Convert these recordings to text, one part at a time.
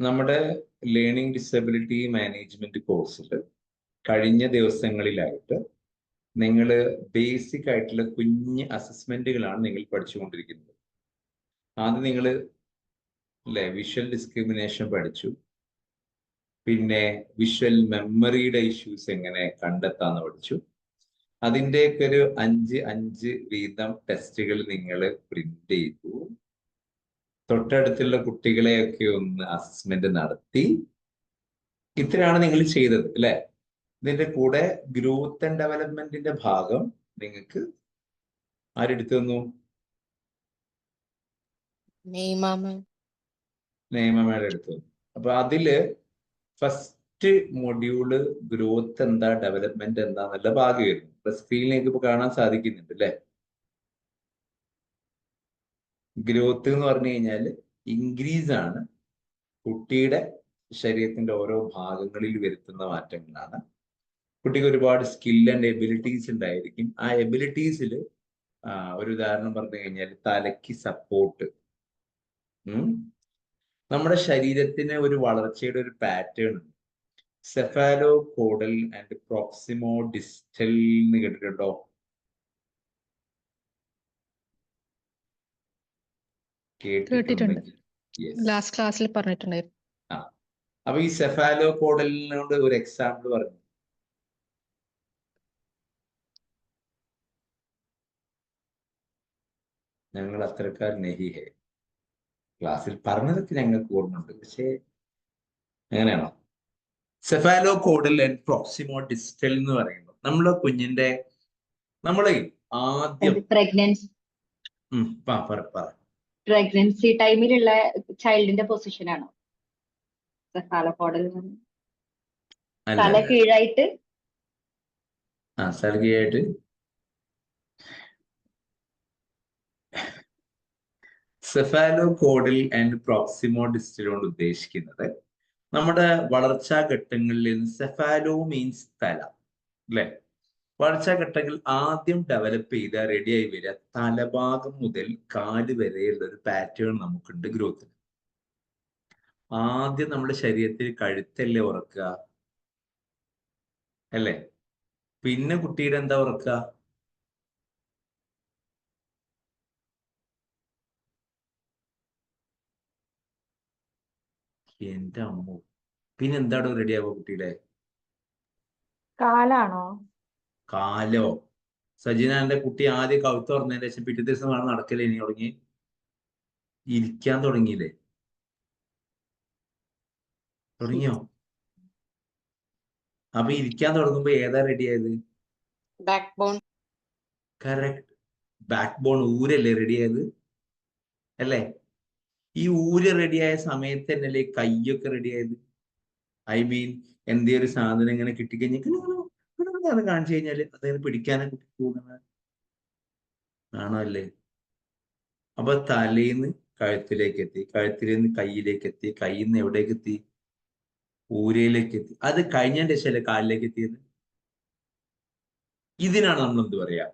നമ്മുടെ learning disability management കോഴ്സിൽ കഴിഞ്ഞ ദിവസങ്ങളിലായിട്ട് നിങ്ങൾ ബേസിക് ആയിട്ടുള്ള കുഞ്ഞ് അസസ്മെന്റുകളാണ് നിങ്ങൾ പഠിച്ചുകൊണ്ടിരിക്കുന്നത്. ആദ്യം നിങ്ങൾ വിഷ്വൽ ഡിസ്ക്രിമിനേഷൻ പഠിച്ചു. പിന്നെ വിഷ്വൽ മെമ്മറിയുടെ ഇഷ്യൂസ് എങ്ങനെ കണ്ടെത്താന്ന് പഠിച്ചു. അതിൻ്റെയൊക്കെ ഒരു 5 വീതം ടെസ്റ്റുകൾ നിങ്ങൾ പ്രിന്റ് ചെയ്തു. തൊട്ടടുത്തുള്ള കുട്ടികളെയൊക്കെ ഒന്ന് അസസ്മെന്റ് നടത്തി. ഇത്രയാണ് നിങ്ങൾ ചെയ്തത് അല്ലെ? ഇതിന്റെ കൂടെ ഗ്രോത്ത് ആൻഡ് ഡെവലപ്മെന്റിന്റെ ഭാഗം നിങ്ങൾക്ക് ആരെടുത്തു തന്നു? നിയമമേടെ എടുത്തു. അപ്പൊ അതില് ഫസ്റ്റ് മൊഡ്യൂള് ഗ്രോത്ത് എന്താ ഡെവലപ്മെന്റ് എന്താന്നുള്ള ഭാഗമായിരുന്നു. ഇപ്പൊ സ്ക്രീനിലേക്ക് ഇപ്പൊ കാണാൻ സാധിക്കുന്നുണ്ട് അല്ലെ? ഗ്രോത്ത് എന്ന് പറഞ്ഞു കഴിഞ്ഞാൽ ഇൻക്രീസ് ആണ്, കുട്ടിയുടെ ശരീരത്തിന്റെ ഓരോ ഭാഗങ്ങളിൽ വരുത്തുന്ന മാറ്റങ്ങളാണ്. കുട്ടിക്ക് ഒരുപാട് സ്കിൽ ആൻഡ് എബിലിറ്റീസ് ഉണ്ടായിരിക്കും. ആ എബിലിറ്റീസിൽ ഒരു ഉദാഹരണം പറഞ്ഞു കഴിഞ്ഞാൽ തലയ്ക്ക് സപ്പോർട്ട്. നമ്മുടെ ശരീരത്തിന് ഒരു വളർച്ചയുടെ ഒരു പാറ്റേൺ ഉണ്ട്. Cephalocaudal and proximodistal എന്ന് കേട്ടിട്ടുണ്ടോ? കേട്ടിട്ടുണ്ടെങ്കിൽ ലാസ്റ്റ് ക്ലാസ്സിൽ പറഞ്ഞിട്ടുണ്ടായിരുന്നു. അപ്പൊ ഈ സെഫാലോ കോഡലിനോട് ഒരു എക്സാമ്പിൾ പറഞ്ഞു. ഞങ്ങൾ അത്രക്കാർ നെഹിഹെ ക്ലാസ്സിൽ പറഞ്ഞതൊക്കെ ഞങ്ങൾക്ക് ഓർമ്മയുണ്ട്, പക്ഷേ എങ്ങനെയാണോ? Cephalocaudal and proximodistal എന്ന് പറയുമ്പോൾ നമ്മളെ കുഞ്ഞിന്റെ നമ്മളെ ആദ്യം പ്രഗ്നൻസി ടൈമിലുള്ള ചൈൽഡിന്റെ പൊസിഷൻ ആണോ സെഫാലോ കോഡൽ? തല കീഴായിട്ട് cephalocaudal and proximodistal കൊണ്ട് ഉദ്ദേശിക്കുന്നത് നമ്മുടെ വളർച്ചാ ഘട്ടങ്ങളിൽ സെഫാലോ മീൻസ് തല അല്ലെ? വളർച്ചാ ഘട്ടങ്ങൾ ആദ്യം ഡെവലപ്പ് ചെയ്ത റെഡിയായി വരിക തലഭാഗം മുതൽ കാല് വരെയുള്ള ഒരു പാറ്റേൺ നമുക്കുണ്ട് ഗ്രോത്തിന്. ആദ്യം നമ്മുടെ ശരീരത്തിൽ കഴുത്തല്ലേ ഉറക്കുക അല്ലേ? പിന്നെ കുട്ടിയുടെ എന്താ ഉറക്കുക? എന്റെ അമ്മോ, പിന്നെന്താണോ റെഡിയാവുക കുട്ടിയുടെ? കാലാണോ? കാലോ? സജിനാന്റെ കുട്ടി ആദ്യം കവുത്ത് തുറന്നതിന് ശേഷം പിറ്റേ ദിവസം വേണം നടക്കലേ ഇനി തുടങ്ങി ഇരിക്കാൻ തുടങ്ങിയില്ലേ? തുടങ്ങിയോ? അപ്പൊ ഇരിക്കാൻ തുടങ്ങുമ്പോ ഏതാ റെഡിയായത്? Backbone. Correct, backbone ഊരല്ലേ റെഡിയായത് അല്ലേ? ഈ ഊര് റെഡിയായ സമയത്ത് തന്നെയല്ലേ കൈയൊക്കെ റെഡിയായത്? ഐ മീൻ എന്തേ ഒരു സാധനം ഇങ്ങനെ കിട്ടിക്കഴിഞ്ഞാൽ കാണിച്ചു കഴിഞ്ഞാല് അതിനെ പിടിക്കാനൊക്കെ പോകുന്നത് ആണോ അല്ലേ? അപ്പൊ തലേന്ന് കഴുത്തിലേക്ക് എത്തി, കഴുത്തിൽ നിന്ന് കയ്യിലേക്ക് എത്തി, കയ്യിൽ നിന്ന് എവിടേക്ക് എത്തി? ഊരയിലേക്ക് എത്തി. അത് കഴിഞ്ഞതിന്റെ ശേഷമല്ലേ കാലിലേക്ക് എത്തിയത്? ഇതിനാണ് നമ്മൾ എന്ത് പറയാ?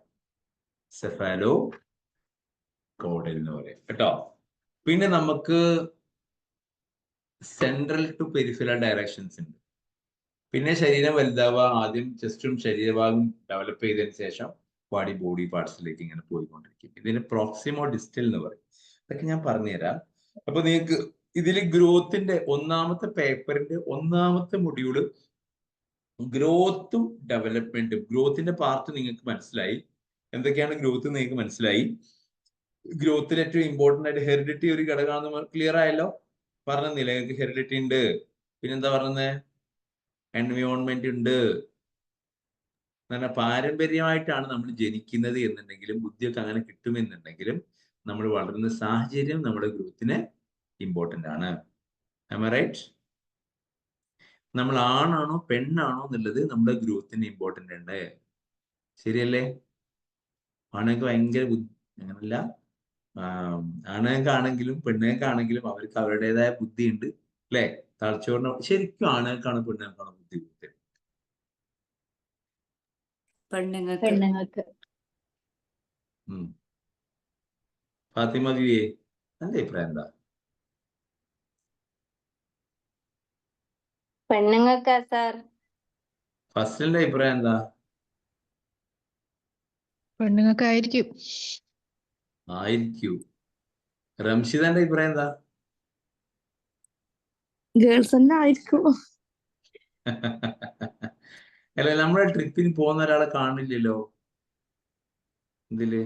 സെഫാലോ കോഡൽ എന്ന് പറയാം കേട്ടോ. പിന്നെ നമുക്ക് സെൻട്രൽ ടു പെരിഫറൽ ഡയറക്ഷൻസ് ഉണ്ട്. പിന്നെ ശരീരം വലുതാവുക, ആദ്യം ചെസ്റ്റും ശരീരഭാഗം ഡെവലപ്പ് ചെയ്തതിന് ശേഷം ബോഡി പാർട്സിലേക്ക് ഇങ്ങനെ പോയിക്കൊണ്ടിരിക്കും. ഇതിന് പ്രോക്സിമോ ഡിസ്റ്റൽ എന്ന് പറയും. അതൊക്കെ ഞാൻ പറഞ്ഞുതരാം. അപ്പൊ നിങ്ങൾക്ക് ഇതിൽ ഗ്രോത്തിന്റെ ഒന്നാമത്തെ പേപ്പറിന്റെ ഒന്നാമത്തെ മൊഡ്യൂള് ഗ്രോത്തും ഡെവലപ്മെന്റും, ഗ്രോത്തിന്റെ പാർട്ട് നിങ്ങൾക്ക് മനസ്സിലായി. എന്തൊക്കെയാണ് ഗ്രോത്ത് നിങ്ങൾക്ക് മനസ്സിലായി. ഗ്രോത്തിൽ ഏറ്റവും ഇമ്പോർട്ടന്റ് ആയിട്ട് ഹെറിഡിറ്റി ഒരു ഘടകമാണെന്ന് ക്ലിയർ ആയല്ലോ? പറഞ്ഞില്ല നിങ്ങൾക്ക് ഹെറിഡിറ്റി ഉണ്ട്, പിന്നെന്താ പറഞ്ഞത്? എൻവയോൺമെന്റ് ഉണ്ട്. അങ്ങനെ പാരമ്പര്യമായിട്ടാണ് നമ്മൾ ജനിക്കുന്നത് എന്നുണ്ടെങ്കിലും ബുദ്ധിയൊക്കെ അങ്ങനെ കിട്ടുമെന്നുണ്ടെങ്കിലും നമ്മൾ വളരുന്ന സാഹചര്യം നമ്മുടെ ഗ്രോത്തിന് ഇമ്പോർട്ടന്റ് ആണ്. Am I right? നമ്മൾ ആണാണോ പെണ്ണാണോ എന്നുള്ളത് നമ്മുടെ ഗ്രോത്തിന് ഇമ്പോർട്ടന്റ് ഉണ്ട്. ശരിയല്ലേ? ആണുങ്ങൾക്ക് ഭയങ്കര അങ്ങനല്ല, ആണുങ്ങൾക്കാണെങ്കിലും പെണ്ണുങ്ങൾക്കാണെങ്കിലും അവർക്ക് അവരുടേതായ ബുദ്ധിയുണ്ട് അല്ലെ? തളച്ചോറിന് ശരിക്കും ആണുങ്ങൾക്കാണ് പെണ്ണുങ്ങൾക്കാണ് ബുദ്ധി കൂടുതൽ? പെണ്ണുങ്ങൾക്ക്. ഫാത്തിമ ബിയെ, എന്റെ അഭിപ്രായം എന്താ? പെണ്ണുങ്ങൾക്ക് സാർ. ഫസ്റ്റിന്റെ അഭിപ്രായം എന്താ? പെണ്ണുങ്ങൾക്ക് ആയിരിക്കും. ആയിരിക്കൂ. റംഷിദന്റെ അഭിപ്രായം എന്താ? ഗേൾസ് തന്നെ ആയിരിക്കും. അല്ല, നമ്മളെ ട്രിപ്പിന് പോകുന്ന ഒരാളെ കാണില്ലല്ലോ ഇതില്.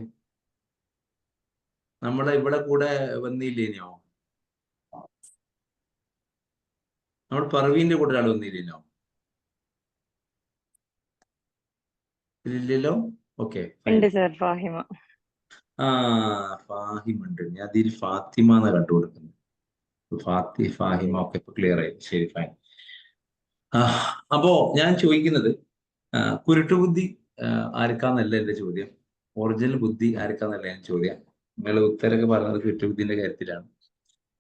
നമ്മളെ ഇവിടെ കൂടെ വന്നില്ലേനോ? നമ്മൾ പർവീന്റെ കൂടെ ഒരാൾ വന്നില്ലേനോ? ഇല്ലല്ലോ. ഓക്കെ, ഉണ്ട് സാർ, ഫാഹിമ. ആ, ഫാഹിമുണ്ട്. ഞാൻ അതിൽ ഫാത്തിമ എന്ന് കണ്ടു കൊടുക്കുന്നത്. ഫാഹിമ. ഒക്കെ ഇപ്പൊ ക്ലിയർ ആയി. ശരി, ഫൈൻ. അപ്പോ ഞാൻ ചോദിക്കുന്നത്, കുരുട്ടുബുദ്ധി ആർക്കാന്നല്ല എന്റെ ചോദ്യം. ഒറിജിനൽ ബുദ്ധി ആർക്കാന്നല്ല ഞാൻ ചോദ്യം. നിങ്ങൾ ഉത്തരൊക്കെ പറഞ്ഞത് കുരുട്ടുബുദ്ധിന്റെ കാര്യത്തിലാണ്.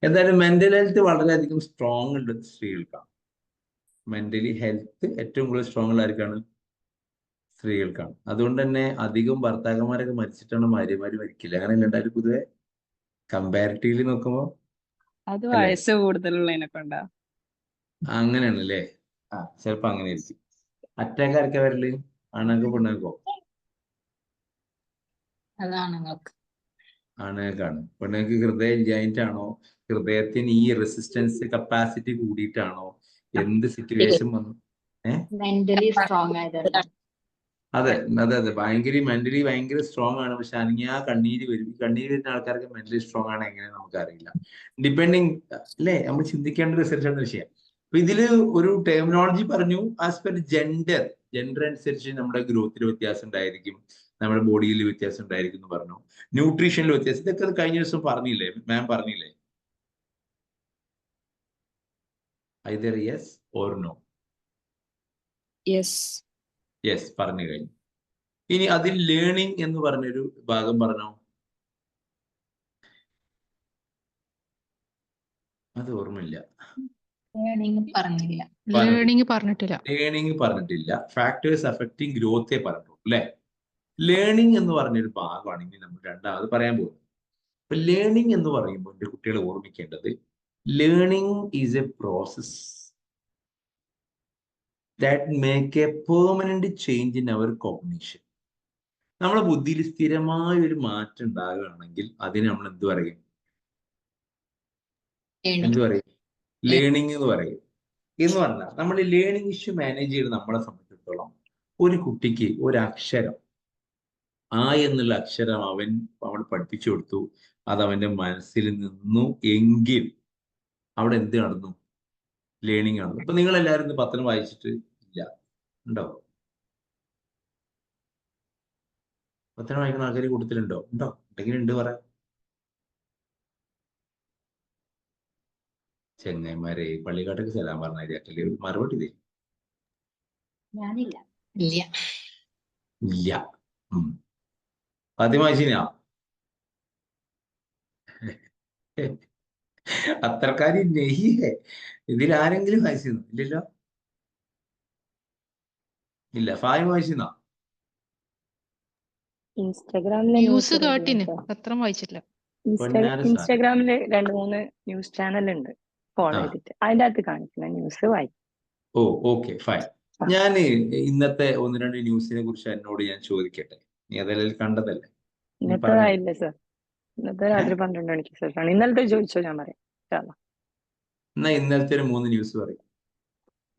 എന്തായാലും മെന്റൽ ഹെൽത്ത് വളരെയധികം സ്ട്രോങ് ഉണ്ട് സ്ത്രീകൾക്കാണ്. മെന്റലി ഹെൽത്ത് ഏറ്റവും കൂടുതൽ സ്ട്രോങ് ഉള്ള ആർക്കാണ്? സ്ത്രീകൾക്കാണ്. അതുകൊണ്ട് തന്നെ അധികം ഭർത്താക്കന്മാരൊക്കെ മരിച്ചിട്ടാണ് ഭാര്യമാര് മരിക്കില്ല. അങ്ങനെ എല്ലാവരും പൊതുവെ കമ്പാരിറ്റീവ്ലി നോക്കുമ്പോ അത് വയസ്സ് കൂടുതലുള്ളതിനെ കൊണ്ടാ. അങ്ങനെയാണല്ലേ. ചിലപ്പോ അങ്ങനെ ആയിരിക്കും. അറ്റാക്ക് ആർക്കാ വരല്? ആണുങ്ങൾക്കോ പെണ്ണുങ്ങൾക്കോ? അതാണുങ്ങൾക്ക്. ആണുങ്ങൾക്കാണ്. പെണ്ണുങ്ങൾക്ക് ഹൃദയം ഇല്ലായിട്ടാണോ, ഹൃദയത്തിന് ഈ റെസിസ്റ്റൻസ് കപ്പാസിറ്റി കൂടിയിട്ടാണോ, എന്ത് സിറ്റുവേഷൻ വന്നു? മെന്റലി സ്ട്രോങ് ആയതാണ്. അതെ അതെ അതെ, മെന്റലി ഭയങ്കര സ്ട്രോങ് ആണ്. പക്ഷെ അനങ്ങിയ കണ്ണീര് വരും. കണ്ണീര് വരുന്ന ആൾക്കാർക്ക് മെന്റലി സ്ട്രോങ് ആണ് എങ്ങനെ നമുക്കറിയില്ല. ഡിപ്പെൻഡിങ് അല്ലേ, നമ്മൾ ചിന്തിക്കേണ്ട റിസർച്ച് വിഷയം. അപ്പൊ ഇതില് ഒരു ടെർമിനോളജി പറഞ്ഞു. ആസ് പെർ ജെൻഡർ അനുസരിച്ച് നമ്മുടെ ഗ്രോത്തിൽ വ്യത്യാസം ഉണ്ടായിരിക്കും, നമ്മുടെ ബോഡിയിൽ വ്യത്യാസം ഉണ്ടായിരിക്കും എന്ന് പറഞ്ഞു. ന്യൂട്രീഷനിൽ വ്യത്യാസം. ഇതൊക്കെ കഴിഞ്ഞ ദിവസം പറഞ്ഞില്ലേ മാം? പറഞ്ഞില്ലേ? Either yes or no? Yes പറഞ്ഞു കഴിഞ്ഞു. ഇനി അതിൽ ലേണിംഗ് എന്ന് പറഞ്ഞൊരു ഭാഗം പറഞ്ഞോ. അത് ഓർമ്മയില്ല. ലേണിംഗ് പറഞ്ഞില്ല. ലേണിംഗ് പറഞ്ഞിട്ടില്ല. ഫാക്ടേഴ്സ് അഫക്റ്റിംഗ് ഗ്രോത്തേ പറഞ്ഞുള്ളൂ അല്ലെ. ലേണിംഗ് എന്ന് പറഞ്ഞൊരു ഭാഗമാണ് ഇനി നമ്മൾ രണ്ടാമത് പറയാൻ പോകുന്നത്. അപ്പൊ ലേണിംഗ് എന്ന് പറയുമ്പോൾ എന്റെ കുട്ടികളെ ഓർമ്മിക്കേണ്ടത്, learning is a process that make a permanent change in our cognition. നമ്മളെ ബുദ്ധിയിൽ സ്ഥിരമായ ഒരു മാറ്റം ഉണ്ടാകുകയാണെങ്കിൽ അതിന് നമ്മൾ എന്ത് പറയും? ലേണിംഗ് എന്ന് പറയും. എന്ന് പറഞ്ഞാൽ നമ്മൾ ഈ ലേണിംഗ് ഇഷ്യൂ മാനേജ് ചെയ്ത് നമ്മളെ സംബന്ധിച്ചിടത്തോളം, ഒരു കുട്ടിക്ക് ഒരു അക്ഷരം ആ എന്നുള്ള അക്ഷരം അവൻ പഠിപ്പിച്ചു കൊടുത്തു, അത് അവന്റെ മനസ്സിൽ നിന്നു എങ്കിൽ അവിടെ എന്ത് നടന്നു? ലേണിംഗ് നടന്നു. ഇപ്പൊ നിങ്ങൾ എല്ലാവരും ഇന്ന് പത്രം വായിച്ചിട്ട് ഇല്ല ഉണ്ടോ? പത്രം വായിക്കുന്ന ആൾക്കാർ കൂട്ടത്തിലുണ്ടോ? ഉണ്ടോ? ഉണ്ടെങ്കിൽ ഉണ്ട് പറ. ചെങ്ങന്മാരെ പള്ളിക്കാട്ടൊക്കെ ചെല്ലാൻ പറഞ്ഞല്ലേ മറുപടി തരും. ഞാനില്ല. ഇല്ല. ഫാത്തിമ വായിച്ചിനാ? അത്രക്കാരി നെയ്യേ. ഇതിൽ ആരെങ്കിലും വായിച്ചിരുന്നു? ഇല്ലല്ലോ. ഇല്ല. ഫാഹിമ വായിച്ചിരുന്നോ? ഇൻസ്റ്റാഗ്രാമിലെ ന്യൂസ് കേട്ടിന്, പത്രം വായിച്ചിട്ടില്ല. ഇൻസ്റ്റാഗ്രാമില് 2-3 ന്യൂസ് ചാനൽ ഉണ്ട് ഫോളോ ചെയ്തിട്ട്. അതിന്റെ അകത്ത് കാണിക്കുന്ന ന്യൂസ് വായിക്കും. ഓ, ഓക്കെ, ഫൈൻ. ഞാൻ ഇന്നത്തെ 1-2 ന്യൂസിനെ കുറിച്ച് എന്നോട് ഞാൻ ചോദിക്കട്ടെ. നീ അതെല്ലാം കണ്ടതല്ലേ? ഇന്നത്തേതായില്ല സർ. ഇന്നത്തെ രാത്രി 12 മണിക്ക് ശേഷമാണ്. ഇന്നലത്തെ ചോദിച്ചോ, ഞാൻ പറയാം. എന്നാ ഇന്നലത്തെ ഒരു 3 ന്യൂസ് പറയും.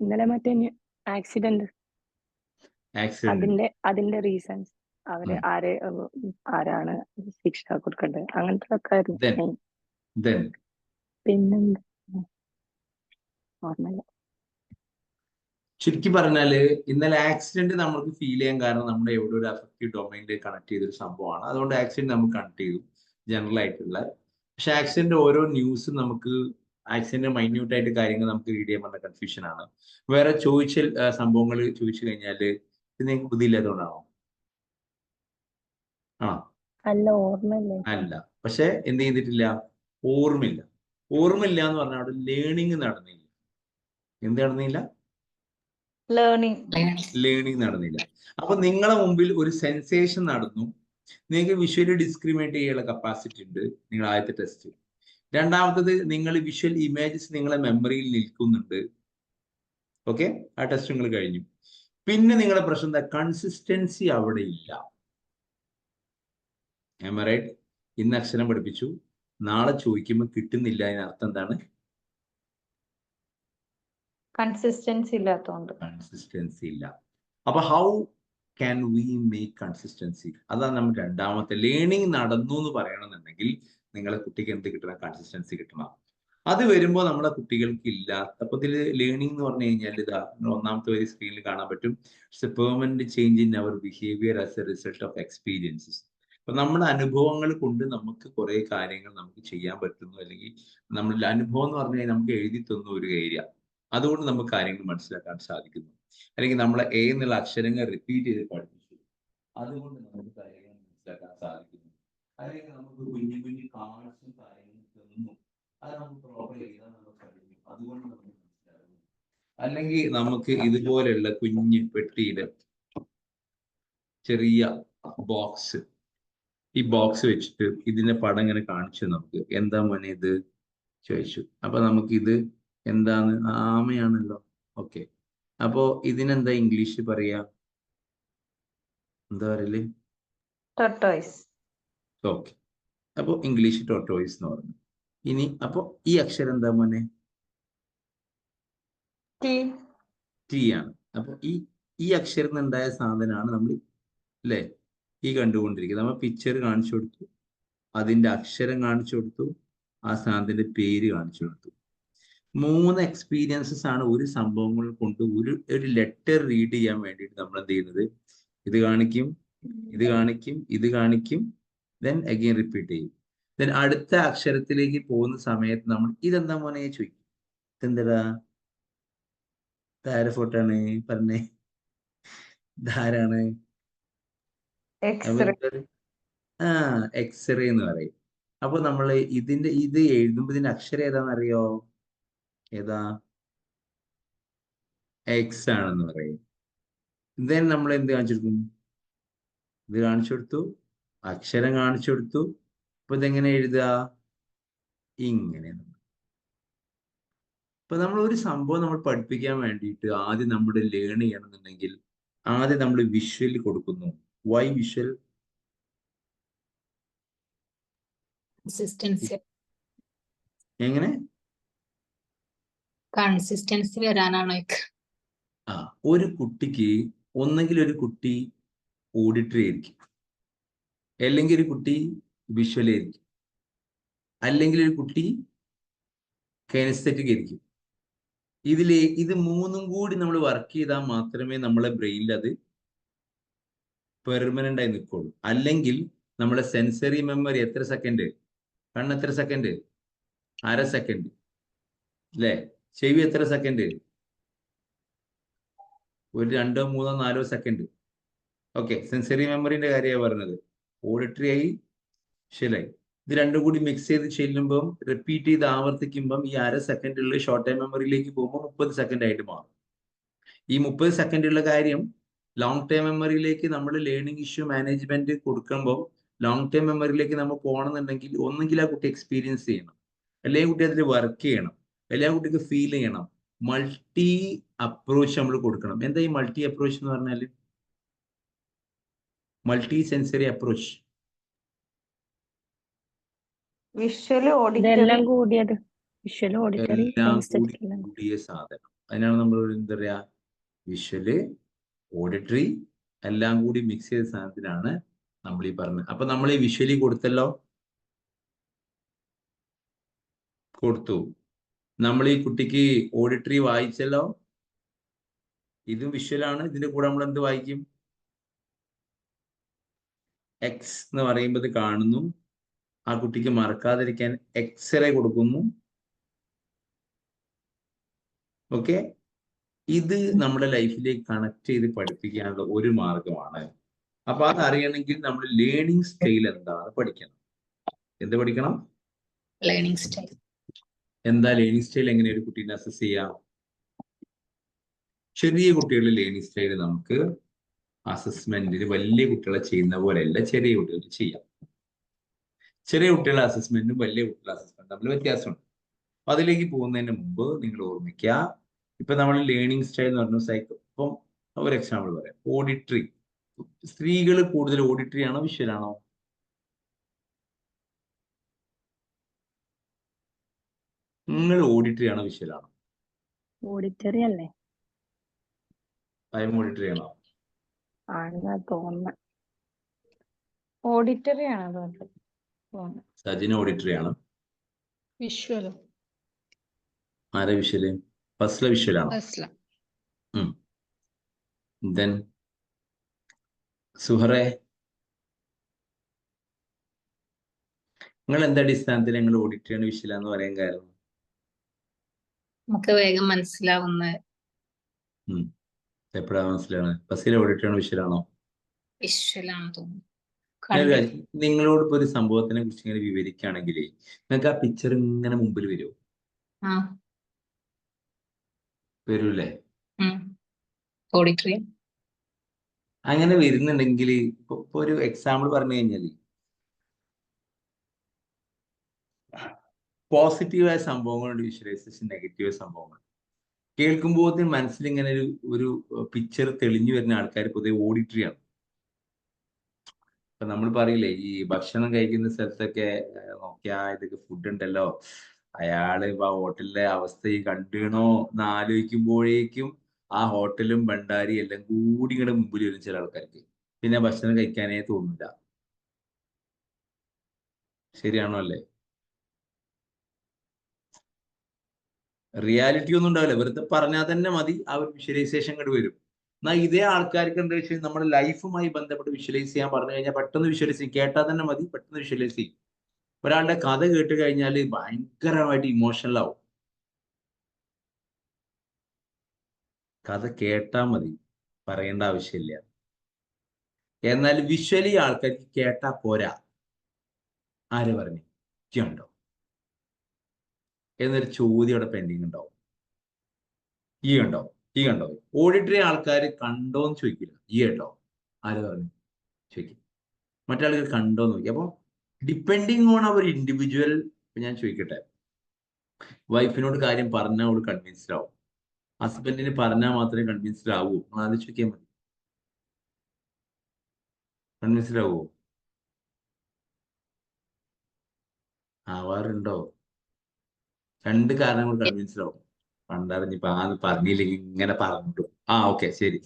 ഇന്നലെ മറ്റേ ആക്സിഡന്റ്, അതിന്റെ റീസൺസ്, അവര് ആരാണ് ശിക്ഷ കൊടുക്കേണ്ടത്, അങ്ങനത്തെ ഒക്കെ ആയിരുന്നു. പിന്നെന്താ ഓർമ്മയില്ല. ചുരുക്കി പറഞ്ഞാല് ഇന്നലെ ആക്സിഡന്റ് നമുക്ക് ഫീൽ ചെയ്യാൻ കാരണം നമ്മുടെ എവിടെ ഒരു അഫക്റ്റീവ് ഡൊമൈനിൽ കണക്ട് ചെയ്തൊരു സംഭവമാണ്. അതുകൊണ്ട് ആക്സിഡന്റ് നമുക്ക് കണക്ട് ചെയ്തു, ജനറൽ ആയിട്ടുള്ള. പക്ഷെ ആക്സിഡന്റ് ഓരോ ന്യൂസും നമുക്ക് ആക്സിഡന്റ് മൈന്യൂട്ട് ആയിട്ട് കാര്യങ്ങൾ നമുക്ക് റീഡ് ചെയ്യാൻ പറ്റുന്ന കൺഫ്യൂഷൻ ആണ്. വേറെ സംഭവങ്ങൾ ചോദിച്ചു കഴിഞ്ഞാല് ഇത് നിങ്ങൾക്ക് ബുദ്ധിയില്ലാത്തതുകൊണ്ടാണോ? അല്ല. പക്ഷെ എന്ത് ചെയ്തിട്ടില്ല? ഓർമ്മയില്ല എന്ന് പറഞ്ഞാൽ അവിടെ ലേണിംഗ് നടന്നില്ല. എന്ത് നടന്നില്ല? ലേണിംഗ് നടന്നില്ല. അപ്പൊ നിങ്ങളെ മുമ്പിൽ ഒരു സെൻസേഷൻ നടന്നു, നിങ്ങൾക്ക് വിഷ്വലി ഡിസ്ക്രിമിനേറ്റ് ചെയ്യാനുള്ള കപ്പാസിറ്റി ഉണ്ട്. നിങ്ങൾ ആദ്യത്തെ ടെസ്റ്റ്. രണ്ടാമത്തത്, നിങ്ങൾ വിഷ്വൽ ഇമേജസ് നിങ്ങളെ മെമ്മറിയിൽ നിൽക്കുന്നുണ്ട്. ഓക്കെ, ആ ടെസ്റ്റുകൾ കഴിഞ്ഞു. പിന്നെ നിങ്ങളുടെ പ്രശ്നം എന്താ? കൺസിസ്റ്റൻസി അവിടെ ഇല്ല. റൈറ്റ്? ഇന്ന് അക്ഷരം പഠിപ്പിച്ചു, നാളെ ചോദിക്കുമ്പോൾ കിട്ടുന്നില്ല, അതിനർത്ഥം എന്താണ്? കൺസിസ്റ്റൻസി ഇല്ലാത്തതുകൊണ്ട്. കൺസിസ്റ്റൻസി ഇല്ല. അപ്പൊ how can we make consistency? അതാണ് നമ്മൾ രണ്ടാമത്തെ. ലേണിംഗ് നടന്നു എന്ന് പറയണമെന്നുണ്ടെങ്കിൽ നിങ്ങളെ കുട്ടിക്ക് എന്ത് കിട്ടണം? കൺസിസ്റ്റൻസി കിട്ടണം. അത് വരുമ്പോൾ നമ്മുടെ കുട്ടികൾക്ക് ഇല്ലാത്ത, അപ്പൊ ഇതിൽ ലേണിംഗ് എന്ന് പറഞ്ഞു കഴിഞ്ഞാൽ ഇതാ ഒന്നാമത്തെ വരി സ്ക്രീനിൽ കാണാൻ പറ്റും. It's a permanent change in our behaviour as a result of experiences. അപ്പൊ നമ്മുടെ അനുഭവങ്ങൾ കൊണ്ട് നമുക്ക് കുറെ കാര്യങ്ങൾ നമുക്ക് ചെയ്യാൻ പറ്റുന്നു, അല്ലെങ്കിൽ നമ്മളുടെ അനുഭവം എന്ന് പറഞ്ഞു കഴിഞ്ഞാൽ നമുക്ക് എഴുതി തന്ന ഒരു ഏരിയ, അതുകൊണ്ട് നമുക്ക് കാര്യങ്ങൾ മനസ്സിലാക്കാൻ സാധിക്കുന്നു. അല്ലെങ്കിൽ നമ്മളെ എ എന്നുള്ള അക്ഷരങ്ങൾ റിപ്പീറ്റ് ചെയ്ത് പഠിപ്പിച്ചു, അതുകൊണ്ട് നമുക്ക് കാര്യങ്ങൾ മനസ്സിലാക്കാൻ സാധിക്കുന്നു. അല്ലെങ്കിൽ നമുക്ക് കുഞ്ഞു കുഞ്ഞു കാഴ്ചയും കാര്യങ്ങളും തന്നു, അത് നമുക്ക് പ്രോപ്പർ എഴുതാൻ നമുക്ക് കഴിയും, അതുകൊണ്ട് നമുക്ക് മനസ്സിലാകുന്നു. അല്ലെങ്കിൽ നമുക്ക് ഇതുപോലെയുള്ള കുഞ്ഞ് പെട്ടിയുടെ ചെറിയ ബോക്സ്, ഈ ബോക്സ് വെച്ചിട്ട് ഇതിന്റെ പടം ഇങ്ങനെ കാണിച്ചു നമുക്ക്, എന്താ മോനെ ഇത് ചോദിച്ചു. അപ്പൊ നമുക്ക് ഇത് എന്താണ്? ആമയാണല്ലോ. ഓക്കെ, അപ്പോ ഇതിനെന്താ ഇംഗ്ലീഷ് പറയാ? എന്താ പറയല്? ടോർട്ടോയ്സ്. ഓക്കെ, അപ്പൊ ഇംഗ്ലീഷ് ടോർട്ടോയ്സ് എന്ന് പറഞ്ഞു. ഇനി അപ്പൊ ഈ അക്ഷരം എന്താ മോനെ? ടി ആണ്. അപ്പൊ ഈ അക്ഷരം ഉണ്ടായ സാധനമാണ് നമ്മൾ, അല്ലേ, ഈ കണ്ടുകൊണ്ടിരിക്കുന്നത്. നമ്മൾ പിക്ചർ കാണിച്ചു കൊടുത്തു, അതിന്റെ അക്ഷരം കാണിച്ചു കൊടുത്തു, ആ സാധനത്തിന്റെ പേര് കാണിച്ചു കൊടുത്തു. 3 എക്സ്പീരിയൻസസ് ആണ് ഒരു സംഭവങ്ങൾ കൊണ്ട് ഒരു ലെറ്റർ റീഡ് ചെയ്യാൻ വേണ്ടിയിട്ട് നമ്മൾ എന്ത് ചെയ്യുന്നത്? ഇത് കാണിക്കും, ഇത് കാണിക്കും, ഇത് കാണിക്കും, ദെൻ അഗെയിൻ റിപ്പീറ്റ് ചെയ്യും. ദെൻ അടുത്ത അക്ഷരത്തിലേക്ക് പോകുന്ന സമയത്ത് നമ്മൾ ഇതെന്താ മോനെ ചോദിക്കും. ഇതെന്താ? ധാര ഫോട്ടാണ് പറഞ്ഞേ, ധാരാണ്. ആ, എക്സ്റേ എന്ന് പറയും. അപ്പൊ നമ്മള് ഇത് എഴുതുമ്പോ ഇതിന്റെ അക്ഷരം ഏതാണെന്നറിയോ? ഏതാ? എക്സ് ആണെന്ന് പറയും. ദെൻ നമ്മൾ എന്ത് കാണിച്ചു കൊടുക്കും? ഇത് കാണിച്ചു കൊടുത്തു, അക്ഷരം കാണിച്ചു കൊടുത്തു. അപ്പൊ ഇതെങ്ങനെ എഴുതുക? ഇങ്ങനെ. അപ്പൊ നമ്മൾ ഒരു സംഭവം നമ്മൾ പഠിപ്പിക്കാൻ വേണ്ടിയിട്ട് ആദ്യം നമ്മൾ ലേൺ ചെയ്യണമെന്നുണ്ടെങ്കിൽ ആദ്യം നമ്മൾ വിഷ്വൽ കൊടുക്കുന്നു. Why visual? കൺസിസ്റ്റൻസി എങ്ങനെ? കൺസിസ്റ്റൻസി വരാനാണോ? ആ, ഒരു കുട്ടിക്ക് ഒന്നെങ്കിൽ ഒരു കുട്ടി ഓഡിറ്ററി ആയിരിക്കും, അല്ലെങ്കിൽ ഒരു കുട്ടി വിഷ്വൽ ആയിരിക്കും, അല്ലെങ്കിൽ ഒരു കുട്ടി കൈനസ്തെറ്റിക് ആയിരിക്കും. ഇത് മൂന്നും കൂടി നമ്മൾ വർക്ക് ചെയ്താൽ മാത്രമേ നമ്മളെ ബ്രെയിനിൽ അത് പെർമനന്റ് ആയി നിൽക്കുള്ളൂ. അല്ലെങ്കിൽ നമ്മളെ സെൻസറി മെമ്മറി എത്ര സെക്കൻഡ്? കണ്ണ് എത്ര സെക്കൻഡ്? 1/2 സെക്കൻഡ്, അല്ലേ? ചെവി എത്ര സെക്കൻഡ്? ഒരു 2, 3, 4 സെക്കൻഡ്. ഓക്കെ, സെൻസറി മെമ്മറിന്റെ കാര്യമാണ് പറഞ്ഞത്. ഓഡിറ്ററി ആയി, വിഷ്വലായി, ഇത് രണ്ടും കൂടി മിക്സ് ചെയ്ത് ചെല്ലുമ്പം റിപ്പീറ്റ് ചെയ്ത് ആവർത്തിക്കുമ്പം ഈ 1/2 സെക്കൻഡുള്ള ഷോർട്ട് ടൈം മെമ്മറിയിലേക്ക് പോകുമ്പോൾ 30 സെക്കൻഡ് ആയിട്ട് മാറും. ഈ 30 സെക്കൻഡുള്ള കാര്യം ലോങ് ടൈം മെമ്മറിയിലേക്ക് നമ്മൾ ലേണിംഗ് ഇഷ്യൂ മാനേജ്മെന്റ് കൊടുക്കുമ്പോൾ ലോങ് ടൈം മെമ്മറിയിലേക്ക് നമ്മൾ പോകണമെന്നുണ്ടെങ്കിൽ ഒന്നെങ്കിൽ ആ കുട്ടി എക്സ്പീരിയൻസ് ചെയ്യണം, അല്ലെങ്കിൽ കുട്ടി അതിൽ വർക്ക് ചെയ്യണം, അല്ലെങ്കിൽ ആ കുട്ടിക്ക് ഫീൽ ചെയ്യണം. മൾട്ടി അപ്രോച്ച് നമ്മൾ കൊടുക്കണം. എന്താ ഈ മൾട്ടി അപ്രോച്ച് എന്ന് പറഞ്ഞാൽ? Multi sensory approach. വിഷ്വൽ, ഇതെല്ലാം കൂടിയത്. വിഷ്വൽ, ഓഡിറ്ററി, എല്ലാം കൂടിയ സാധനം. അതിനാണ് നമ്മൾ എന്താ പറയാ? വിഷ്വല്, ഓഡിറ്ററി എല്ലാം കൂടി മിക്സ് ചെയ്ത സാധനത്തിനാണ് നമ്മൾ ഈ പറഞ്ഞത്. അപ്പൊ നമ്മൾ ഈ വിഷ്വലി കൊടുത്തല്ലോ, കൊടുത്തു. നമ്മൾ ഈ കുട്ടിക്ക് ഓഡിറ്ററി വായിച്ചല്ലോ, ഇതും വിഷ്വലാണ്. ഇതിന്റെ കൂടെ നമ്മൾ എന്ത് വായിക്കും? എക്സ് എന്ന് പറയുമ്പോൾ കാണുന്നു. ആ കുട്ടിക്ക് മറക്കാതിരിക്കാൻ എക്സ്റേ കൊടുക്കുന്നു. ഓക്കെ, ഇത് നമ്മുടെ ലൈഫിലേക്ക് കണക്ട് ചെയ്ത് പഠിപ്പിക്കാനുള്ള ഒരു മാർഗമാണ്. അപ്പൊ അതറിയണമെങ്കിൽ നമ്മൾ ലേണിംഗ് സ്റ്റൈൽ എന്താണ് പഠിക്കണം. എന്ത് പഠിക്കണം? Learning style. എന്താ ലേണിംഗ് സ്റ്റൈൽ? എങ്ങനെ ഒരു കുട്ടീനെ അസസ് ചെയ്യാം? ചെറിയ കുട്ടികളുടെ ലേണിംഗ് സ്റ്റൈൽ നമുക്ക് അസസ്മെന്റിന് വലിയ കുട്ടികളെ ചെയ്യുന്ന പോലെയല്ല ചെറിയ കുട്ടികൾ ചെയ്യാം. ചെറിയ കുട്ടികളുടെ അസസ്മെന്റും വലിയ കുട്ടികളുടെ അസസ്മെന്റും തമ്മിൽ വ്യത്യാസമുണ്ട്. അതിലേക്ക് പോകുന്നതിന് മുമ്പ് നിങ്ങൾ ഓർമ്മിക്കുക, ഇപ്പൊ നമ്മൾ ലേണിംഗ് സ്റ്റൈൽ എന്ന് പറഞ്ഞു സൈക്കോ. ഇപ്പം ഒരു എക്സാമ്പിൾ പറയാം. ഓഡിറ്ററി. സ്ത്രീകൾ കൂടുതൽ ഓഡിറ്ററി ആണോ വിഷ്വൽ ആണോ? നിങ്ങൾ ഓഡിറ്ററി ആണോ വിഷ്വൽ ആണോ? ഓഡിറ്ററി അല്ലേ? ഭയം ഓഡിറ്ററി ആണോ? ആണെന്നാ തോന്നുന്നത്. ഓഡിറ്ററി ആണ് തോന്നുന്നത്. സജിന ഓഡിറ്ററി ആണ്. വിഷ്വലോ? ആരെ വിഷ്വല്? ഫസ്റ്റിലെ വിഷ്വൽ ആണോ? ഫസ്റ്റില. ദെൻ സുഹറേ, നിങ്ങൾ എന്താ അടിസ്ഥാനത്തിൽ നിങ്ങൾ ഓഡിറ്ററി ആണ് വിഷ്വൽ എന്ന് പറയാൻ കാരണം? നമുക്ക് വേഗം മനസ്സിലാവുന്ന എപ്പോഴാണ് മനസ്സിലാണ്? ഫസ്റ്റിലെ ഓഡിറ്ററി ആണ് വിഷ്വൽ ആണോ? വിഷ്വലാണ് തോന്നുന്നു. നിങ്ങളോട് ഇപ്പൊ ഒരു സംഭവത്തിനെ കുറിച്ച് ഇങ്ങനെ വിവരിക്കുകയാണെങ്കിൽ നിങ്ങൾക്ക് ആ പിക്ചർ ഇങ്ങനെ മുമ്പിൽ വരുമോ? ആ വരൂല്ലേ? ഓഡിറ്ററി. അങ്ങനെ വരുന്നുണ്ടെങ്കിൽ ഇപ്പൊ ഒരു എക്സാമ്പിൾ പറഞ്ഞു കഴിഞ്ഞാൽ പോസിറ്റീവായ സംഭവങ്ങളുണ്ട് വിഷ്വലൈസേഷൻ, നെഗറ്റീവായ സംഭവങ്ങൾ. കേൾക്കുമ്പോൾ മനസ്സിൽ ഇങ്ങനെ ഒരു പിക്ചർ തെളിഞ്ഞു വരുന്ന ആൾക്കാർ പൊതുവെ ഓഡിറ്ററി ആണ്. ഇപ്പൊ നമ്മൾ പറയില്ലേ, ഈ ഭക്ഷണം കഴിക്കുന്ന സ്ഥലത്തൊക്കെ നോക്കിയാ ഇതൊക്കെ ഫുഡ് ഉണ്ടല്ലോ, അയാള് ഇപ്പൊ ആ ഹോട്ടലിലെ അവസ്ഥ ഈ കണ്ടുകണോ എന്ന് ആലോചിക്കുമ്പോഴേക്കും ആ ഹോട്ടലും ഭണ്ടാരി എല്ലാം കൂടി ഇങ്ങടെ മുമ്പിൽ വരും ചില ആൾക്കാർക്ക്. പിന്നെ ഭക്ഷണം കഴിക്കാനേ തോന്നില്ല. ശരിയാണോ അല്ലേ? റിയാലിറ്റി ഒന്നും ഉണ്ടാവില്ല, വെറുതെ പറഞ്ഞാൽ തന്നെ മതി, ആ ഒരു വിഷ്വലൈസേഷൻ കണ്ട് വരും. എന്നാൽ ഇതേ ആൾക്കാർക്ക് എന്താ വെച്ചാൽ നമ്മുടെ ലൈഫുമായി ബന്ധപ്പെട്ട് വിഷ്വലൈസ് ചെയ്യാൻ പറഞ്ഞു കഴിഞ്ഞാൽ പെട്ടെന്ന് വിഷ്വലൈസ് ചെയ്യും. കേട്ടാൽ തന്നെ മതി, പെട്ടെന്ന് വിഷ്വലൈസ് ചെയ്യും. ഒരാളുടെ കഥ കേട്ട് കഴിഞ്ഞാൽ ഭയങ്കരമായിട്ട് ഇമോഷണൽ ആവും. കഥ കേട്ടാൽ മതി, പറയേണ്ട ആവശ്യമില്ല. എന്നാൽ വിഷ്വലി ആൾക്കാർക്ക് കേട്ടാ പോരാ. ആര് പറഞ്ഞു? ഉണ്ടോ എന്നൊരു ചോദ്യം അവിടെ പെൻഡിങ് ഉണ്ടാവും. ഈ കണ്ടോ, ഈ കണ്ടോ? ഓഡിറ്ററി ആൾക്കാർ കണ്ടോന്ന് ചോദിക്കില്ല, ഈ കേട്ടോ ആര് പറഞ്ഞു ചോദിക്കും. മറ്റാളുകൾ കണ്ടോന്ന് ചോദിക്കും. അപ്പൊ ഡിപ്പെൻഡിങ് ഓൺ അവർ ഇൻഡിവിജ്വൽ. ഞാൻ ചോദിക്കട്ടെ, വൈഫിനോട് കാര്യം പറഞ്ഞാൽ അവൾ കൺവിൻസ്ഡ് ആവും, ഹസ്ബൻഡിന് പറഞ്ഞാൽ മാത്രമേ കൺവിൻസ്ഡ് ആവൂ? ആലോചിക്കാൻ മതി. കൺവിൻസ്ഡ് ആവോ? ആവാറുണ്ടോ? രണ്ട് കാരണം കൊണ്ട് കൺവിൻസ്ഡ് ആവും. പണ്ടറിഞ്ഞിപ്പോ ആ പറഞ്ഞില്ലെങ്കിൽ ഇങ്ങനെ പറഞ്ഞു. ഓക്കെ ശരി.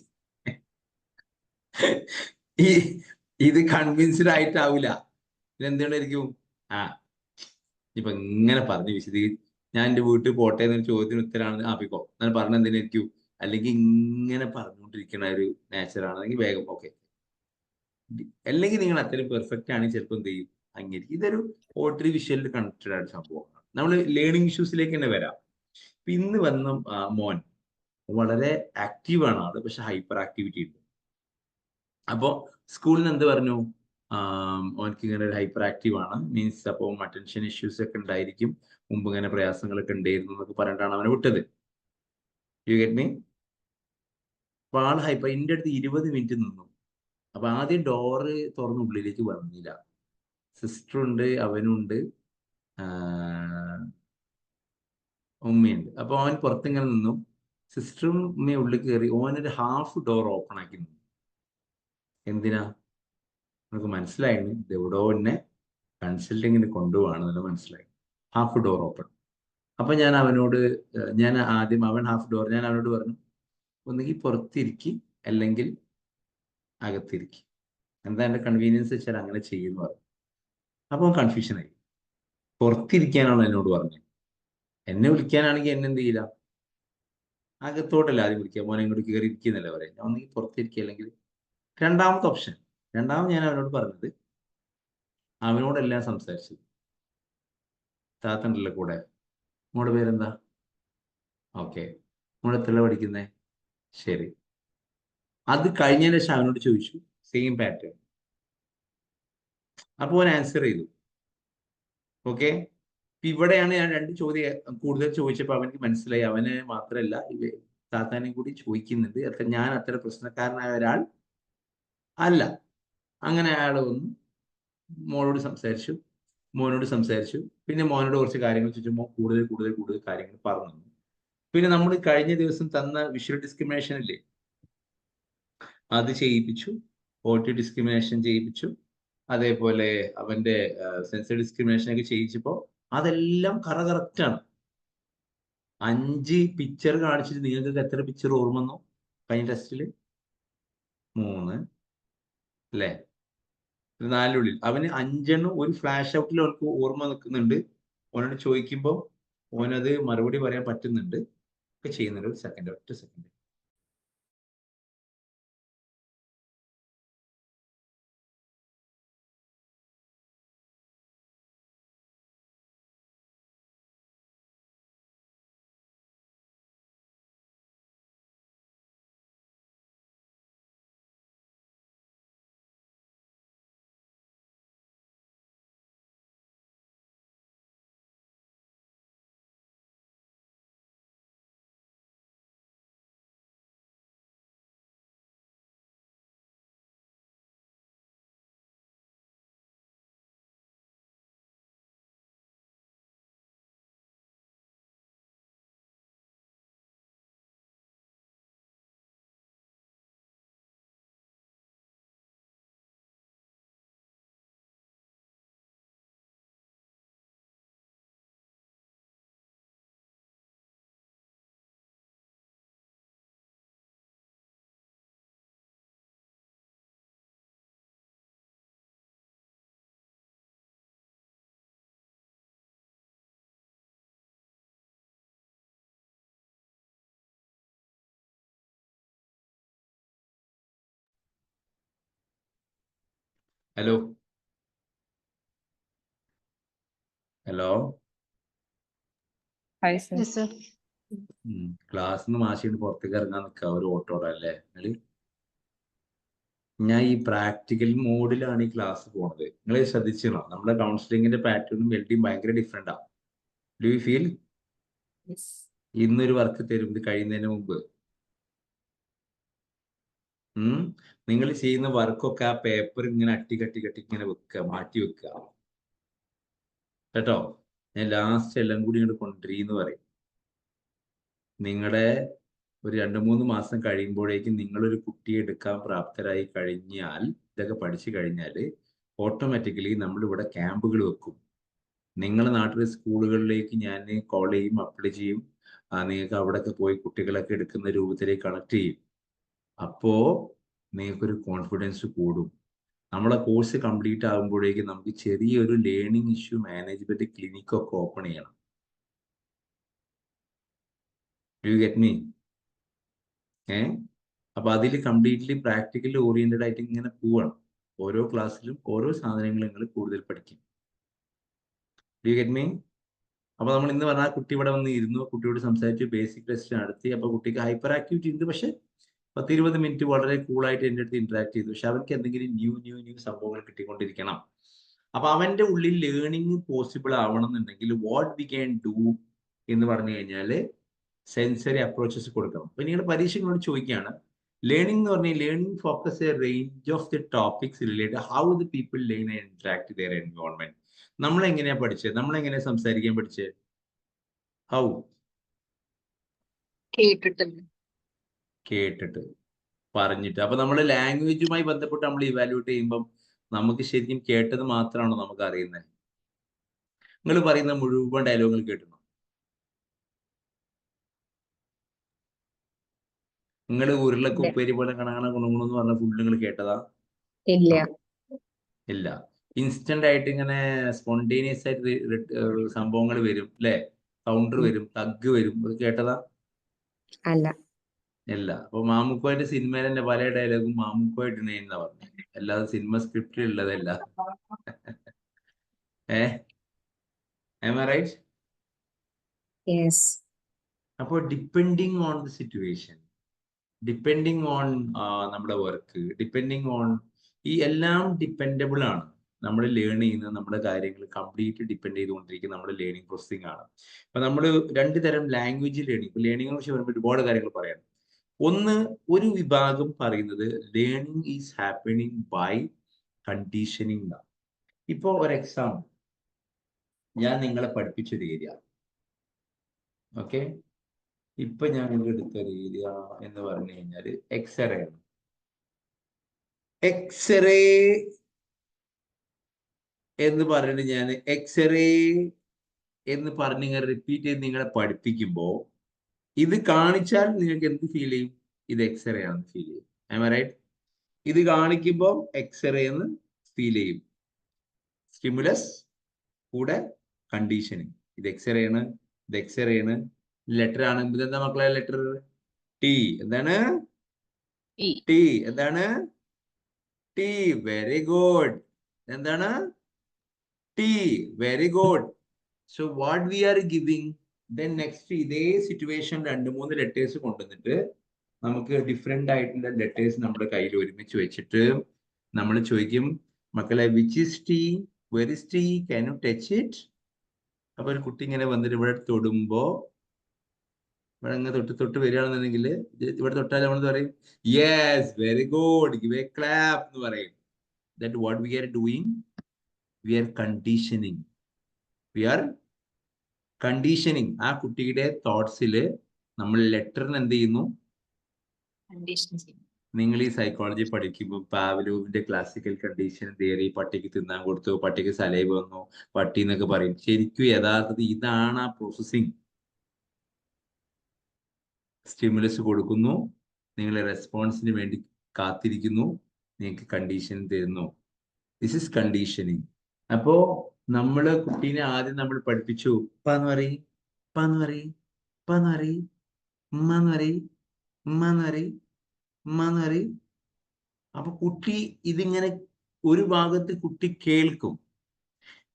ഈ ഇത് കൺവിൻസ്ഡ് ആയിട്ടാവൂല. ഇതെന്തുകൊണ്ടായിരിക്കും? ഇപ്പൊ ഇങ്ങനെ പറഞ്ഞു ഞാൻ എന്റെ വീട്ടിൽ പോട്ടെ എന്നൊരു ചോദ്യത്തിന് ഉത്തരമാണ് പിക്കോ ഞാൻ പറഞ്ഞ എന്തിനായിരിക്കും? അല്ലെങ്കിൽ ഇങ്ങനെ പറഞ്ഞുകൊണ്ടിരിക്കുന്ന ഒരു നേച്ചറാണെങ്കിൽ വേഗം ഓക്കെ. അല്ലെങ്കിൽ നിങ്ങൾ അത്രയും പെർഫെക്റ്റ് ആണെങ്കിൽ ചിലപ്പോൾ എന്ത് ചെയ്യും? അങ്ങനെ ഇതൊരു ഓഡിറ്ററി വിഷ്വലിൽ കണക്റ്റഡ് ആയിട്ട് സംഭവമാണ്. നമ്മൾ ലേണിംഗ് ഇഷ്യൂസിലേക്ക് തന്നെ വരാം. ഇന്ന് വന്ന മോൻ വളരെ ആക്റ്റീവാണ് ആള്, പക്ഷെ ഹൈപ്പർ ആക്ടിവിറ്റി ഉണ്ട്. അപ്പോ സ്കൂളിൽ നിന്ന് എന്ത് പറഞ്ഞു? ഓനക്ക് ഇങ്ങനെ ഒരു ഹൈപ്പർ ആക്റ്റീവ് ആണ്, മീൻസ് അപ്പം അറ്റൻഷൻ ഇഷ്യൂസ് ഒക്കെ ഉണ്ടായിരിക്കും, മുമ്പ് ഇങ്ങനെ പ്രയാസങ്ങളൊക്കെ ഉണ്ടായിരുന്നു എന്നൊക്കെ പറഞ്ഞിട്ടാണ് അവനെ വിട്ടത്. U get me? അപ്പൊ ആൾ ഹൈപ്പർ. എൻ്റെ അടുത്ത് 20 മിനിറ്റ് നിന്നു. അപ്പൊ ആദ്യം ഡോറ് തുറന്ന് ഉള്ളിലേക്ക് വന്നില്ല. സിസ്റ്റർ ഉണ്ട്, അവനുണ്ട്, ഉമ്മയുണ്ട്. അപ്പൊ അവൻ പുറത്തിങ്ങനെ നിന്നു. സിസ്റ്ററും ഉമ്മയും ഉള്ളിൽ കയറി. ഓനൊരു ഹാഫ് ഡോർ ഓപ്പൺ ആക്കി നിന്നു. എന്തിനാ? നമുക്ക് മനസ്സിലായിരുന്നു ഇത് എവിടോ എന്നെ കൺസൾട്ടിങ്ങിന് കൊണ്ടുപോവാണെന്നല്ല മനസ്സിലായി. Half door open. അപ്പൊ ഞാൻ അവനോട് അവൻ ഹാഫ് ഡോർ, ഞാൻ അവനോട് പറഞ്ഞു ഒന്നുകിൽ പുറത്തിരിക്കി അല്ലെങ്കിൽ അകത്തിരിക്കി, എന്താ എന്റെ കൺവീനിയൻസ് വെച്ചാൽ അങ്ങനെ ചെയ്യുന്നു പറഞ്ഞു. അപ്പൊ കൺഫ്യൂഷനായി. പുറത്തിരിക്കാനാണ് എന്നോട് പറഞ്ഞത്. എന്നെ വിളിക്കാനാണെങ്കിൽ എന്നെ എന്ത് ചെയ്യില്ല, അകത്തോട്ടല്ല ആദ്യം വിളിക്കുക, മോനെ ഇങ്ങോട്ട് കയറി ഇരിക്കുന്നല്ലേ പറയാം. ഞാൻ ഒന്നെങ്കിൽ പുറത്തിരിക്കുക അല്ലെങ്കിൽ രണ്ടാമത്തെ ഓപ്ഷൻ. രണ്ടാമത് ഞാൻ അവനോട് പറഞ്ഞത്, അവനോടെല്ലാം സംസാരിച്ചു. താത്തണ്ടല്ലേ കൂടെ, മോളുടെ പേരെന്താ? ഓക്കെ. മോൾ എത്രല്ല പഠിക്കുന്നേ? ശരി. അത് കഴിഞ്ഞതിന് ശേഷം അവനോട് ചോദിച്ചു സെയിം പാറ്റേൺ. അപ്പോൾ അവൻ ആൻസർ ചെയ്തു. ഓക്കെ. ഇവിടെയാണ് ഞാൻ 2 ചോദ്യം കൂടുതൽ ചോദിച്ചപ്പോൾ അവനക്ക് മനസ്സിലായി അവന് മാത്രമല്ല താത്താനെയും കൂടി ചോദിക്കുന്നുണ്ട്. ഞാൻ അത്ര പ്രശ്നക്കാരനായ ഒരാൾ അല്ല. അങ്ങനെ അയാൾ വന്നു, മോളോട് സംസാരിച്ചു, മോനോട് സംസാരിച്ചു, പിന്നെ മോനോട് കുറച്ച് കാര്യങ്ങൾ ചോദിച്ചു. മോൻ കൂടുതൽ കാര്യങ്ങൾ പറഞ്ഞു. പിന്നെ നമ്മൾ കഴിഞ്ഞ ദിവസം തന്ന വിഷ്വൽ ഡിസ്ക്രിമിനേഷൻ ഇല്ലേ, അത് ചെയ്യിപ്പിച്ചു. ഓട്ടി ഡിസ്ക്രിമിനേഷൻ ചെയ്യിപ്പിച്ചു. അതേപോലെ അവന്റെ സെൻസർ ഡിസ്ക്രിമിനേഷൻ ഒക്കെ ചെയ്യിച്ചപ്പോൾ അതെല്ലാം കറക്റ്റാണ്. 5 പിക്ചർ കാണിച്ചിട്ട് നിങ്ങൾക്ക് എത്ര പിക്ചർ ഓർമ്മ വന്നു കഴിഞ്ഞ ടെസ്റ്റില്? 3 അല്ലേ? 4 അവന് 5 ഒരു ഫ്ലാഷ് ഔട്ടിൽ അവർക്ക് ഓർമ്മ നിൽക്കുന്നുണ്ട്. ഓനോട് ചോദിക്കുമ്പോൾ ഓനത് മറുപടി പറയാൻ പറ്റുന്നുണ്ട്, ഒക്കെ ചെയ്യുന്നുണ്ട്. ഒരു സെക്കൻഡ്, ഒറ്റ second. Hello hello, hi sir. Yes, sir. ക്ലാസ്സിൽ നിന്ന് മാഷിന് പുറത്തേക്ക് ഇറങ്ങാൻ നിൽക്കുക ഒരു ഓട്ടോടെ അല്ലേ നിങ്ങള്? ഞാൻ ഈ പ്രാക്ടിക്കൽ മോഡിലാണ് ഈ ക്ലാസ് പോണത്. നിങ്ങൾ ശ്രദ്ധിച്ചിരുന്നോ? നമ്മുടെ കൗൺസിലിങ്ങിന്റെ പാറ്റേണും എൽഡിയും ഭയങ്കര ഡിഫറെന്റാ. Do you feel? ഇന്നൊരു വർക്ക് തരും ഇത് കഴിയുന്നതിന് മുമ്പ്. നിങ്ങൾ ചെയ്യുന്ന വർക്കൊക്കെ ആ പേപ്പർ ഇങ്ങനെ അട്ടി ഇങ്ങനെ വെക്കുക, മാറ്റി വെക്കുക കേട്ടോ. ഞാൻ ലാസ്റ്റ് എല്ലാം കൂടി ഇങ്ങോട്ട് കൊണ്ടുവരീന്ന് പറയും. നിങ്ങളുടെ ഒരു 2-3 മാസം കഴിയുമ്പോഴേക്കും നിങ്ങളൊരു കുട്ടിയെ എടുക്കാൻ പ്രാപ്തരായി കഴിഞ്ഞാൽ, ഇതൊക്കെ പഠിച്ചു കഴിഞ്ഞാൽ ഓട്ടോമാറ്റിക്കലി നമ്മളിവിടെ ക്യാമ്പുകൾ വെക്കും. നിങ്ങളുടെ നാട്ടിലെ സ്കൂളുകളിലേക്ക് ഞാൻ കോൾ ചെയ്യും, അപ്ലൈ ചെയ്യും. നിങ്ങൾക്ക് അവിടെയൊക്കെ പോയി കുട്ടികളൊക്കെ എടുക്കുന്ന രൂപത്തിലേക്ക് കണക്ട് ചെയ്യും. അപ്പോൾ നിങ്ങൾക്കൊരു കോൺഫിഡൻസ് കൂടും. നമ്മളെ കോഴ്സ് കംപ്ലീറ്റ് ആകുമ്പോഴേക്കും നമുക്ക് ചെറിയൊരു ലേണിംഗ് ഇഷ്യൂ മാനേജ്മെന്റ് ക്ലിനിക്കൊക്കെ ഓപ്പൺ ചെയ്യണം. U get me? അപ്പൊ അതിൽ കംപ്ലീറ്റ്ലി പ്രാക്ടിക്കലി ഓറിയന്റഡ് ആയിട്ട് ഇങ്ങനെ പോവാണ്. ഓരോ ക്ലാസ്സിലും ഓരോ സാധനങ്ങൾ നിങ്ങൾ കൂടുതൽ പഠിക്കും. U get me? അപ്പൊ നമ്മൾ ഇന്ന് പറഞ്ഞാൽ കുട്ടി ഇവിടെ വന്ന് ഇരുന്നു, കുട്ടിയോട് സംസാരിച്ചു, ബേസിക് ടെസ്റ്റ് നടത്തി. അപ്പൊ കുട്ടിക്ക് ഹൈപ്പർ ആക്ടിവിറ്റി ഉണ്ട്, പക്ഷെ 10-20 മിനിറ്റ് വളരെ കൂളായിട്ട് എൻ്റെ അടുത്ത് ഇന്ററാക്ട് ചെയ്തു. പക്ഷെ അവർക്ക് എന്തെങ്കിലും ന്യൂ സംഭവങ്ങൾ കിട്ടിക്കൊണ്ടിരിക്കണം. അപ്പൊ അവന്റെ ഉള്ളിൽ ലേണിംഗ് പോസിബിൾ ആവണം എന്നുണ്ടെങ്കിൽ വാട്ട് വി ക്യാൻ ഡു എന്ന് പറഞ്ഞു കഴിഞ്ഞാല് സെൻസറി അപ്രോച്ചസ് കൊടുക്കണം. അപ്പൊ നിങ്ങളുടെ പരീക്ഷകളോട് ചോദിക്കുകയാണ്, ലേണിംഗ് എന്ന് പറഞ്ഞാൽ learning focus a range of the topics related how the people learn and interact their environment. നമ്മളെങ്ങനെയാ പഠിച്ചത്? നമ്മളെങ്ങനെയാ സംസാരിക്കാൻ പഠിച്ചത്? ഹൗ? കേട്ടിട്ട്, പറഞ്ഞിട്ട്. അപ്പൊ നമ്മൾ ലാംഗ്വേജുമായി ബന്ധപ്പെട്ട് നമ്മൾ ഇവാലുവേറ്റ് ചെയ്യുമ്പം നമുക്ക് ശരിക്കും കേട്ടത് മാത്രമാണോ നമുക്ക് അറിയുന്നത്? നിങ്ങൾ പറയുന്ന മുഴുവൻ ഡയലോഗുകൾ കേട്ടിട്ടുണ്ടോ? നിങ്ങൾ ഉരുളക്ക് ഉപ്പേരി പോലെ കണക്കണ ഗുണഗുണമെന്ന് പറഞ്ഞ ഫുഡ് നിങ്ങൾ കേട്ടതാ? ഇല്ല. ഇൻസ്റ്റന്റ് ആയിട്ട് ഇങ്ങനെ സ്പോണ്ടേനിയസ് ആയിട്ട് സംഭവങ്ങൾ വരും അല്ലെ? കൗണ്ടർ വരും, തഗ് വരും, അത് കേട്ടതാ? ഇല്ല. അപ്പൊ മാമുക്കോയുടെ സിനിമയിൽ തന്നെ പല ഡയലോഗും മാമുക്കോയിട്ട് എന്നാ പറഞ്ഞു, അല്ലാതെ സിനിമ സ്ക്രിപ്റ്റിൽ ഉള്ളതല്ല. Am I right? അപ്പോൾ depending on the situation, depending on നമ്മുടെ വർക്ക്, ഡിപ്പെൻഡിങ് ഓൺ ഈ എല്ലാം ഡിപ്പെൻഡബിൾ ആണ്. നമ്മൾ ലേൺ ചെയ്യുന്ന നമ്മുടെ കാര്യങ്ങൾ കംപ്ലീറ്റ് ഡിപ്പെൻഡ് ചെയ്തുകൊണ്ടിരിക്കുന്ന നമ്മുടെ ലേണിംഗ് പ്രോസസ്സിംഗ് ആണ്. അപ്പൊ നമ്മൾ 2 തരം ലാംഗ്വേജ് ലേണിംഗ്, ലേണിംഗിനെ കുറിച്ച് പറയുമ്പോൾ ഒരുപാട് കാര്യങ്ങൾ പറയാം. ഒന്ന്, ഒരു വിഭാഗം പറയുന്നത് learning is happening by conditioning. ഇപ്പൊ ഒരു എക്സാമ്പിൾ, ഞാൻ നിങ്ങളെ പഠിപ്പിച്ചൊരു ഏരിയ, ഓക്കെ, ഇപ്പൊ ഞാൻ ഇവിടെ എടുത്ത രീതി എന്ന് പറഞ്ഞു കഴിഞ്ഞാൽ എക്സ്റേ ആണ്. എക്സ്റേ എന്ന് പറഞ്ഞിട്ട് ഞാൻ എക്സ്റേ എന്ന് പറഞ്ഞ് ഇങ്ങനെ റിപ്പീറ്റ് ചെയ്ത് നിങ്ങളെ പഠിപ്പിക്കുമ്പോൾ ഇത് കാണിച്ചാൽ നിങ്ങൾക്ക് എന്ത് ഫീൽ ചെയ്യും? ഇത് എക്സ്റേ ആണെന്ന് ഫീൽ ചെയ്യും. I right? ഇത് കാണിക്കുമ്പോൾ എക്സ്റേ എന്ന് ഫീൽ ചെയ്യും. സ്റ്റിമുലസ് കൂടെ കണ്ടീഷനിങ്. ഇത് എക്സ്റേ ആണ്, ഇത് എക്സ്റേ ആണ്. ലെറ്റർ ആണ്. ഇതെന്താ മക്കളെ ലെറ്റർ? ടി. എന്താണ്? ഇ. ടി. എന്താണ്? ടി. Very good. എന്താണ്? T. Very good. So what we are giving then next ഇതേ സിറ്റുവേഷൻ 2-3 ലെറ്റേഴ്സ് കൊണ്ടുവന്നിട്ട് നമുക്ക് ഡിഫറെന്റ് ആയിട്ടുള്ള ലെറ്റേഴ്സ് നമ്മുടെ കയ്യിൽ ഒരുമിച്ച് വെച്ചിട്ട് നമ്മൾ ചോദിക്കും, മക്കളെ which is T, where is T, can you touch it? അപ്പൊ ഒരു കുട്ടി ഇങ്ങനെ വന്നിട്ട് ഇവിടെ തൊടുമ്പോ ഇവിടെ ഇങ്ങനെ തൊട്ട് വരികയാണെന്നുണ്ടെങ്കിൽ ഇവിടെ തൊട്ടാൽ നമ്മൾ പറയും yes very good, give a clap എന്ന് പറയും. That what we are doing, we are conditioning. We are conditioning. ആ കുട്ടിയുടെ തോട്ട്സിൽ നമ്മൾ ലെറ്ററിന് എന്ത് ചെയ്യുന്നു? കണ്ടീഷൻ ചെയ്യും. നിങ്ങൾ ഈ സൈക്കോളജി പഠിക്കുമ്പോൾ പാവ്ലോവിന്റെ ക്ലാസിക്കൽ കണ്ടീഷൻ തിയറി, പട്ടിക്ക് തിന്നാൻ കൊടുത്തു, പട്ടിക്ക് സലൈവ വന്നു, പട്ടി എന്നൊക്കെ പറയും. ശരിക്കും യഥാർത്ഥത്തിൽ ഇതാണ് ആ പ്രോസസ്സിങ്. സ്റ്റിമുലസ് കൊടുക്കുന്നു, നിങ്ങളെ റെസ്പോൺസിന് വേണ്ടി കാത്തിരിക്കുന്നു, നിങ്ങൾക്ക് കണ്ടീഷൻ തരുന്നു. This is conditioning. അപ്പോ നമ്മള് കുട്ടീനെ ആദ്യം നമ്മൾ പഠിപ്പിച്ചു, പാന്ന് പറയും, പാന്ന് പറയും, പാന്ന് പറയും, ഉമ്മാന്ന് പറയും, ഉമ്മാന്ന് പറയും, ഉമ്മാന്ന് പറയും. അപ്പൊ കുട്ടി ഇതിങ്ങനെ ഒരു ഭാഗത്ത് കുട്ടി കേൾക്കും,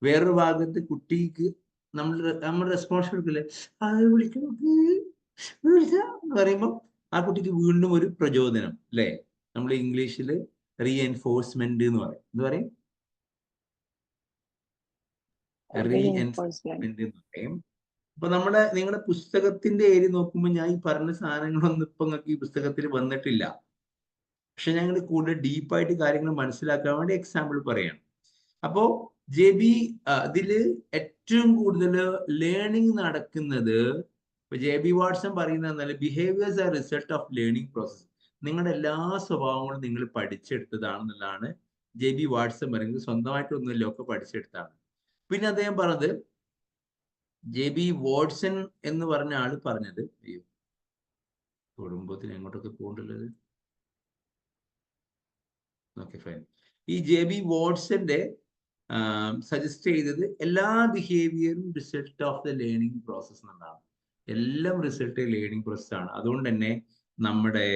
വേറൊരു ഭാഗത്ത് കുട്ടിക്ക് നമ്മൾ റെസ്പോൺസ് കൊടുക്കില്ലേ, അത് വിളിച്ചു എന്ന് പറയുമ്പോൾ ആ കുട്ടിക്ക് വീണ്ടും ഒരു പ്രചോദനം അല്ലേ? നമ്മൾ ഇംഗ്ലീഷിൽ റീഎൻഫോഴ്സ്മെന്റ് എന്ന് പറയും. എന്ത് പറയും? റീഎൻഫോഴ്സ്മെന്റ് എന്ന് പറയും. അപ്പൊ നിങ്ങളുടെ പുസ്തകത്തിന്റെ ഏരിയ നോക്കുമ്പോൾ ഞാൻ ഈ പറഞ്ഞ സാധനങ്ങളൊന്നും ഇപ്പൊ നിങ്ങൾക്ക് ഈ പുസ്തകത്തിൽ വന്നിട്ടില്ല. പക്ഷെ ഞങ്ങൾ കൂടുതൽ ഡീപ്പായിട്ട് കാര്യങ്ങൾ മനസ്സിലാക്കാൻ വേണ്ടി എക്സാമ്പിൾ പറയാണ്. അപ്പോ JB ഇതില് ഏറ്റവും കൂടുതൽ ലേണിംഗ് നടക്കുന്നത് JB വാട്സൺ പറയുന്നത് behaviours are result of learning process. നിങ്ങളുടെ എല്ലാ സ്വഭാവങ്ങളും നിങ്ങൾ പഠിച്ചെടുത്തതാണെന്നുള്ളതാണ് JB വാട്സൺ പറയുന്നത്. സ്വന്തമായിട്ടൊന്നുമില്ല, ഒക്കെ പഠിച്ചെടുത്താണ്. പിന്നെ അദ്ദേഹം പറഞ്ഞത് JB വാട്സൺ എന്ന് പറഞ്ഞ ആള് പറഞ്ഞത്, അയ്യോ കുടുംബത്തിന് എങ്ങോട്ടൊക്കെ പോകണ്ടത്. Okay fine. ഈ JB വാട്സന്റെ സജസ്റ്റ് ചെയ്തത് എല്ലാ ബിഹേവിയറും result of the learning process എന്നാണ്. എല്ലാം റിസൾട്ട് ലേണിംഗ് പ്രോസസ് ആണ്. അതുകൊണ്ട് തന്നെ നമ്മുടെ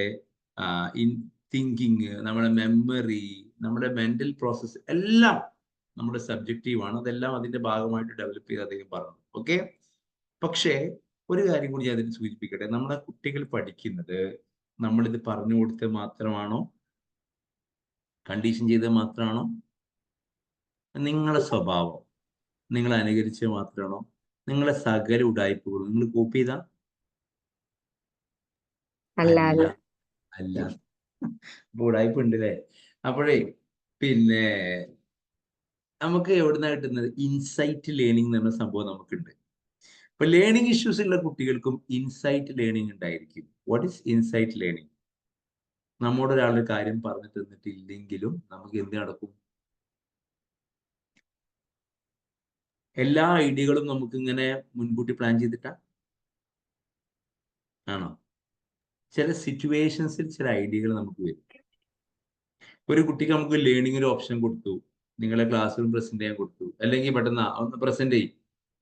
തിങ്കിങ്, നമ്മുടെ മെമ്മറി, നമ്മുടെ മെന്റൽ പ്രോസസ് എല്ലാം നമ്മുടെ സബ്ജക്റ്റീവ് ആണ്. അതെല്ലാം അതിന്റെ ഭാഗമായിട്ട് ഡെവലപ്പ് ചെയ്ത് അദ്ദേഹം പറഞ്ഞു. ഓക്കെ. പക്ഷേ ഒരു കാര്യം കൂടി ഞാൻ അതിന് സൂചിപ്പിക്കട്ടെ. നമ്മുടെ കുട്ടികൾ പഠിക്കുന്നത് നമ്മളിത് പറഞ്ഞു കൊടുത്ത് മാത്രമാണോ, കണ്ടീഷൻ ചെയ്ത് മാത്രമാണോ, നിങ്ങളെ സ്വഭാവം നിങ്ങൾ അനുകരിച്ച് മാത്രമാണോ, നിങ്ങളെ സകല ഉടായ്പകളും നിങ്ങൾ കോപ്പി ചെയ്താ? അല്ല അല്ല, അല്ല. അപ്പൊ ഉടായ്പ ഉണ്ട് അല്ലേ? അപ്പോഴേ പിന്നെ നമുക്ക് എവിടുന്ന കിട്ടുന്നത്? ഇൻസൈറ്റ് ലേണിംഗ് എന്ന് പറഞ്ഞ സംഭവം നമുക്കുണ്ട്. ഇപ്പൊ ലേണിംഗ് ഇഷ്യൂസ് ഉള്ള കുട്ടികൾക്കും ഇൻസൈറ്റ് ലേണിംഗ് ഉണ്ടായിരിക്കും. What is insight learning? നമ്മോട് ഒരാളൊരു കാര്യം പറഞ്ഞു തന്നിട്ടില്ലെങ്കിലും നമുക്ക് എന്ത് നടക്കും? എല്ലാ ഐഡിയകളും നമുക്ക് ഇങ്ങനെ മുൻകൂട്ടി പ്ലാൻ ചെയ്തിട്ടാ ആണോ? ചില സിറ്റുവേഷൻസിൽ ചില ഐഡിയകൾ നമുക്ക് വരും. ഒരു കുട്ടിക്ക് നമുക്ക് ലേണിംഗ് ഒരു ഓപ്ഷൻ കൊടുത്തു, നിങ്ങളെ ക്ലാസ് റൂം പ്രസന്റ് ചെയ്യാൻ കൊടുത്തു, അല്ലെങ്കിൽ പെട്ടെന്ന് ഒന്ന് പ്രസന്റ് ചെയ്യും,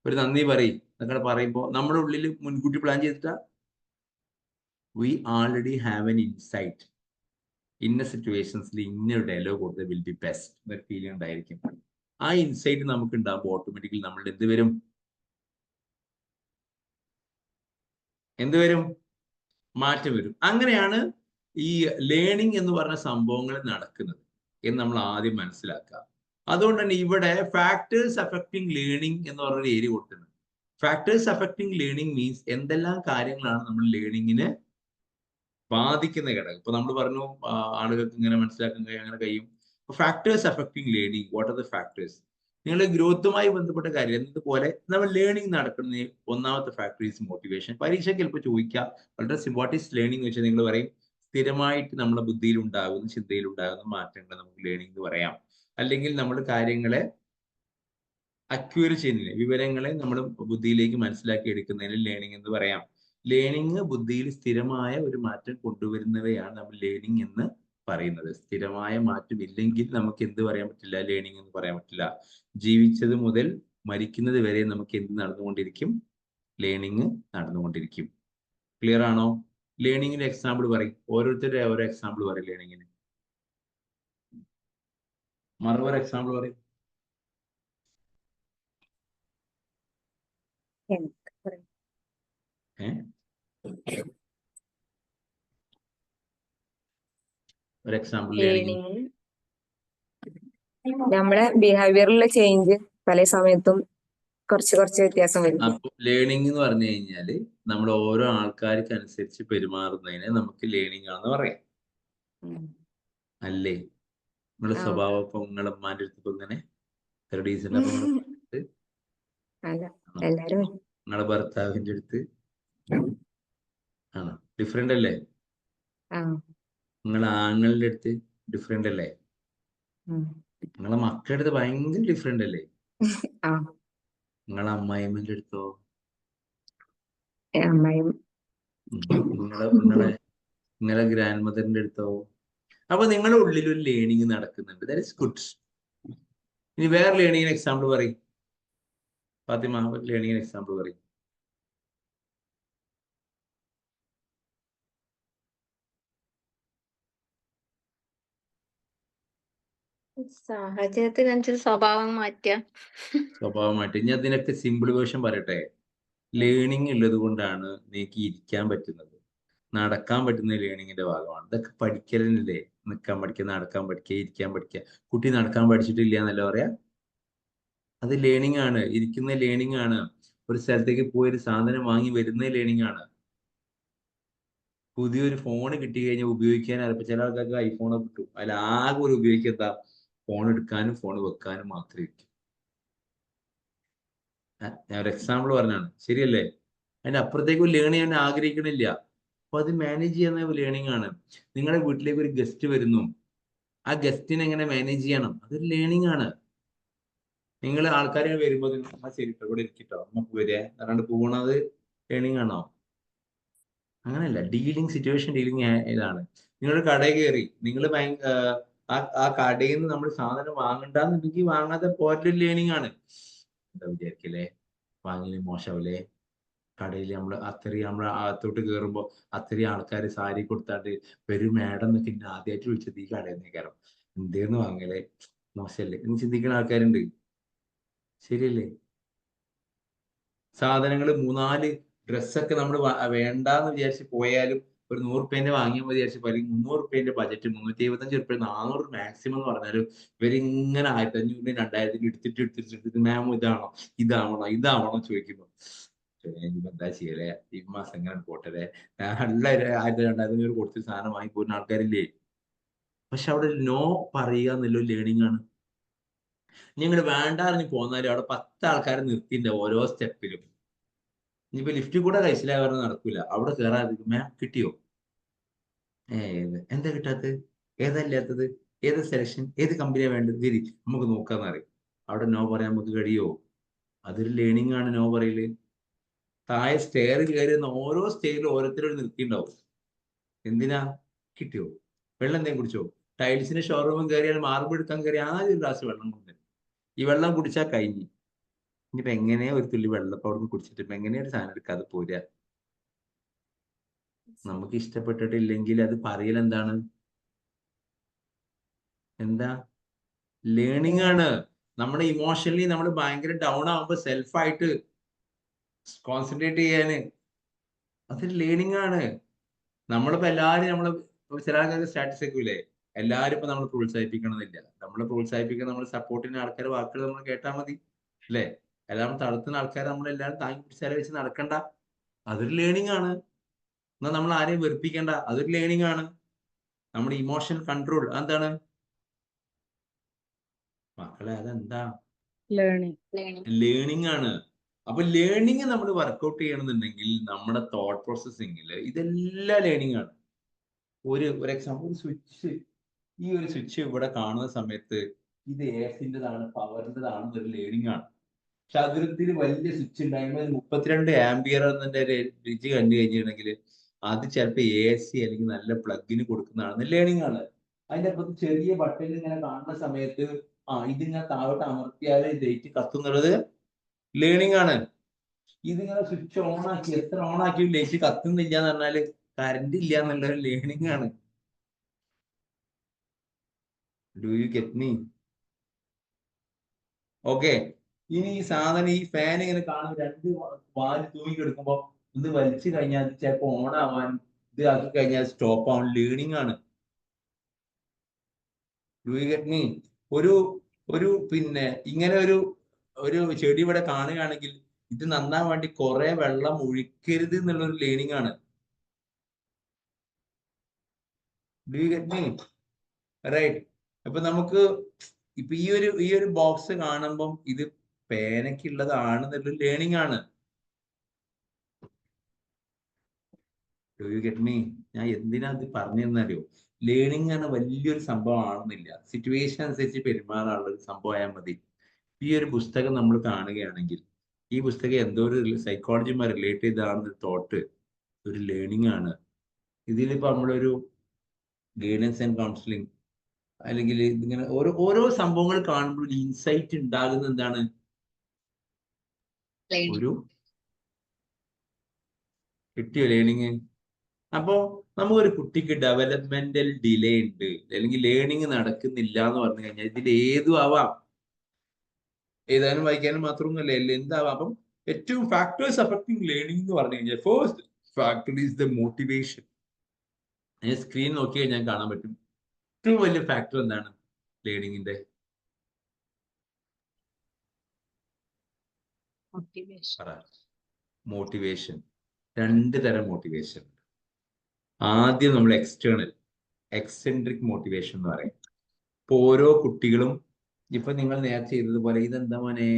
ഒരു നന്ദി പറയും എന്നൊക്കെ പറയുമ്പോൾ നമ്മുടെ ഉള്ളിൽ മുൻകൂട്ടി പ്ലാൻ ചെയ്തിട്ടാ? We already have an insight. ഇന്ന സിറ്റുവേഷൻസിൽ ഇന്നൊരു ഡയലോഗ് കൊടുത്തത് വിൽ ബി ബെസ്റ്റ് എന്നൊരു ഫീലിംഗ് ഉണ്ടായിരിക്കും. ആ ഇൻസൈറ്റ് നമുക്ക് ഉണ്ടാകുമ്പോൾ ഓട്ടോമാറ്റിക്കലി നമ്മളുടെ എന്ത് വരും? മാറ്റം വരും. അങ്ങനെയാണ് ഈ ലേണിംഗ് എന്ന് പറഞ്ഞ സംഭവങ്ങൾ നടക്കുന്നത് എന്ന് നമ്മൾ ആദ്യം മനസ്സിലാക്കുക. അതുകൊണ്ട് തന്നെ ഇവിടെ ഫാക്ടേഴ്സ് അഫക്റ്റിംഗ് ലേണിംഗ് എന്ന് പറഞ്ഞൊരു ഏരിയ കൊടുക്കുന്നത്. ഫാക്ടേഴ്സ് അഫക്റ്റിംഗ് ലേണിംഗ് മീൻസ് എന്തെല്ലാം കാര്യങ്ങളാണ് നമ്മൾ ലേണിങ്ങിനെ ബാധിക്കുന്ന ഘടകം. ഇപ്പൊ നമ്മൾ പറഞ്ഞു ആളുകൾക്ക് ഇങ്ങനെ മനസ്സിലാക്കാൻ കഴിയും, അങ്ങനെ കഴിയും. Factors affecting learning, what are the factors? നിങ്ങളുടെ ഗ്രോത്തുമായി ബന്ധപ്പെട്ട കാര്യം എന്നതുപോലെ നമ്മൾ ലേണിംഗ് നടക്കുന്ന ഒന്നാമത്തെ ഫാക്ടർ ഈസ് മോട്ടിവേഷൻ. പരീക്ഷയ്ക്ക് ചിലപ്പോൾ ചോദിക്കുക വളരെ വാട്ട് ഈസ് ലേണിംഗ് വെച്ചാൽ നിങ്ങൾ പറയും സ്ഥിരമായിട്ട് നമ്മുടെ ബുദ്ധിയിൽ ഉണ്ടാകുന്ന ചിന്തയിൽ ഉണ്ടാകുന്ന മാറ്റങ്ങൾ നമുക്ക് ലേണിംഗ് എന്ന് പറയാം. അല്ലെങ്കിൽ നമ്മൾ കാര്യങ്ങളെ അക്വയർ ചെയ്യുന്നതിന് വിവരങ്ങളെ നമ്മൾ ബുദ്ധിയിലേക്ക് മനസ്സിലാക്കി എടുക്കുന്നതിന് ലേണിംഗ് എന്ന് പറയാം. ലേണിംഗ് ബുദ്ധിയിൽ സ്ഥിരമായ ഒരു മാറ്റം കൊണ്ടുവരുന്നവയാണ് നമ്മൾ ലേണിംഗ് എന്ന് പറയുന്നത്. സ്ഥിരമായ മാറ്റം ഇല്ലെങ്കിൽ നമുക്ക് എന്ത് പറയാൻ പറ്റില്ല? ലേണിംഗ് എന്ന് പറയാൻ പറ്റില്ല. ജീവിച്ചത് മുതൽ മരിക്കുന്നത് വരെ നമുക്ക് എന്ത് നടന്നുകൊണ്ടിരിക്കും? ലേണിംഗ് നടന്നുകൊണ്ടിരിക്കും. ക്ലിയർ ആണോ? ലേണിംഗിന്റെ എക്സാമ്പിൾ പറയും. ഓരോരുത്തരുടെ ഓരോ എക്സാമ്പിൾ പറയും ലേണിംഗിന്. മറുപടി എക്സാമ്പിൾ പറയും. ഒരു എക്സാമ്പിൾ ലേണിംഗ്. നമ്മളെ ബിഹേവിയറിലെ ചേഞ്ച് പല സമയത്തും കുറച്ച് വ്യത്യാസം വരും. അപ്പൊ ലേണിംഗ് എന്ന് പറഞ്ഞു കഴിഞ്ഞാല് നമ്മൾ ഓരോ ആൾക്കാർക്ക് അനുസരിച്ച് പെരുമാറുന്നതിനെ നമുക്ക് ലേണിംഗ് ആണെന്ന് പറയാം. അല്ലേ? നിങ്ങളുടെ സ്വഭാവം ഇപ്പൊ നിങ്ങളുടെ അമ്മാന്റെ അടുത്ത് ഇപ്പൊ ഇങ്ങനെ നിങ്ങളുടെ ഭർത്താവിന്റെ അടുത്ത് ആണോ? ഡിഫറെന്റ് അല്ലേ? നിങ്ങളെ ആങ്ങളുടെ അടുത്ത് ഡിഫറെന്റ് അല്ലേ? നിങ്ങളെ മക്കളുടെ അടുത്ത് ഭയങ്കര ഡിഫറെന്റ് അല്ലേ? നിങ്ങളെ അമ്മായിമ്മന്റെ അടുത്തോ? നിങ്ങളെ ഗ്രാൻഡ് മദറിന്റെ അടുത്തോ? അപ്പൊ നിങ്ങളുടെ ഉള്ളിൽ ഒരു ലേണിംഗ് നടക്കുന്നുണ്ട്. That is good. ഇനി വേറെ ലേണിംഗിന് എക്സാമ്പിൾ പറയും. ഫാത്തിമ, ഒരു ലേണിംഗിന് എക്സാമ്പിൾ പറയും. സാഹചര്യത്തിനനുസരിച്ച് സ്വഭാവം മാറ്റുക. സ്വഭാവമായിട്ട് ഇനി അതിനൊക്കെ സിമ്പിൾ വേർഷൻ പറയട്ടെ. ലേണിംഗ് ഉള്ളത് കൊണ്ടാണ് നീക്ക് ഇരിക്കാൻ പറ്റുന്നത്, നടക്കാൻ പറ്റുന്ന ലേണിങ്ങിന്റെ ഭാഗമാണ്. ഇതൊക്കെ പഠിക്കലല്ലേ? നിൽക്കാൻ പഠിക്കുക, നടക്കാൻ പഠിക്കുക, ഇരിക്കാൻ പഠിക്കുക. കുട്ടി നടക്കാൻ പഠിച്ചിട്ടില്ല എന്നല്ല പറയാ. അത് ലേണിംഗ് ആണ്. ഇരിക്കുന്ന ലേണിംഗ് ആണ്. ഒരു സ്ഥലത്തേക്ക് പോയി ഒരു സാധനം വാങ്ങി വരുന്ന ലേണിംഗ് ആണ്. പുതിയൊരു ഫോൺ കിട്ടി കഴിഞ്ഞാൽ ഉപയോഗിക്കാൻ ചിലപ്പോൾ ചില ആൾക്കാർക്ക് ഐഫോൺ കിട്ടും. അതിൽ ആകെ ഒരു ഉപയോഗിക്കുക എന്താ? ഫോൺ എടുക്കാനും ഫോൺ വെക്കാനും മാത്രമേ ഇരിക്കും. ഞാൻ ഒരു എക്സാമ്പിൾ പറഞ്ഞാണ്, ശരിയല്ലേ? അതിന്റെ അപ്പുറത്തേക്ക് ലേൺ ചെയ്യാൻ ആഗ്രഹിക്കണില്ല. അപ്പൊ അത് മാനേജ് ചെയ്യുന്ന ലേണിംഗ് ആണ്. നിങ്ങളുടെ വീട്ടിലേക്ക് ഒരു ഗസ്റ്റ് വരുന്നു, ആ ഗസ്റ്റിനെ എങ്ങനെ മാനേജ് ചെയ്യണം? അതൊരു ലേണിംഗ് ആണ്. നിങ്ങൾ ആൾക്കാർ വരുമ്പോൾ ശരി ഇവിടെ ഇരിക്കട്ടോ, നമുക്ക് വരിക അല്ലാണ്ട് പോകണത് ലേണിംഗ് ആണോ? അങ്ങനെയല്ല. സിറ്റുവേഷൻ ഡീലിംഗ് ഇതാണ്. നിങ്ങളുടെ കടയിൽ കയറി നിങ്ങൾ ആ കടയിൽ നിന്ന് നമ്മൾ സാധനം വാങ്ങണ്ടെന്നുണ്ടെങ്കിൽ വാങ്ങാതെ പോരൊരു ലേണിംഗ് ആണ്. എന്താ വിചാരിക്കല്ലേ? വാങ്ങില് മോശമല്ലേ? കടയിൽ നമ്മൾ അകത്തോട്ട് കയറുമ്പോ അത്രയും ആൾക്കാർ സാരി കൊടുത്താണ്ട് വരും മാഡം എന്നൊക്കെ പിന്നെ ആദ്യമായിട്ട് വിളിച്ചത് ഈ കടയിൽ നിന്ന് കയറും. എന്തേന്ന് വാങ്ങലേ? മോശമല്ലേ എന്ന് ചിന്തിക്കുന്ന ആൾക്കാരുണ്ട്. ശരിയല്ലേ? സാധനങ്ങൾ 3-4 ഡ്രസ്സൊക്കെ നമ്മൾ വേണ്ടാന്ന് വിചാരിച്ച് പോയാലും ഒരു 100 റുപ്യേന്റെ വാങ്ങിയാൽ മതി വിചാരിച്ചു. അല്ലെങ്കിൽ 300 റുപ്യേന്റെ ബജറ്റ് 375 റുപ്യ 400 മാക്സിമം എന്ന് പറഞ്ഞാലും ഇവരിങ്ങനെ 1500 2000 എടുത്തിട്ട് മാം ഇതാവണോ ചോദിക്കുമ്പോ എന്താ ചെയ്യലേ? ഈ മാസം എങ്ങനെ പോട്ടല്ലേ? നല്ല 1000-2000 കൊടുത്ത് സാധനം വാങ്ങിപ്പോരുന്ന ആൾക്കാരില്ലേ? പക്ഷെ അവിടെ നോ പറയുക എന്നുള്ളൊരു ലേണിംഗ് ആണ്. നിങ്ങൾ വേണ്ടാറിഞ്ഞ് പോന്നാലും അവിടെ 10 ആൾക്കാരെ നിർത്തിണ്ടാവും ഓരോ സ്റ്റെപ്പിലും. ഇനിയിപ്പോ ലിഫ്റ്റിൽ കൂടെ കഴിച്ചില്ലാതെ നടക്കൂല. അവിടെ കയറാതെ മാം കിട്ടിയോ? എന്താ കിട്ടാത്തത്? ഏതാ ഇല്ലാത്തത്? ഏത് സെലക്ഷൻ? ഏത് കമ്പനിയാ വേണ്ടത്? ശരി, നമുക്ക് നോക്കാന്ന് പറയും. അവിടെ നോ പറയാൻ നമുക്ക് കഴിയോ? അതൊരു ലേണിംഗ് ആണ് നോ പറയല്. താഴെ സ്റ്റെയർ കയറി ഓരോ സ്റ്റെയറിലും ഓരോരുത്തരോട് നിർത്തിണ്ടാവും. എന്തിനാ? കിട്ടിയോ? വെള്ളം എന്തെങ്കിലും കുടിച്ചോ? ടൈൽസിന്റെ ഷോറൂമും കയറിയാൽ മാർബിൾ എടുക്കാൻ കയറി ആദ്യം ഒരു ഗ്ലാസ് വെള്ളം കൊണ്ടുവരും. ഈ വെള്ളം കുടിച്ചാൽ കഴിഞ്ഞു. ഇനിയിപ്പോ എങ്ങനെയാ ഒരു തുള്ളി വെള്ളപ്പം അവിടെ നിന്ന് കുടിച്ചിട്ട് ഇപ്പൊ എങ്ങനെയാ ഒരു സാധനം എടുക്കാതെ പോരാ? നമുക്ക് ഇഷ്ടപ്പെട്ടിട്ടില്ലെങ്കിൽ അത് പറയൽ എന്താണ്? എന്താ? ലേണിംഗ് ആണ്. നമ്മുടെ ഇമോഷണലി നമ്മൾ ഭയങ്കര ഡൗൺ ആവുമ്പോ സെൽഫായിട്ട് കോൺസെൻട്രേറ്റ് ചെയ്യാന് അതൊരു ലേണിംഗ് ആണ്. നമ്മളിപ്പോ എല്ലാരും ചില ആൾക്കാർക്ക് സ്റ്റാറ്റസ് വെക്കൂലേ? എല്ലാരും ഇപ്പൊ നമ്മൾ പ്രോത്സാഹിപ്പിക്കണമെന്നില്ല. നമ്മളെ പ്രോത്സാഹിപ്പിക്കുന്ന നമ്മൾ സപ്പോർട്ടിന് ആൾക്കാർ വാക്കുകൾ നമ്മൾ കേട്ടാൽ മതി, അല്ലേ? എല്ലാം തളർത്തുന്ന ആൾക്കാർ നമ്മളെല്ലാരും താങ്ങി പിടിച്ചാലെ വെച്ച് നടക്കണ്ട. അതൊരു ലേണിംഗ് ആണ്. എന്നാൽ നമ്മൾ ആരെയും വെറുപ്പിക്കേണ്ട. അതൊരു ലേണിംഗ് ആണ്. നമ്മുടെ ഇമോഷൻ കൺട്രോൾ എന്താണ്? മക്കളെ അതെന്താ? ലേണിംഗ്. ലേണിംഗ് ആണ്. അപ്പൊ ലേണിംഗ് നമ്മൾ വർക്കൗട്ട് ചെയ്യണമെന്നുണ്ടെങ്കിൽ നമ്മുടെ തോട്ട് പ്രോസസ്സിങ്ങിൽ ഇതെല്ലാം ലേണിംഗ് ആണ്. ഒരു എക്സാമ്പിൾ, ഒരു സ്വിച്ച്, ഈ ഒരു സ്വിച്ച് ഇവിടെ കാണുന്ന സമയത്ത് ഇത് എസിൻ്റെതാണ്, പവറിൻ്റെതാണ്, ഒരു ലേണിംഗ് ആണ്. ചതുരത്തിൽ വലിയ സ്വിച്ച് ഉണ്ടാകുമ്പോൾ 32 ആംപിയർ എന്നതിന്റെ രുചി കണ്ടു കഴിഞ്ഞിട്ടുണ്ടെങ്കിൽ അത് ചിലപ്പോൾ AC അല്ലെങ്കിൽ നല്ല പ്ലഗിന് കൊടുക്കുന്നതാണ്, ലേണിംഗ് ആണ്. അതിന്റെ അപ്പുറത്ത് ചെറിയ ബട്ടൺ ഇങ്ങനെ കാണുന്ന സമയത്ത് ഇതിങ്ങനെ താഴോട്ട് അമർത്തിയാൽ ലൈറ്റ് കത്തുന്നുള്ളത് ലേണിംഗ് ആണ്. ഇതിങ്ങനെ സ്വിച്ച് ഓൺ ആക്കി എത്ര ഓൺ ആക്കി ലൈറ്റ് കത്തുന്നില്ല എന്ന് പറഞ്ഞാല് കറണ്ട് ഇല്ല എന്നുള്ളൊരു ലേണിംഗ് ആണ്. Do you get me? Okay. ഇനി ഈ സാധനം, ഈ ഫാൻ ഇങ്ങനെ കാണുമ്പോൾ 2 വാല് തൂങ്ങിക്കെടുക്കുമ്പോ ഇത് വലിച്ചു കഴിഞ്ഞാൽ അത് ചിലപ്പോ ഓൺ ആവാൻ, ഇത് ആക്കി കഴിഞ്ഞാൽ സ്റ്റോപ്പ് ആവാൻ, ലേണിംഗ് ആണ്. Do you get me? ഒരു പിന്നെ ഇങ്ങനെ ഒരു ചെടി ഇവിടെ കാണുകയാണെങ്കിൽ ഇത് നന്നാൻ വേണ്ടി കുറെ വെള്ളം ഒഴിക്കരുത് എന്നുള്ളൊരു ലേണിംഗ് ആണ്. Do you get me? Right. അപ്പൊ നമുക്ക് ഇപ്പൊ ഈ ഒരു ബോക്സ് കാണുമ്പം ഇത് പേനയ്ക്കുള്ളതാണെന്നുള്ളൊരു ലേണിംഗ് ആണ്. Do you get me? ഞാൻ എന്തിനാ ഇത് പറഞ്ഞിരുന്നറിയോ? ലേണിംഗ് ആണ് വലിയൊരു സംഭവം ആണെന്നില്ല, സിറ്റുവേഷൻ അനുസരിച്ച് പെരുമാറാനുള്ള ഒരു സംഭവമായാൽ മതി. ഈ ഒരു പുസ്തകം നമ്മൾ കാണുകയാണെങ്കിൽ ഈ പുസ്തകം എന്തോ ഒരു സൈക്കോളജിയുമായി റിലേറ്റ് ചെയ്താണെന്ന് തോട്ട് ഒരു ലേണിംഗ് ആണ്. ഇതിലിപ്പോ നമ്മളൊരു ഗൈഡൻസ് ആൻഡ് കൗൺസിലിംഗ് അല്ലെങ്കിൽ ഇതിങ്ങനെ ഓരോ സംഭവങ്ങൾ കാണുമ്പോൾ ഒരു ഇൻസൈറ്റ് ഉണ്ടാകുന്ന എന്താണ്? ഒരു കിട്ടിയോ ലേണിംഗ്? അപ്പോ നമുക്കൊരു കുട്ടിക്ക് ഡെവലപ്മെന്റൽ ഡിലേ ഉണ്ട് അല്ലെങ്കിൽ ലേണിംഗ് നടക്കുന്നില്ല എന്ന് പറഞ്ഞു കഴിഞ്ഞാൽ ഇതിൽ ഏതും ആവാം. എഴുതാനും വായിക്കാനും മാത്രമൊന്നുമല്ല, എന്താവാം. അപ്പം ഏറ്റവും ഫാക്ടേഴ്സ് അഫക്റ്റിംഗ് ലേണിംഗ് എന്ന് പറഞ്ഞു കഴിഞ്ഞാൽ first factor is the motivation. Screen നോക്കി കഴിഞ്ഞാൽ കാണാൻ പറ്റും ഏറ്റവും വലിയ ഫാക്ടർ എന്താണ് ലേണിംഗിന്റെ? മോട്ടിവേഷൻ. 2 തരം മോട്ടിവേഷൻ. ആദ്യം നമ്മൾ എക്സ്റ്റേണൽ, എക്സെൻട്രിക് മോട്ടിവേഷൻ എന്ന് പറയും. ഇപ്പൊ ഓരോ കുട്ടികളും ഇപ്പൊ നിങ്ങൾ നേരത്തെ ചെയ്തതുപോലെ ഇതെന്താ മോനെ,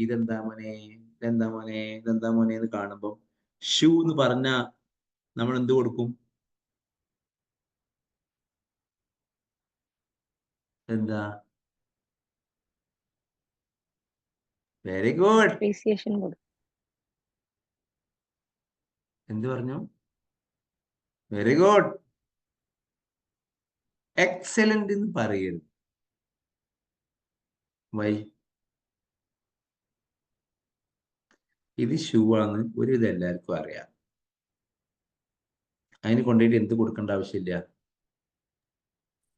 ഇതെന്താ മോനെ, ഇതെന്താ മോനെ, ഇതെന്താ മോനെ എന്ന് കാണുമ്പോ ഷൂ എന്ന് പറഞ്ഞ നമ്മൾ എന്ത് കൊടുക്കും? എന്താ? Very good. അപ്രീസിയേഷൻ കൊടുക്കും. എന്ത് പറഞ്ഞു? Very good. എക്സലന്റ് എന്ന് പറയരുത്. വൈ? ഇത് ഷൂ ആണ്, ഒരുവിധം എല്ലാവർക്കും അറിയാം. അതിന് കൊണ്ടുപോയിട്ട് എന്ത് കൊടുക്കേണ്ട ആവശ്യമില്ല,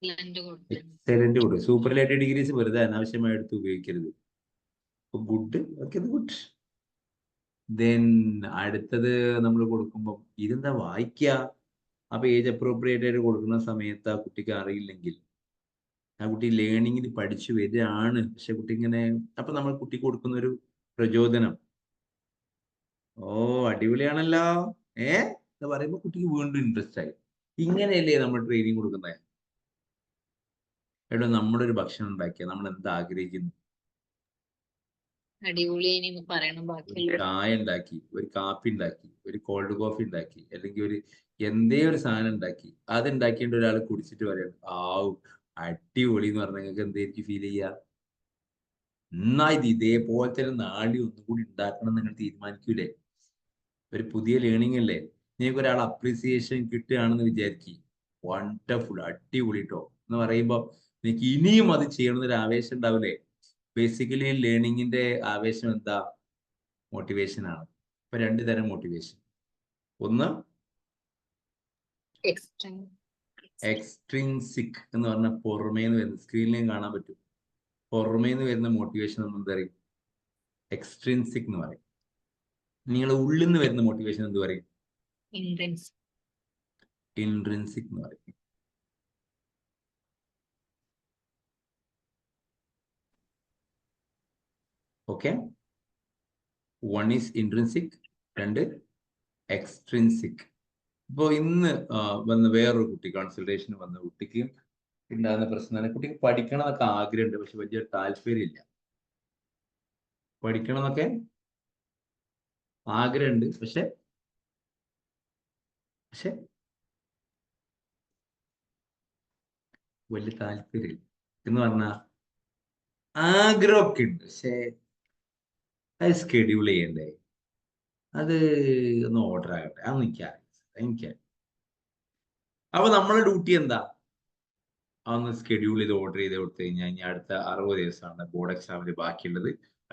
എക്സലന്റ് കൊടുക്കും. സൂപ്പർലേറ്റീവ് ഡിഗ്രീസ് വെറുതെ അനാവശ്യമായി എടുത്ത് ഉപയോഗിക്കരുത്. Good, okay, good. ദെൻ അടുത്തത് നമ്മൾ കൊടുക്കുമ്പോൾ ഇതെന്താ വായിക്കുക? അപ്പൊ ഏജ് അപ്രോപ്രിയേറ്റ് ആയിട്ട് കൊടുക്കുന്ന സമയത്ത് ആ കുട്ടിക്ക് അറിയില്ലെങ്കിൽ ആ കുട്ടി ലേണിങ്ങിൽ പഠിച്ചു വരികയാണ്, പക്ഷെ കുട്ടി ഇങ്ങനെ, അപ്പൊ നമ്മൾ കുട്ടിക്ക് കൊടുക്കുന്ന ഒരു പ്രചോദനം, ഓ അടിപൊളിയാണല്ലോ എന്ന് പറയുമ്പോൾ കുട്ടിക്ക് വീണ്ടും ഇൻട്രസ്റ്റ് ആയി. ഇങ്ങനെയല്ലേ നമ്മൾ ട്രെയിനിങ് കൊടുക്കുന്നത്? എവിടെ നമ്മളൊരു ഭക്ഷണം ഉണ്ടാക്കിയ നമ്മൾ എന്താ ആഗ്രഹിക്കുന്നു? ഒരു ചായ ഉണ്ടാക്കി, ഒരു കാപ്പി ഉണ്ടാക്കി, ഒരു കോൾഡ് കോഫി ഉണ്ടാക്കി, അല്ലെങ്കിൽ എന്തേ ഒരു സാധനം ഉണ്ടാക്കി, അത് ഉണ്ടാക്കിയിട്ട് ഒരാൾ കുടിച്ചിട്ട് പറയണം ആവു അടിപൊളി എന്ന് പറഞ്ഞാൽ നിങ്ങൾക്ക് എന്തായിരിക്കും ഫീൽ ചെയ്യുക? എന്നാ ഇതേപോലത്തെ ഒരു നാടി ഒന്നുകൂടി ഉണ്ടാക്കണം എന്ന് നിങ്ങൾ തീരുമാനിക്കൂലേ? ഒരു പുതിയ ലേണിംഗ് അല്ലേ? നിങ്ങൾക്ക് ഒരാൾ അപ്രീസിയേഷൻ കിട്ടുകയാണെന്ന് വിചാരിക്കും, വണ്ടർഫുൾ, അടിപൊളി ട്ടോ എന്ന് പറയുമ്പോൾ നിങ്ങൾക്ക് ഇനിയും അത് ചെയ്യണമെന്നൊരു ആവേശം ഉണ്ടാവില്ലേ? ബേസിക്കലി ലേണിങ്ങിന്റെ ആവേശം എന്താ? മോട്ടിവേഷൻ ആണ്. ഇപ്പൊ 2 തരം മോട്ടിവേഷൻ. ഒന്ന് എക്സ്ട്രിൻസിക് എന്ന് പറഞ്ഞ പുറമേന്ന് വരുന്ന, സ്ക്രീനിൽ കാണാൻ പറ്റും, പുറമേന്ന് വരുന്ന മോട്ടിവേഷൻ നമ്മൾ എന്താ പറയും? എക്സ്ട്രിൻസിക് എന്ന് പറയും. നിങ്ങളുടെ ഉള്ളിൽ നിന്ന് വരുന്ന മോട്ടിവേഷൻ എന്ത് പറയും? ഇൻട്രിൻസിക് എന്ന് പറയും. Okay, 1 is intrinsic, 2 extrinsic. ഇപ്പൊ ഇന്ന് വന്ന വേറൊരു കുട്ടി, കൺസൾട്ടേഷന് വന്ന കുട്ടിക്ക് ഉണ്ടാകുന്ന പ്രശ്നം തന്നെ, കുട്ടിക്ക് പഠിക്കണം എന്നൊക്കെ ആഗ്രഹമുണ്ട്, പക്ഷെ വലിയ താല്പര്യമില്ല. പഠിക്കണം എന്നൊക്കെ ആഗ്രഹമുണ്ട്, പക്ഷെ വലിയ താല്പര്യമില്ല എന്ന് പറഞ്ഞാൽ ആഗ്രഹമൊക്കെ ഉണ്ട്, പക്ഷെ അത് സ്കെഡ്യൂൾ ചെയ്യണ്ടേ, അത് ഒന്ന് ഓർഡർ ആകട്ടെ, അതൊന്നും എനിക്കറിയാം. അപ്പൊ നമ്മളെ ഡ്യൂട്ടി എന്താ? അതൊന്ന് സ്കെഡ്യൂൾ ചെയ്ത് ഓർഡർ ചെയ്ത് കൊടുത്തു കഴിഞ്ഞാൽ ഇനി അടുത്ത 60 ദിവസമാണ് ബോർഡ് എക്സാമിന് ബാക്കിയുള്ളത്.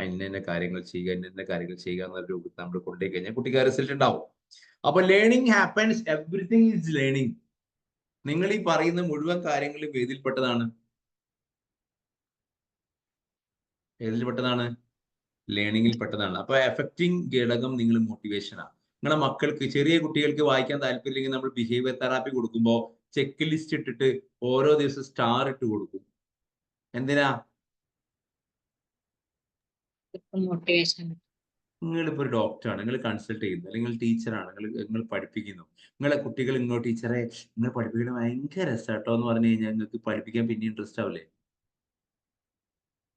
ഇന്ന കാര്യങ്ങൾ ചെയ്യുക, ഇന്ന കാര്യങ്ങൾ ചെയ്യുക എന്ന രൂപത്തിൽ നമ്മൾ കൊണ്ടുപോയി കഴിഞ്ഞാൽ കുട്ടിക്ക് റിസൾട്ട് ഉണ്ടാവും. അപ്പൊ learning happens, everything is learning. നിങ്ങൾ ഈ പറയുന്ന മുഴുവൻ കാര്യങ്ങളും ഏതിൽപ്പെട്ടതാണ്? ലേണിംഗിൽ പെട്ടതാണ്. അപ്പൊ എഫക്റ്റിംഗ് ഘടകം നിങ്ങൾ മോട്ടിവേഷനാണ്. നിങ്ങളെ മക്കൾക്ക്, ചെറിയ കുട്ടികൾക്ക് വായിക്കാൻ താല്പര്യമില്ലെങ്കിൽ നമ്മൾ ബിഹേവിയർ തെറാപ്പി കൊടുക്കുമ്പോൾ ചെക്ക് ലിസ്റ്റ് ഇട്ടിട്ട് ഓരോ ദിവസം സ്റ്റാർ ഇട്ട് കൊടുക്കും. എന്തിനാ? മോട്ടിവേഷൻ. നിങ്ങളിപ്പോ ഒരു ഡോക്ടറാണ്, നിങ്ങൾ കൺസൾട്ട് ചെയ്യുന്നു, അല്ലെങ്കിൽ ടീച്ചറാണ്, നിങ്ങൾ പഠിപ്പിക്കുന്നു. നിങ്ങളെ കുട്ടികൾ ഇങ്ങോട്ട് ടീച്ചറെ നിങ്ങൾ പഠിപ്പിക്കുന്നത് ഭയങ്കര രസാട്ടോ എന്ന് പറഞ്ഞു കഴിഞ്ഞാൽ നിങ്ങൾക്ക് പഠിപ്പിക്കാൻ പിന്നെ ഇൻട്രസ്റ്റ് ആവില്ലേ?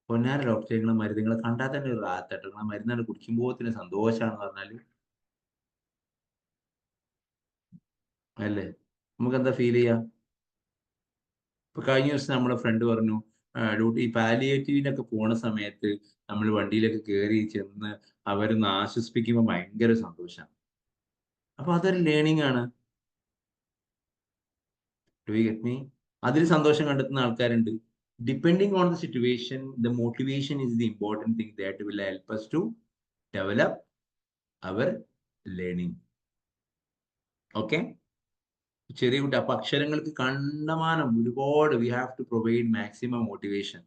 പൊന്നാര ഡോക്ടറെ, നിങ്ങളെ മരുന്നുകളെ കണ്ടാൽ തന്നെ ഒരു റാത്താട്ടോ, നിങ്ങളെ മരുന്നാണ് കുടിക്കുമ്പോൾ തന്നെ സന്തോഷമാണെന്ന് പറഞ്ഞാല് അല്ലേ, നമുക്ക് എന്താ ഫീൽ ചെയ്യാം? ഇപ്പൊ കഴിഞ്ഞ ദിവസം നമ്മുടെ ഫ്രണ്ട് പറഞ്ഞു, ഡ്യൂട്ടി ഈ പാലിയേറ്റീവിനൊക്കെ പോണ സമയത്ത് നമ്മൾ വണ്ടിയിലൊക്കെ കയറി ചെന്ന് അവരൊന്ന് ആശ്വസിപ്പിക്കുമ്പോൾ ഭയങ്കര സന്തോഷമാണ്. അപ്പൊ അതൊരു ലേണിംഗ് ആണ്. Do you get me? അതിൽ സന്തോഷം കണ്ടെത്തുന്ന ആൾക്കാരുണ്ട്. Depending on the situation, the motivation is the important thing that will help us to develop our learning. Okay, ചെറിയ കുട്ടി അപ്പൊ അക്ഷരങ്ങൾക്ക് കണ്ടമാനം ഒരുപാട്. We have to provide maximum motivation.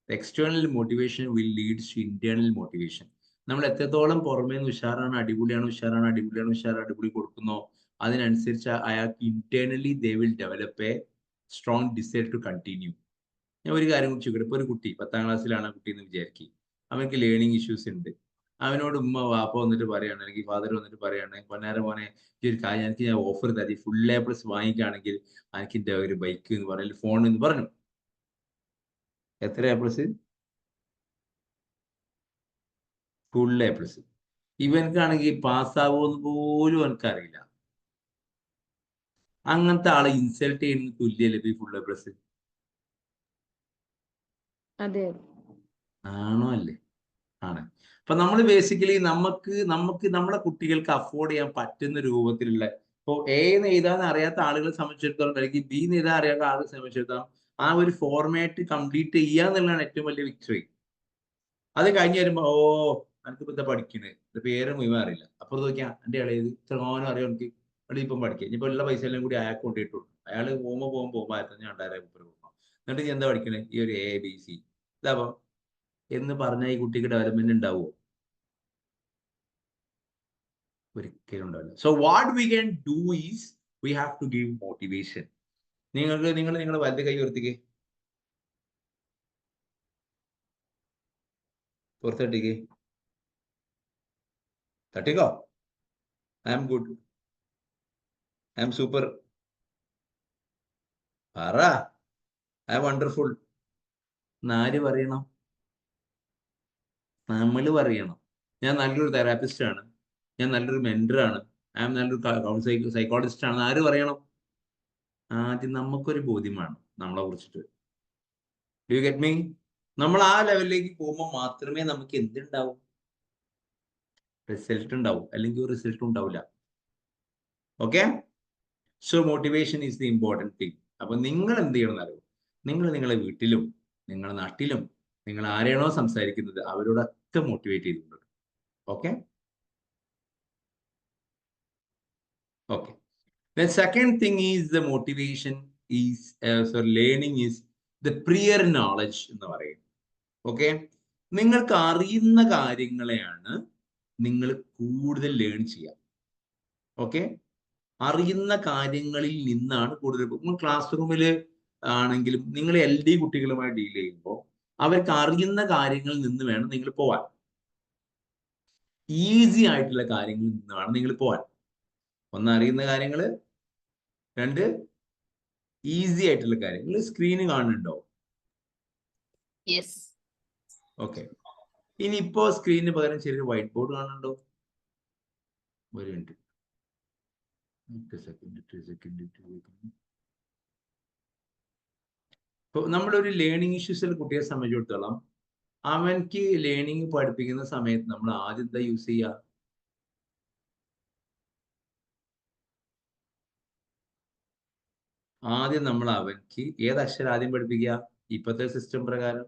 External motivation will leads to internal motivation. നമ്മൾ എത്രത്തോളം പുറമേ നിന്ന് ഉഷാറാണ്, അടിപൊളി കൊടുക്കുന്നോ അതിനനുസരിച്ച് അയാൾക്ക് internally they will develop a strong desire to continue. ഞാൻ ഒരു കാര്യം കൂടി ചോദിക്കട്ടെ. ഇപ്പൊ ഒരു കുട്ടി 10ാം ക്ലാസ്സിലാണ് കുട്ടി എന്ന് വിചാരിക്കും, അവർക്ക് ലേണിംഗ് ഇഷ്യൂസ് ഉണ്ട്. അവനോട് ഉമ്മ വാപ്പ വന്നിട്ട് പറയാണ്, അല്ലെങ്കിൽ ഫാദർ വന്നിട്ട് പറയാണ്, പൊന്നാര മോനെ ഈ ഒരു കാര്യം എനിക്ക് ഞാൻ ഓഫർ തരി, ഫുൾ A+ വാങ്ങിക്കുകയാണെങ്കിൽ എനിക്ക് ഒരു ബൈക്ക് എന്ന് പറഞ്ഞു, ഫോൺ എന്ന് പറഞ്ഞു. എത്ര A+? Full A+. ഇവനക്കാണെങ്കിൽ പാസ്സാവുമെന്ന് പോലും എനിക്കറിയില്ല. അങ്ങനത്തെ ആളെ ഇൻസൾട്ട് ചെയ്യുന്ന തുല്യല്ലേ ഈ ഫുൾ A+? അതെ. ആണോ? അല്ലേ? ആണ്. അപ്പൊ നമ്മൾ ബേസിക്കലി നമുക്ക് നമ്മളെ കുട്ടികൾക്ക് അഫോർഡ് ചെയ്യാൻ പറ്റുന്ന രൂപത്തിലുള്ള, ഇപ്പൊ A എന്ന് എഴുതാൻ അറിയാത്ത ആളുകളെ സംബന്ധിച്ചിടത്തോളം, അല്ലെങ്കിൽ B എന്ന് എഴുതാൻ അറിയാത്ത ആളുകളെ സംബന്ധിച്ചിടത്തോളം ആ ഒരു ഫോർമാറ്റ് കംപ്ലീറ്റ് ചെയ്യുക എന്നുള്ളതാണ് ഏറ്റവും വലിയ വിക്ടറി. അത് കഴിഞ്ഞ് വരുമ്പോ എനിക്കിപ്പോ എന്താ പഠിക്കണേ, ഇത് പേര് മുഴുവൻ അറിയില്ല. അപ്പുറത്ത് നോക്കിയാ എന്റെ ഇളയത് ഇത്രമാനം അറിയാം, എനിക്ക് അവിടെ ഇപ്പം പഠിക്കുക. ഇനിയിപ്പോ ഉള്ള പൈസ എല്ലാം കൂടി അയാൾക്ക് കൊണ്ടിട്ടുള്ളൂ. അയാൾ പോകുമ്പോൾ 1500 കൊടുക്കണം. എന്നിട്ട് ഞാൻ എന്താ പഠിക്കണേ? ഈ ഒരു ABC ഇതാവോ എന്ന് പറഞ്ഞാൽ ഈ കുട്ടിക്ക് ഡെവലപ്മെന്റ് ഉണ്ടാവുമോ? ഒരിക്കലും ഉണ്ടാവില്ല. So what we can do is we have to give motivation. നിങ്ങളുടെ വലത് കൈ ഉയർത്തിക്കേ, പുറത്തട്ടിക്കേ, തട്ടിക്കോ. I am good, I am super, പറ ഐ ആം വണ്ടർഫുൾ. ആര് പറയണം? നമ്മൾ പറയണം. ഞാൻ നല്ലൊരു തെറാപ്പിസ്റ്റ് ആണ്, ഞാൻ നല്ലൊരു മെന്ററാണ്, ഐ ആം നല്ലൊരു സൈക്കോളജിസ്റ്റ് ആണ്. ആര് പറയണം? ആദ്യം നമുക്കൊരു ബോധ്യം വേണം നമ്മളെ കുറിച്ചിട്ട്. Do you get me? നമ്മൾ ആ ലെവലിലേക്ക് പോകുമ്പോൾ മാത്രമേ നമുക്ക് എന്തുണ്ടാവും? റിസൾട്ട് ഉണ്ടാവും, അല്ലെങ്കിൽ ഒരു റിസൾട്ട് ഉണ്ടാവില്ല. Okay, so motivation is the important thing. അപ്പൊ നിങ്ങൾ എന്ത് ചെയ്യണം എന്നറിയോ? നിങ്ങൾ നിങ്ങളെ വീട്ടിലും നിങ്ങളുടെ നാട്ടിലും നിങ്ങൾ ആരെയാണോ സംസാരിക്കുന്നത് അവരോടൊക്കെ മോട്ടിവേറ്റ് ചെയ്തിട്ടുണ്ട്. Okay okay. The second thing is the motivation is learning is the prior knowledge എന്ന് പറയും. ഓക്കെ, നിങ്ങൾക്ക് അറിയുന്ന കാര്യങ്ങളെയാണ് നിങ്ങൾ കൂടുതൽ ലേൺ ചെയ്യുക. ഓക്കെ, അറിയുന്ന കാര്യങ്ങളിൽ നിന്നാണ് കൂടുതൽ. ക്ലാസ് റൂമിൽ ആണെങ്കിലും നിങ്ങൾ LD കുട്ടികളുമായി ഡീൽ ചെയ്യുമ്പോൾ അവർക്ക് അറിയുന്ന കാര്യങ്ങളിൽ നിന്ന് വേണം നിങ്ങൾ പോവാൻ. ഈസി ആയിട്ടുള്ള കാര്യങ്ങളിൽ നിന്നാണ് നിങ്ങൾ പോവാൻ. ഒന്ന്, അറിയുന്ന കാര്യങ്ങൾ. രണ്ട്, ഈസി ആയിട്ടുള്ള കാര്യങ്ങൾ. സ്ക്രീന് കാണുന്നുണ്ടോ? യെസ്. ഓക്കെ, ഇനിയിപ്പോ സ്ക്രീനിന് പകരം ചെറിയ വൈറ്റ് ബോർഡ് കാണുന്നുണ്ടോ? ഒരു മിനിറ്റ്, 2 സെക്കൻഡ്. ഇപ്പൊ നമ്മളൊരു ലേണിംഗ് ഇഷ്യൂസിൽ കുട്ടിയെ സംബന്ധിച്ചിടത്തോളം അവൻക്ക് ലേണിംഗ് പഠിപ്പിക്കുന്ന സമയത്ത് നമ്മൾ ആദ്യം എന്താ യൂസ് ചെയ്യുക? ആദ്യം നമ്മൾ അവൻക്ക് ഏത് അക്ഷരം ആദ്യം പഠിപ്പിക്കുക ഇപ്പോഴത്തെ സിസ്റ്റം പ്രകാരം?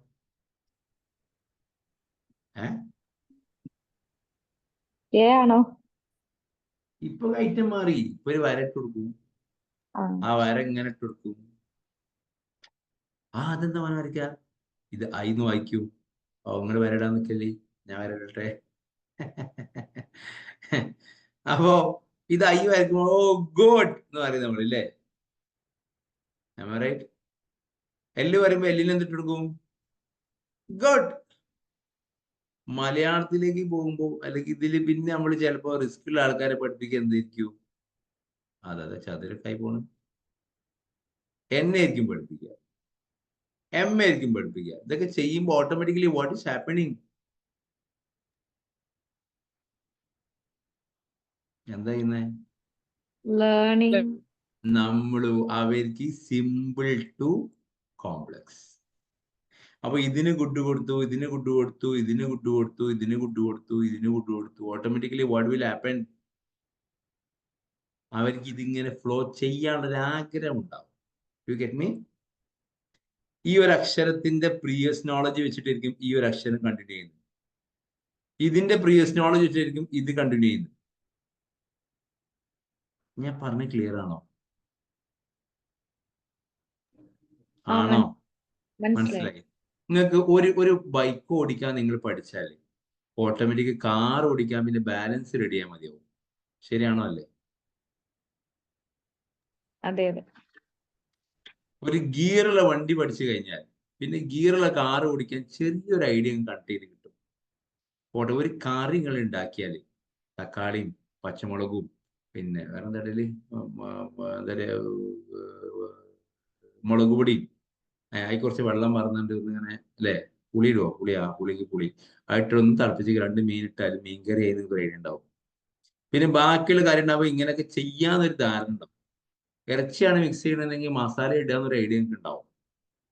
ആണോ? ഇപ്പൊ ഐറ്റം മാറി. ഇപ്പൊ ഒരു വര ഇട്ട് കൊടുക്കും, ആ വര ഇങ്ങനെ ഇട്ട് കൊടുക്കും. അതെന്താ മന വരയ്ക്ക? ഇത് ഐന്ന് വായിക്കൂ. നിങ്ങൾ വരയിടാൻ നിൽക്കല്ലേ, ഞാൻ വരട്ടെ. അപ്പോ ഇത് ഐ വരയ്ക്കുമ്പോ ഓ ഗുഡ് എന്ന് പറയും നമ്മളില്ലേ? റൈറ്റ്. എല്ല് വരുമ്പോ എല്ലിന് എന്തിട്ട് കൊടുക്കും? ഗുഡ്. മലയാളത്തിലേക്ക് പോകുമ്പോ അല്ലെങ്കിൽ ഇതില് പിന്നെ നമ്മൾ ചിലപ്പോ റിസ്ക്കുള്ള ആൾക്കാരെ പഠിപ്പിക്കുക എന്തായിരിക്കും? അതെ ചതുരക്കായി പോണം. എന്നെ ആയിരിക്കും പഠിപ്പിക്കുക, എം ആയിരിക്കും പഠിപ്പിക്കുക. ഇതൊക്കെ ചെയ്യുമ്പോൾ ഓട്ടോമാറ്റിക്കലി വാട്ട് ഈസ് ഹാപ്പനിങ്? എന്താ ചെയ്യുന്നേ? ലേണിംഗ്. നമ്മള് അവർക്ക് സിമ്പിൾ ടു കോംപ്ലക്സ്. അപ്പൊ ഇതിന് ഗുഡ് കൊടുത്തു, ഇതിന് ഗുഡ് കൊടുത്തു, ഇതിന് ഗുഡ് കൊടുത്തു, ഇതിന് ഗുഡ് കൊടുത്തു, ഇതിന് ഗുഡ് കൊടുത്തു. Automatically what will happen? അവർക്ക് ഇതിങ്ങനെ ഫ്ലോ ചെയ്യാനുള്ള ആഗ്രഹം ഉണ്ടാവും. U get me? ഈ ഒരു അക്ഷരത്തിന്റെ പ്രീവിയസ് നോളജ് വെച്ചിട്ടായിരിക്കും ഈ ഒരു അക്ഷരം കണ്ടിന്യൂ ചെയ്യുന്നത്. ഇതിന്റെ പ്രീവിയസ് നോളജ് വെച്ചിട്ടായിരിക്കും ഇത് കണ്ടിന്യൂ ചെയ്യുന്നത്. ഞാൻ പറഞ്ഞ ക്ലിയർ ആണോ? ആണോ? മനസ്സിലായി? നിങ്ങൾക്ക് ഒരു ബൈക്ക് ഓടിക്കാൻ നിങ്ങൾ പഠിച്ചാൽ ഓട്ടോമാറ്റിക് കാർ ഓടിക്കാൻ പിന്നെ ബാലൻസ് റെഡി ചെയ്യാൻ മതിയാവും. ശരിയാണോ അല്ലേ? അതെ അതെ. ഒരു ഗിയറുള്ള വണ്ടി പഠിച്ചു കഴിഞ്ഞാൽ പിന്നെ ഗിയറുള്ള കാർ ഓടിക്കാൻ ചെറിയൊരു ഐഡിയ കട്ട് ചെയ്ത് കിട്ടും. പോട്ടെ, ഒരു കറി നിങ്ങൾ ഉണ്ടാക്കിയാൽ തക്കാളിയും പച്ചമുളകും പിന്നെ വേറെ എന്താ മുളക് പൊടിയും അതിൽ കുറച്ച് വെള്ളം മറന്നിട്ട് ഇങ്ങനെ അല്ലേ, പുളി ഇടുവോ? പുളിക്ക് പുളി ആയിട്ടൊന്ന് തിളപ്പിച്ച് 2 മീൻ ഇട്ടാലും മീൻകറി ആയി ഗ്രേഡി ഉണ്ടാവും. പിന്നെ ബാക്കിയുള്ള കാര്യം ഉണ്ടാവുമ്പോൾ ഇങ്ങനെയൊക്കെ ചെയ്യാന്നൊരു ധാരണ ഉണ്ടാവും. ഇറച്ചിയാണ് മിക്സ് ചെയ്യണമെങ്കിൽ മസാല ഇടാന്നൊരു ഐഡിയ നിങ്ങൾക്ക് ഉണ്ടാവും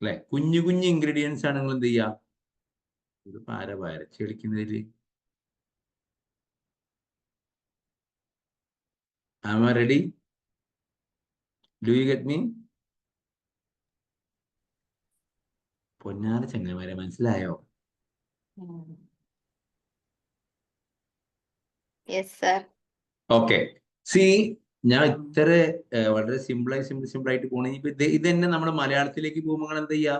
അല്ലെ? കുഞ്ഞു കുഞ്ഞു ഇൻഗ്രീഡിയൻസ് ആണ് നിങ്ങൾ എന്ത് ചെയ്യുക? ഇത് വരച്ച് കളിക്കുന്നതില് am I ready? Do you get me? പൊന്നാര ചങ്ങന്മാരെ മനസ്സിലായോ? Yes sir. ഓക്കെ. സി, ഞാൻ ഇത്ര വളരെ സിമ്പിൾ ആയിട്ട് പോണേ. ഇപ്പൊ ഇത് തന്നെ നമ്മുടെ മലയാളത്തിലേക്ക് പോകുമ്പോൾ നിങ്ങൾ എന്ത് ചെയ്യാ?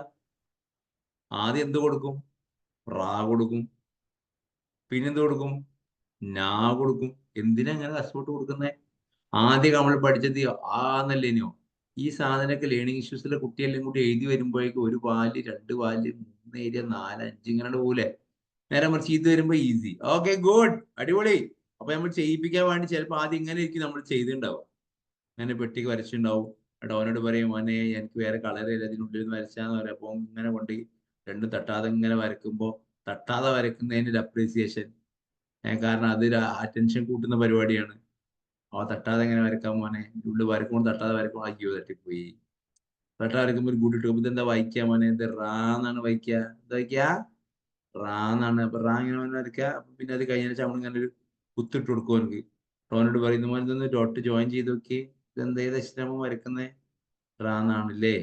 ആദ്യം എന്ത് കൊടുക്കും? റാ കൊടുക്കും. പിന്നെന്ത് കൊടുക്കും? നാ കൊടുക്കും. എന്തിനാ അങ്ങനെ കഷ്ടപ്പെട്ട് കൊടുക്കുന്നേ? ആദ്യം നമ്മൾ പഠിച്ചത് ആന്നല്ലേനോ? ഈ സാധനമൊക്കെ ലേണിംഗ് ഇഷ്യൂസിലെ കുട്ടിയെല്ലാം കൂടി എഴുതി വരുമ്പോഴേക്കും 1 വാല്യൂ 2 വാല്യൂ 3 ഏരിയ 4 5 ഇങ്ങനെ പോലെ. നേരെ മറിച്ച് ഇത് വരുമ്പോ ഈസി. ഓക്കെ ഗുഡ്, അടിപൊളി. അപ്പൊ നമ്മൾ ചെയ്യിപ്പിക്കാൻ വേണ്ടി ചിലപ്പോൾ ആദ്യം ഇങ്ങനെ ഇരിക്കും നമ്മൾ ചെയ്തിട്ടുണ്ടാവും. അങ്ങനെ പെട്ടിക്ക് വരച്ചിട്ടുണ്ടാവും. എന്നിട്ട് അവനോട് പറയും, മോനെ എനിക്ക് വേറെ കളറില്ല, ഇതിനുള്ളിൽ നിന്ന് വരച്ചാന്ന് പറയാം. അപ്പൊ ഇങ്ങനെ കൊണ്ട് 2 തട്ടാതെ ഇങ്ങനെ വരക്കുമ്പോ തട്ടാതെ വരക്കുന്നതിന്റെ ഒരു അപ്രീസിയേഷൻ. കാരണം അതൊരു അറ്റൻഷൻ കൂട്ടുന്ന പരിപാടിയാണ്. തട്ടാതെ എങ്ങനെ വരക്കാൻ മോനെ? ഉള്ളിൽ വരക്കുമ്പോൾ തട്ടാതെ വരക്കുമ്പോൾ അയ്യോ തട്ടിപ്പോയി. തട്ടാതെ വരക്കുമ്പോൾ ഒരു കൂട്ടിട്ട് ഇതെന്താ വായിക്കാ മോനെ? ഇത് റാ എന്നാണ് വായിക്കുക. എന്താ വായിക്കാ? റാ എന്നാണ്. അപ്പൊ റാ ഇങ്ങനെ വരയ്ക്കുക. അപ്പൊ പിന്നെ അത് കഴിഞ്ഞാൽ നമ്മൾ ഇങ്ങനെ ഒരു കുത്തിട്ട് കൊടുക്കും എനിക്ക്. അവനോട് പറയുന്ന മോനെ ഇതൊന്ന് ഡോട്ട് ജോയിൻ ചെയ്ത് നോക്കി. ഇതെന്താ ഏത് അക്ഷരമോ വരക്കുന്നേ? റാ എന്നാണല്ലേ?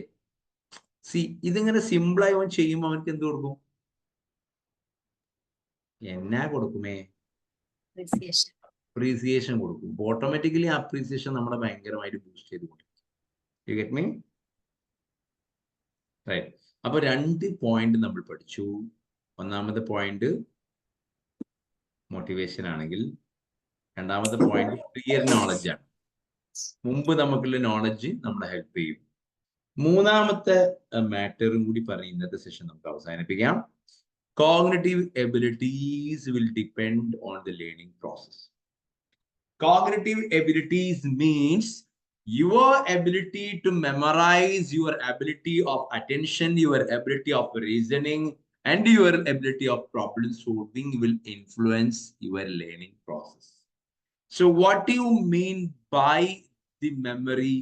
സി, ഇതിങ്ങനെ സിമ്പിളായി അവൻ ചെയ്യുമ്പോൾ അവനക്ക് എന്ത് കൊടുക്കും? എന്നാ കൊടുക്കുമേ? അപ്രീസിയേഷൻ കൊടുക്കും. ഓട്ടോമാറ്റിക്കലി അപ്രീസിയേഷൻ നമ്മളെ ഭയങ്കരമായിട്ട് ബൂസ്റ്റ് ചെയ്ത് കൊടുക്കും. U get me? റൈറ്റ്. അപ്പൊ 2 പോയിന്റ് നമ്മൾ പഠിച്ചു. ഒന്നാമത്തെ പോയിന്റ് മോട്ടിവേഷൻ ആണെങ്കിൽ, രണ്ടാമത്തെ പോയിന്റ് ക്ലിയർ നോളജ് ആണ്. മുമ്പ് നമുക്കുള്ള നോളജ് നമ്മളെ ഹെൽപ്പ് ചെയ്യും. മൂന്നാമത്തെ മാറ്ററും കൂടി പറഞ്ഞ് ഇന്നത്തെ സെഷൻ നമുക്ക് അവസാനിപ്പിക്കാം. Cognitive abilities will depend on the learning process. Cognitive abilities means your ability to memorize, your ability of attention, your ability of reasoning, and your ability of problem solving will influence your learning process. So what do you mean by the memory?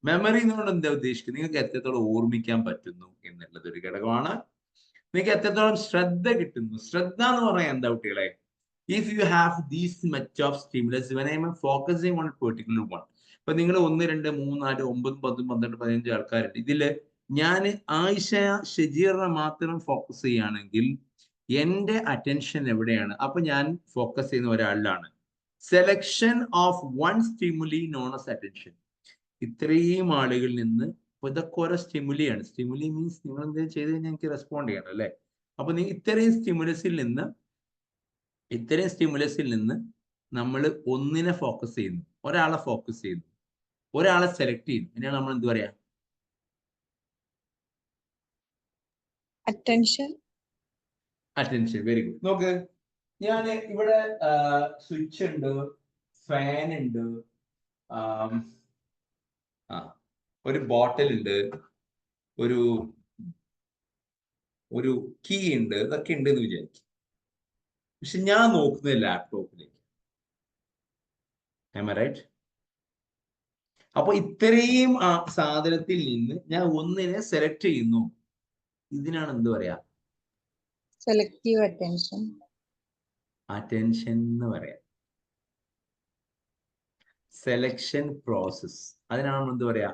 Memory എന്നുകൊണ്ട് എന്താ ഉദ്ദേശിക്കുന്നത്? നിങ്ങൾക്ക് എത്രത്തോളം ഓർമ്മിക്കാൻ പറ്റുന്നു എന്നുള്ളത് ഒരു ഘടകമാണ്. നിങ്ങൾക്ക് എത്രത്തോളം ശ്രദ്ധ കിട്ടുന്നു. ശ്രദ്ധ എന്ന് പറയാൻ എന്താ കുട്ടികളെ? If you have these much of stimulus, when I am focusing on a particular one, ഇപ്പൊ നിങ്ങൾ 1, 2, 3, 4, 9, 10, 12, 15 ആൾക്കാരുണ്ട്. ഇതില് ഞാൻ ആയിഷ ഷജീറിനെ മാത്രം ഫോക്കസ് ചെയ്യുകയാണെങ്കിൽ എന്റെ അറ്റൻഷൻ എവിടെയാണ്? അപ്പൊ ഞാൻ ഫോക്കസ് ചെയ്യുന്ന ഒരാളിലാണ്. Selection of one stimuli known as attention. ഇത്രയും ആളുകളിൽ നിന്ന് ഇതൊക്കെ ഓരോ സ്റ്റിമുലിയാണ്. സ്റ്റിമുലി മീൻസ് നിങ്ങൾ എന്തെങ്കിലും ചെയ്ത് കഴിഞ്ഞാൽ എനിക്ക് റെസ്പോണ്ട് ചെയ്യണം അല്ലേ? അപ്പൊ നിങ്ങൾ ഇത്രയും സ്റ്റിമുലസിൽ നിന്ന് നമ്മൾ ഒന്നിനെ ഫോക്കസ് ചെയ്യുന്നു, ഒരാളെ ഫോക്കസ് ചെയ്യുന്നു, ഒരാളെ സെലക്ട് ചെയ്യുന്നു. അതിനാണ് നമ്മൾ എന്ത് പറയാ? അറ്റൻഷൻ. Very good. നോക്ക്, ഞാൻ ഇവിടെ സ്വിച്ച് ഉണ്ട്, ഫാൻ ഉണ്ട്, ഒരു ബോട്ടിൽ ഉണ്ട്, ഒരു കീ ഉണ്ട്, ഇതൊക്കെ ഉണ്ട് എന്ന് വിചാരിക്കും. പക്ഷെ ഞാൻ നോക്കുന്നത് ലാപ്ടോപ്പിലേക്ക്. Am I right? അപ്പൊ ഇത്രയും സാധനത്തിൽ നിന്ന് ഞാൻ ഒന്നിനെ സെലക്ട് ചെയ്യുന്നു. ഇതിനാണ് എന്ത് പറയാ? Selective attention. അറ്റൻഷൻ എന്ന് പറയാം. സെലക്ഷൻ പ്രോസസ്, അതിനാണ് എന്ത് പറയാ?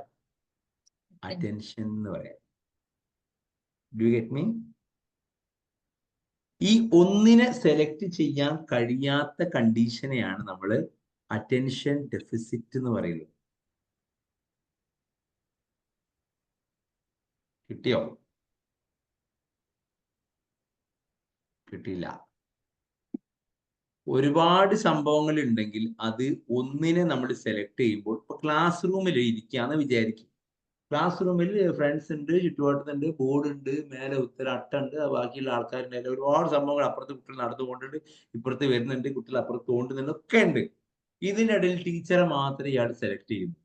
അറ്റൻഷൻ എന്ന് പറയാം. Do you get me? ഈ ഒന്നിനെ സെലക്ട് ചെയ്യാൻ കഴിയാത്ത കണ്ടീഷനെയാണ് നമ്മൾ അറ്റൻഷൻ ഡെഫിസിറ്റ് എന്ന് പറയുന്നത്. കിട്ടിയോ? കിട്ടിയില്ല. ഒരുപാട് സംഭവങ്ങൾ ഉണ്ടെങ്കിൽ അത് ഒന്നിനെ നമ്മൾ സെലക്ട് ചെയ്യുമ്പോൾ, ഇപ്പൊ ക്ലാസ് റൂമിൽ ഇരിക്കാന്ന് വിചാരിക്കും. ക്ലാസ് റൂമിൽ ഫ്രണ്ട്സ് ഉണ്ട്, ചുറ്റുപാടത്തുണ്ട്, ബോർഡ് ഉണ്ട്, മേലെ ഉത്തര അട്ടുണ്ട്, ബാക്കിയുള്ള ആൾക്കാരുടെ ഒരുപാട് സംഭവങ്ങൾ, അപ്പുറത്ത് കുട്ടികൾ നടന്നു പോകുന്നുണ്ട്, ഇപ്പുറത്ത് വരുന്നുണ്ട്, കുട്ടികൾ അപ്പുറത്ത് തോണ്ടുന്നുണ്ട്, ഒക്കെ ഉണ്ട്. ഇതിനിടയിൽ ടീച്ചറെ മാത്രമേ ഇയാൾ സെലക്ട് ചെയ്യുന്നു.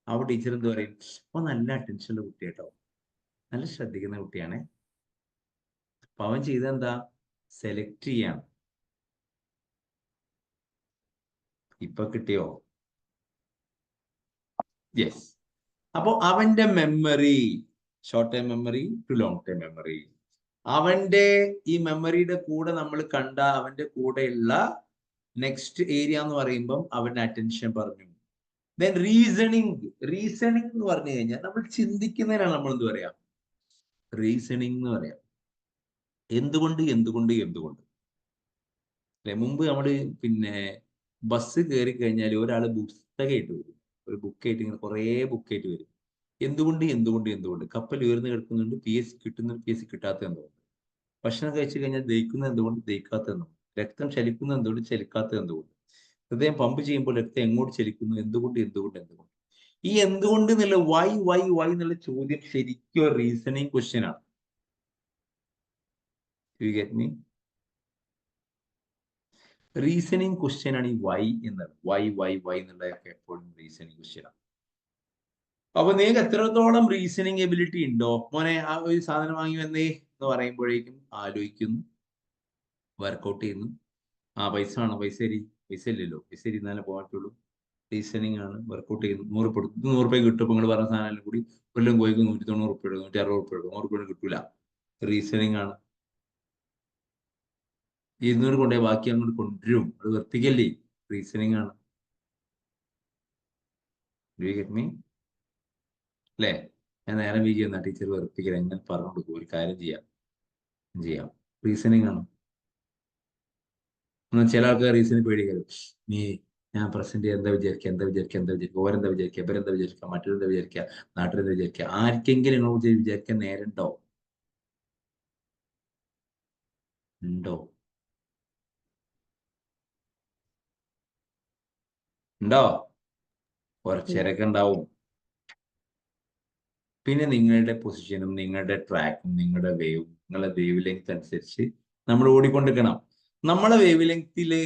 അപ്പൊ ടീച്ചർ എന്ത് പറയും? അപ്പൊ നല്ല അറ്റൻഷനുള്ള കുട്ടി കേട്ടോ, നല്ല ശ്രദ്ധിക്കുന്ന കുട്ടിയാണേ. അപ്പൊ അവൻ ചെയ്തെന്താ? സെലക്ട് ചെയ്യാണ്. ഇപ്പൊ കിട്ടിയോ? യെസ്. അപ്പൊ അവന്റെ memory, short time memory to long time memory, അവന്റെ ഈ മെമ്മറിയുടെ കൂടെ നമ്മൾ കണ്ട അവന്റെ കൂടെയുള്ള നെക്സ്റ്റ് ഏരിയ എന്ന് പറയുമ്പം അവന്റെ അറ്റൻഷൻ പറഞ്ഞു. ദെൻ റീസണിങ് എന്ന് പറഞ്ഞു കഴിഞ്ഞാൽ നമ്മൾ ചിന്തിക്കുന്നതിനാണ് നമ്മൾ എന്ത് പറയാ? റീസണിങ് എന്ന് പറയാം. എന്തുകൊണ്ട് അല്ലെ? മുമ്പ് നമ്മൾ ബസ് കയറി കഴിഞ്ഞാൽ ഒരാൾ പുസ്തകമായിട്ട് വരും, ഒരു ബുക്കായിട്ട്, ഇങ്ങനെ കുറേ ബുക്കായിട്ട് വരും. എന്തുകൊണ്ട് കപ്പൽ ഉയർന്നു കിടക്കുന്നുണ്ട്, PSC കിട്ടുന്നുണ്ട്, PSC കിട്ടാത്ത എന്തുകൊണ്ട്? ഭക്ഷണം കഴിച്ചു കഴിഞ്ഞാൽ ദഹിക്കുന്നത് എന്തുകൊണ്ട്, ദഹിക്കാത്ത എന്തുകൊണ്ട്? രക്തം ചലിക്കുന്നത് എന്തുകൊണ്ട്, ചലിക്കാത്ത എന്തുകൊണ്ട്? ഹൃദയം പമ്പ് ചെയ്യുമ്പോൾ രക്തം എങ്ങോട്ട് ചലിക്കുന്നു, എന്തുകൊണ്ട്? ഈ എന്തുകൊണ്ട് എന്നുള്ള വൈ എന്നുള്ള ചോദ്യം ശരിക്കും റീസണിങ് ക്വസ്റ്റ്യൻ ആണ്. U get me? Reasoning question ആണ് ഈ വൈ എന്നത്. വൈ എന്നുള്ളതൊക്കെ എപ്പോഴും റീസണിങ് ക്വസ്റ്റ്യൻ ആണ്. അപ്പൊ നിങ്ങൾക്ക് എത്രത്തോളം റീസണിങ് എബിലിറ്റി ഉണ്ടോ? മോനെ ആ ഒരു സാധനം വാങ്ങി വന്നേ എന്ന് പറയുമ്പോഴേക്കും ആലോചിക്കുന്നു, വർക്കൗട്ട് ചെയ്യുന്നു. പൈസ വേണം, പൈസ ഇല്ലല്ലോ, പൈസ ഇരുന്നാലേ പോകാറ്റുള്ളൂ. റീസണിങ് ആണ്, വർക്കൗട്ട് ചെയ്യുന്നു. 100 രൂപ കിട്ടും. ഇപ്പൊ നിങ്ങൾ പറഞ്ഞ സാധനം കൂടി കൊല്ലം പോയിക്ക് 190 രൂപ, 160 രൂപ, 100 രൂപ കിട്ടൂല. റീസണിങ് ആണ്. 200 കൊണ്ടേ ബാക്കി അങ്ങോട്ട് കൊണ്ടുവരും. അത് വെർത്തിക്കല്ലേ? റീസണിങ് ആണ്. Do you get me? അല്ലേ? ഞാൻ നേരം വീക്കി വന്ന ടീച്ചർ വെറുപ്പിക്കൽ എങ്ങനെ പറഞ്ഞു കൊടുക്കും, ഒരു കാര്യം ചെയ്യാം. റീസണിങ് ആണ്. ചില ആൾക്കാർ റീസണിങ് പേടിക്കരുത്. ഞാൻ പ്രസന്റ് ചെയ്യാൻ എന്താ വിചാരിക്കുക, ഓരെന്താ വിചാരിക്കുക, ഇവരെന്താ വിചാരിക്കുക, മറ്റൊരെന്താ വിചാരിക്കുക, നാട്ടിലെന്താ വിചാരിക്കുക? ആർക്കെങ്കിലും നിങ്ങൾ വിചാരിക്കാൻ നേരമുണ്ടോ? ഉണ്ടോ? കുറച്ചേരൊക്കെ ഉണ്ടാവും. പിന്നെ നിങ്ങളുടെ പൊസിഷനും നിങ്ങളുടെ ട്രാക്കും നിങ്ങളുടെ വേവ് ലെങ്ത് അനുസരിച്ച് നമ്മൾ ഓടിക്കൊണ്ടിരിക്കണം. നമ്മളെ വേവ് ലെങ്തില്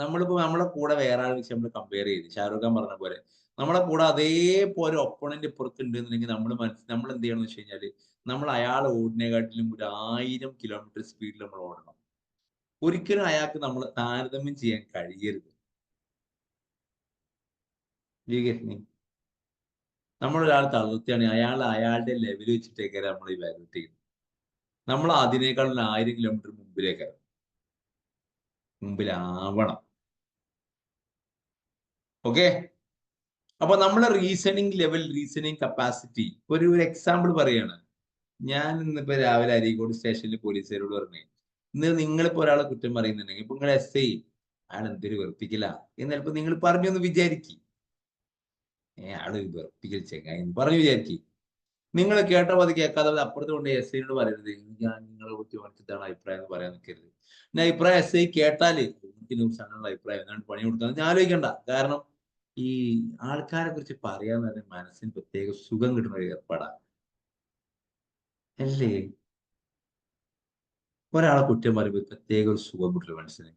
നമ്മളിപ്പോ നമ്മളെ കൂടെ വേറെ ആൾ വെച്ച് നമ്മൾ കമ്പയർ ചെയ്ത്, ഷാരൂഖ് ഖാൻ പറഞ്ഞ പോലെ നമ്മളെ കൂടെ അതേപോലെ ഒപ്പണന്റ് ഇപ്പുറത്തുണ്ട് എന്നുണ്ടെങ്കിൽ നമ്മൾ എന്ത് ചെയ്യണം എന്ന് വെച്ച് കഴിഞ്ഞാല് നമ്മൾ അയാൾ ഓടിനെക്കാട്ടിലും ഒരു 1000 കിലോമീറ്റർ സ്പീഡിൽ നമ്മൾ ഓടണം. ഒരിക്കലും അയാൾക്ക് നമ്മൾ താരതമ്യം ചെയ്യാൻ കഴിയരുത്. നമ്മളൊരാൾ തളർത്തുകയാണെങ്കിൽ അയാളുടെ ലെവൽ വെച്ചിട്ടേക്കാരം നമ്മൾ ഇവാലുവേറ്റ് ചെയ്യുന്നത്. നമ്മൾ അതിനേക്കാൾ 1000 കിലോമീറ്റർ മുമ്പിലാവണം. ഓക്കെ, അപ്പൊ നമ്മളെ റീസണിങ് കപ്പാസിറ്റി ഒരു എക്സാമ്പിൾ പറയാണ്. ഞാൻ ഇന്നിപ്പോ രാവിലെ അരീക്കോട് സ്റ്റേഷനിൽ പോലീസുകാരോട് പറഞ്ഞു, ഇന്ന് നിങ്ങളിപ്പോ ഒരാളെ കുറ്റം പറയുന്നുണ്ടെങ്കിൽ ഇപ്പൊ നിങ്ങൾ SI അയാൾ എന്തൊരു വെറുപ്പിക്കില്ല എന്ന് ചിലപ്പോ നിങ്ങൾ പറഞ്ഞു എന്ന് വിചാരിക്കും. ആള് വെറുപ്പിക്കൽ ചെങ്ങായി എന്ന് പറഞ്ഞു വിചാരിക്കും. നിങ്ങൾ കേട്ട അത് കേൾക്കാതെ അപ്പുറത്ത് കൊണ്ട് SIനോട് പറയരുത്, ഞാൻ നിങ്ങളെ കുറിച്ച് ഇതാണ് അഭിപ്രായം എന്ന് പറയാൻ നിൽക്കരുത്. പിന്നെ അഭിപ്രായം SI കേട്ടാല് അങ്ങനെയുള്ള അഭിപ്രായം എന്നാണ് പണി കൊടുക്കുന്നത് ഞാൻ ആലോചിക്കണ്ട. കാരണം ഈ ആൾക്കാരെ കുറിച്ച് പറയാന്ന് പറഞ്ഞാൽ മനസ്സിന് പ്രത്യേക സുഖം കിട്ടുന്ന ഒരു ഏർപ്പാടാണ് അല്ലേ? ഒരാളെ കുറ്റം പറയുമ്പോൾ പ്രത്യേക ഒരു സുഖം കിട്ടില്ല മനസ്സിന്.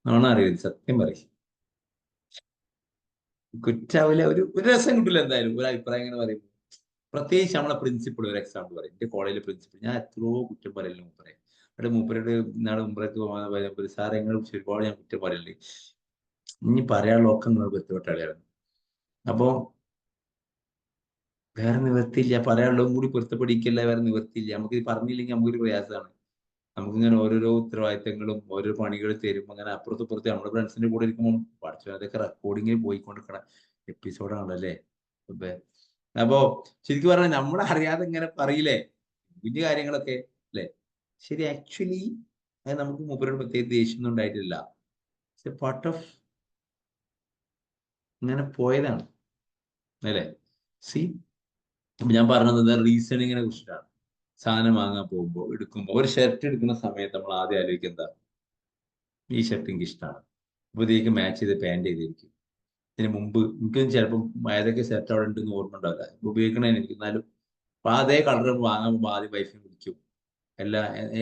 നാണ അറിയത് സത്യം പറയും, കുറ്റാവില്ല, ഒരു രസം കിട്ടില്ല എന്തായാലും ഒരു അഭിപ്രായം ഇങ്ങനെ പറയുമ്പോൾ. പ്രത്യേകിച്ച് നമ്മളെ പ്രിൻസിപ്പിൾ ഒരു എക്സാമ്പിൾ പറയും. എന്റെ കോളേജിലെ പ്രിൻസിപ്പിൾ ഞാൻ എത്രയോ കുറ്റം പറയലും മൂപ്പരെ. അവിടെ മൂപ്പരുടെ നാളെ മുമ്പേക്ക് പോകാൻ സാറെ എങ്ങനെ കുറിച്ച് ഒരുപാട് ഞാൻ കുറ്റം പറയലുണ്ട്. ഇനി പറയാനുള്ള ഒക്കെ നിങ്ങൾ പൊരുത്തപ്പെട്ടാളിയായിരുന്നു. അപ്പോ വേറെ നിവർത്തിയില്ല, പറയാനുള്ളതും കൂടി പൊരുത്തപ്പെടിക്കല്ല, വേറെ നിവർത്തിയില്ല. നമുക്ക് ഇത് പറഞ്ഞില്ലെങ്കിൽ നമുക്കൊരു പ്രയാസമാണ്. നമുക്കിങ്ങനെ ഓരോരോ ഉത്തരവാദിത്തങ്ങളും ഓരോ പണികൾ തരും. അങ്ങനെ അപ്പുറത്ത് നമ്മുടെ ഫ്രണ്ട്സിന്റെ കൂടെ ഇരിക്കുമ്പോൾ പഠിച്ചു അതൊക്കെ റെക്കോർഡിങ്ങിൽ പോയിക്കൊണ്ടിരിക്കണ എപ്പിസോഡാണല്ലോ അല്ലേ? അപ്പോ ശരിക്കും പറഞ്ഞാൽ നമ്മൾ അറിയാതെ ഇങ്ങനെ പറയില്ലേ വലിയ കാര്യങ്ങളൊക്കെ അല്ലെ? ശരി, ആക്ച്വലി അത് നമുക്ക് മൂപ്പരോട് പ്രത്യേക ദേഷ്യമൊന്നും ഉണ്ടായിട്ടില്ല. പാർട്ട് ഓഫ് ഇങ്ങനെ പോയതാണ് അല്ലേ? ഞാൻ പറഞ്ഞത് റീസണിങ്ങിനെ കുറിച്ചിട്ടാണ്. സാധനം വാങ്ങാൻ പോകുമ്പോൾ എടുക്കുമ്പോൾ ഒരു ഷർട്ട് എടുക്കുന്ന സമയത്ത് നമ്മൾ ആദ്യം ആലോചിക്കുക എന്താ, ഈ ഷർട്ട് എനിക്ക് ഇഷ്ടമാണ്, അപ്പൊ ഇതിലേക്ക് മാച്ച് ചെയ്ത് പാൻറ് ചെയ്തിരിക്കും. ഇതിന് മുമ്പ് എനിക്കും ചിലപ്പം ഏതൊക്കെ ഷർട്ട് അവിടെ ഉണ്ടെന്ന് ഓർമ്മ ഉണ്ടാവില്ല, ഉപയോഗിക്കണേന് എനിക്ക്. എന്നാലും അപ്പൊ അതേ കളർ വാങ്ങാൻ പോകുമ്പോൾ ആദ്യം വൈഫിനെ വിളിക്കും,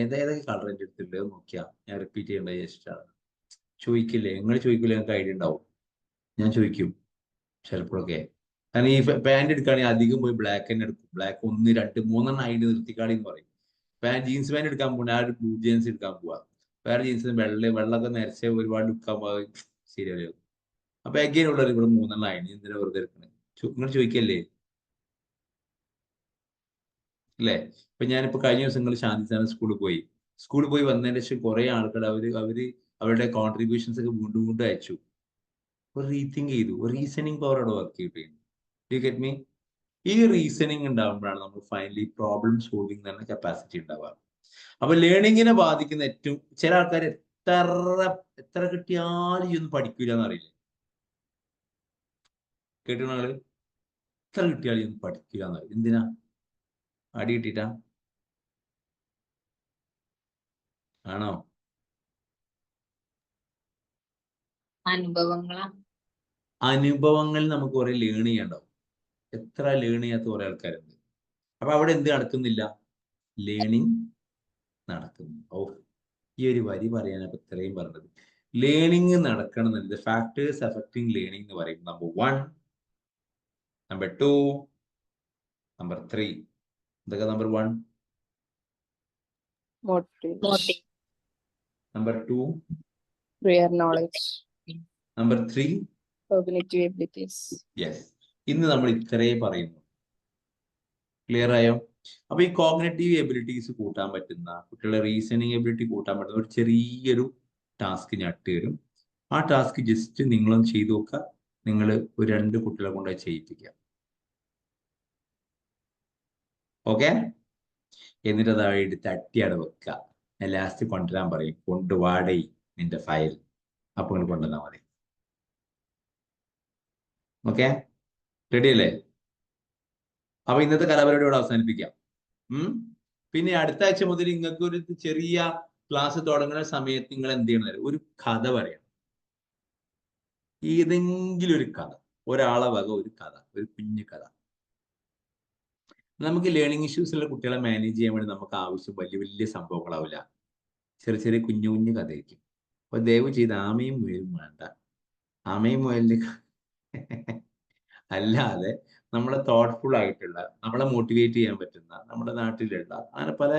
ഏതൊക്കെ കളർ എൻ്റെ അടുത്തുണ്ട് നോക്കിയാ ഞാൻ റിപ്പീറ്റ് ചെയ്യേണ്ട ഇഷ്ടമാണ്. ചോദിക്കില്ലേ നിങ്ങൾ? ചോദിക്കില്ലേ? നിങ്ങൾക്ക് ഐഡിയ ഉണ്ടാവും. ഞാൻ ചോദിക്കും ചിലപ്പോഴൊക്കെ. കാരണം ഈ പാൻറ് എടുക്കുകയാണെങ്കിൽ അധികം പോയി ബ്ലാക്ക് തന്നെ എടുക്കും. ബ്ലാക്ക് 1, 2, 3 അതിന് നിർത്തിക്കാളി എന്ന് പറയും. ജീൻസ് പാൻറ് എടുക്കാൻ പോകുന്ന ആ ഒരു ബ്ലൂ ജീൻസ് എടുക്കാൻ പോവാ, വേറെ ജീൻസ് വെള്ളമൊക്കെ നിരച്ച ഒരുപാട് എടുക്കാൻ പോകാൻ ശരിയാവും. അപ്പൊ എഗെയിനുള്ളവർ ഇവിടെ 3 അതിന് എന്തിനാ വെറുതെ എടുക്കണേ? നിങ്ങൾ ചോദിക്കല്ലേ അല്ലേ? ഇപ്പൊ ഞാനിപ്പോ കഴിഞ്ഞ ദിവസങ്ങൾ ശാന്തിസ്ഥാനം സ്കൂളിൽ പോയി വന്നതിന് ശേഷം കുറെ ആൾക്കാർ അവര് അവരുടെ കോൺട്രിബ്യൂഷൻസ് ഒക്കെ വീണ്ടും അയച്ചു. ഒരു റീതിങ്ക് ചെയ്തു, ഒരു റീസണിങ് പവർ അവിടെ വർക്ക് ചെയ്തിട്ടുണ്ട്. Do you get me? ഈ റീസണിങ് ഉണ്ടാകുമ്പോഴാണ് നമ്മൾ ഫൈനലി പ്രോബ്ലം സോൾവിങ് തന്നെ കപ്പാസിറ്റി ഉണ്ടാവുക. അപ്പൊ ലേണിങ്ങിനെ ബാധിക്കുന്ന ഏറ്റവും ചില ആൾക്കാർ എത്ര കിട്ടിയാലും ഇതൊന്നും പഠിക്കൂല എന്നറിയില്ലേ? കേട്ടുന്ന ആള് എത്ര കിട്ടിയാലും ഇതൊന്നും പഠിക്കില്ല എന്നറിയില്ല. എന്തിനാ? അടി കിട്ടിട്ടാ ആണോ? അനുഭവങ്ങൾ നമുക്ക് കുറെ ലേൺ ചെയ്യാണ്ടാവും. എത്ര ലേൺ ചെയ്യാത്ത കുറെ ആൾക്കാരുണ്ട്. അപ്പൊ അവിടെ എന്ത് നടക്കുന്നില്ല? ലേണിങ് നടക്കുന്നു. ഈ ഒരു വരി പറയാനൊക്കെ ഇത്രയും പറഞ്ഞത്. ലേണിങ് നടക്കണം എന്നത് ഫാക്ടേഴ്സ് അഫക്റ്റിംഗ് ലേണിംഗ് എന്ന് പറയും. Number 1, number 2, number 3. എന്തൊക്കെ number 1? Motivation, number 2, prior knowledge, number 3, cognitive abilities. Yes. ഇന്ന് നമ്മൾ ഇത്രയും പറയുന്നു. ക്ലിയർ ആയോ? അപ്പൊ ഈ കോഗ്നിറ്റീവ് എബിലിറ്റീസ് കൂട്ടാൻ പറ്റുന്ന, കുട്ടികളുടെ റീസണിങ് എബിലിറ്റി കൂട്ടാൻ പറ്റുന്ന ഒരു ചെറിയൊരു ടാസ്ക് ഞാൻ ഇട്ടുതരും. ആ ടാസ്ക് ജസ്റ്റ് നിങ്ങളും ചെയ്തു നോക്കുക. നിങ്ങൾ ഒരു 2 കുട്ടികളെ കൊണ്ട് ചെയ്യിപ്പിക്കുക. ഓക്കെ? എന്നിട്ട് അത് എടുത്ത് അട്ടിയാണ് വെക്കുക. ഞാൻ ലാസ്റ്റ് കൊണ്ടുവരാൻ പറയും, കൊണ്ടുവാടേ നിന്റെ ഫയൽ. അപ്പൊ നിങ്ങൾ കൊണ്ടുവന്നാൽ മതി. ഓക്കെ? റെഡി അല്ലേ? അപ്പൊ ഇന്നത്തെ കലാപരിപാടിയോട് അവസാനിപ്പിക്കാം. പിന്നെ അടുത്ത ആഴ്ച മുതൽ നിങ്ങൾക്ക് ഒരു ചെറിയ ക്ലാസ് തുടങ്ങുന്ന സമയത്ത് നിങ്ങൾ എന്ത് ചെയ്യണം? ഒരു കഥ പറയണം. ഏതെങ്കിലും ഒരു കഥ, ഒരാളെ വക ഒരു കഥ, ഒരു കുഞ്ഞു കഥ. നമുക്ക് ലേണിംഗ് ഇഷ്യൂസുള്ള കുട്ടികളെ മാനേജ് ചെയ്യാൻ വേണ്ടി നമുക്ക് ആവശ്യം വലിയ വലിയ സംഭവങ്ങളാവില്ല. ചെറിയ കുഞ്ഞു കുഞ്ഞു കഥയായിരിക്കും. അപ്പൊ ദയവ് ചെയ്ത് ആമയും മുയലും വേണ്ട. ആമയും മുയലിന്റെ അല്ലാതെ നമ്മളെ തോട്ട്ഫുൾ ആയിട്ടുള്ള, നമ്മളെ മോട്ടിവേറ്റ് ചെയ്യാൻ പറ്റുന്ന, നമ്മുടെ നാട്ടിലുള്ള അങ്ങനെ പല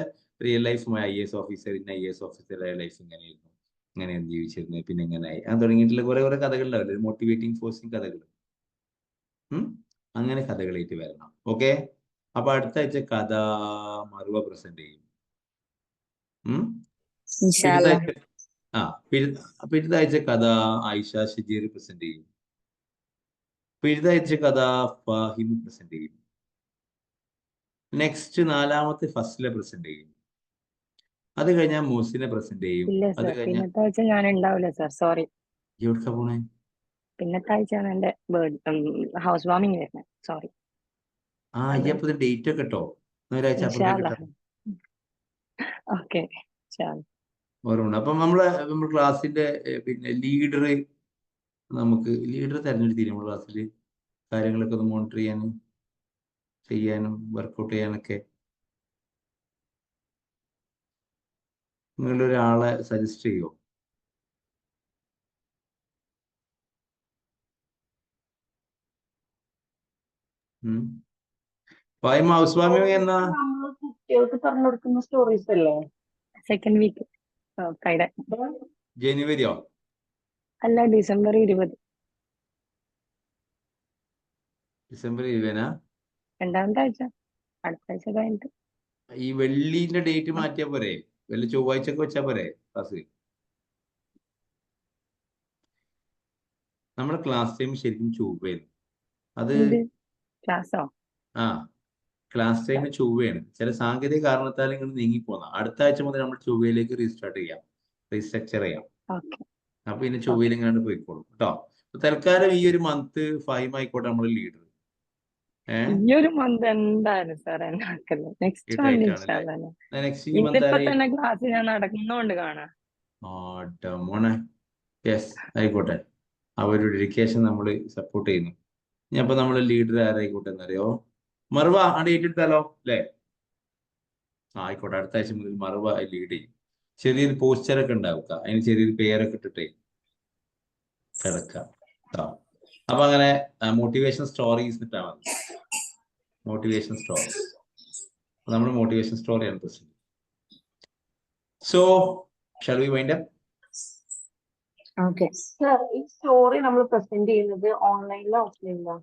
റിയൽ ലൈഫുമായ IAS ഓഫീസർ, ഇന്ന IAS ഓഫീസറുടെ ലൈഫ് ഇങ്ങനെയായിരുന്നു, ഇങ്ങനെയാണ് ജീവിച്ചിരുന്നത്, പിന്നെ ഇങ്ങനെയായി അങ്ങനെ തുടങ്ങിയിട്ടുള്ള കുറെ കുറെ കഥകളുണ്ടാവില്ലേ, മോട്ടിവേറ്റിംഗ് ഫോഴ്സിങ് കഥകൾ. അങ്ങനെ കഥകളായിട്ട് വരണം. ഓക്കെ, അപ്പൊ അടുത്ത ആഴ്ച കഥ മറുവ പ്രസന്റ് ചെയ്യും. ഇൻഷാല്ല. പിഴുതാഴ്ച കഥ ആയിഷ ഷജീർ പ്രസന്റ് ചെയ്യും. പിഴുതാഴ്ച കഥ ഫാഹിം പ്രസന്റ് ചെയ്യും. നെക്സ്റ്റ് 4ാമത്തെ ഫസ്റ്റിലെ പ്രസന്റ് ചെയ്യും. അത് കഴിഞ്ഞാൽ മൂസിനെ പ്രസന്റ് ചെയ്യും. ഇല്ല അത് സർ, കഴിഞ്ഞാൽ പിന്നത്തെ ആഴ്ച ഞാൻ ഉണ്ടാവില്ല സർ, സോറി. എവിടുക്കാ പോണേ? പിന്നത്തെ ആഴ്ചയാണ് എന്റെ ഹൗസ് വാമിങ് വരുന്നത്, സോറി. അയ്യപ്പോ ഡേറ്റ് ഒക്കെ കേട്ടോ, ഒരാഴ്ച ഇൻഷാല്ല. അപ്പുറത്തേക്ക് ഓക്കെ. ഓർമ്മ. അപ്പം നമ്മുടെ ക്ലാസ്സിന്റെ പിന്നെ ലീഡർ തെരഞ്ഞെടുത്തില്ല നമ്മുടെ ക്ലാസ്സിൽ, കാര്യങ്ങളൊക്കെ ഒന്ന് മോണിറ്റർ ചെയ്യാനും വർക്കൗട്ട് ചെയ്യാനൊക്കെ നിങ്ങളൊരാളെ സജസ്റ്റ് ചെയ്യോ? ഫാഹിം ഹൗസ് വാമിങ് എന്നാ? കുട്ടികൾക്ക് പറഞ്ഞു കൊടുക്കുന്ന സ്റ്റോറീസ് അല്ലേ? Second week Friday. ജനുവരിയോ? അല്ല, ഡിസംബർ 20. ഡിസംബർ 20 രണ്ടാമത്തെ ആഴ്ച, അടുത്ത ആഴ്ച കഴിഞ്ഞിട്ട്. ഈ വെള്ളിന്റെ ഡേറ്റ് മാറ്റിയാ പോരെ? വല്ല ചൊവ്വാഴ്ചക്ക് വെച്ചാ പോരെ ക്ലാസ്? നമ്മുടെ ക്ലാസ് ടൈം ശരിക്കും ചൊവ്വയാണ്. അത് ക്ലാസ്സോ? Class time ചൊവ്വയാണ്. ചില സാങ്കേതിക കാരണത്താൽ ഇങ്ങനെ നീങ്ങിപ്പോന്ന. അടുത്ത ആഴ്ച മുതൽ നമ്മൾ ചൊവ്വയിലേക്ക് റീസ്ട്രക്ചർ ചെയ്യാം. അപ്പൊ ഇനി ചൊവ്വയിൽ ഇങ്ങനെ പോയിക്കോളും കേട്ടോ. തൽക്കാലം ഈ ഒരു മന്ത് ഫാഹിം ആയിക്കോട്ടെ നമ്മൾ ലീഡർ. ഈ ഒരു മന്ത് എന്തായാലും സാർ എന്നെ ആക്കല്ലോ. നെക്സ്റ്റ് മന്ത് ഇന്നിപ്പോ തന്നെ ക്ലാസ് ഞാൻ നടക്കുന്നോണ്ട് കാണാം. മോനെ യെസ് ആയിക്കോട്ടെ, അവരുടെ ഡെഡിക്കേഷൻ നമ്മൾ സപ്പോർട്ട് ചെയ്യുന്നു. ഇനി അപ്പൊ നമ്മൾ ലീഡർ ആരായിക്കോട്ടെ എന്നറിയോ? മറുവ ഡേറ്റ് എടുത്താലോ അല്ലേ? ആയിക്കോട്ടെ, അടുത്ത ആഴ്ച മുതൽ മറുവ ലീഡ് ചെയ്യും. ചെറിയൊരു പോസ്റ്ററൊക്കെ ഉണ്ടാവുക, അതിന് ചെറിയൊരു പേരൊക്കെ ഇട്ടിട്ടേ കിടക്കാം. അപ്പൊ അങ്ങനെ മോട്ടിവേഷൻ സ്റ്റോറീസ് ഇട്ടാ മതി. മോട്ടിവേഷൻ സ്റ്റോറീസ്, നമ്മൾ മോട്ടിവേഷൻ സ്റ്റോറിയാണ് present. So shall we wind up? Okay sir, ഈ സ്റ്റോറി നമ്മൾ പ്രസന്റ് ചെയ്യുന്നത് ഓൺലൈനിലോ ഓഫ്ലൈനിലോ?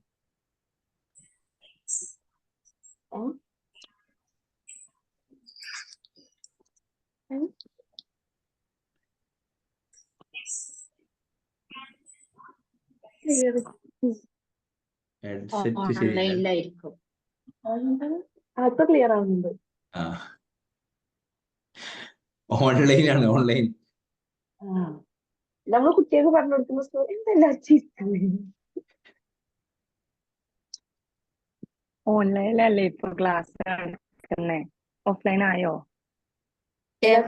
ഹെഡ്സെറ്റ് ശരിയല്ല. ഓൺലൈനിലായിരിക്കും. അപ്പൊ ക്ലിയർ ആവുന്നുണ്ട്. ഓൺലൈനാണ്, ഓൺലൈൻ. നമ്മൾ കുട്ടികൾക്ക് പറഞ്ഞു കൊടുക്കുന്ന സ്റ്റോറി എന്തെല്ലാം ഓൺലൈനിലല്ലേ ഇപ്പൊ ക്ലാസ് നടക്കുന്നേ? ഓഫ്ലൈൻ ആയോ?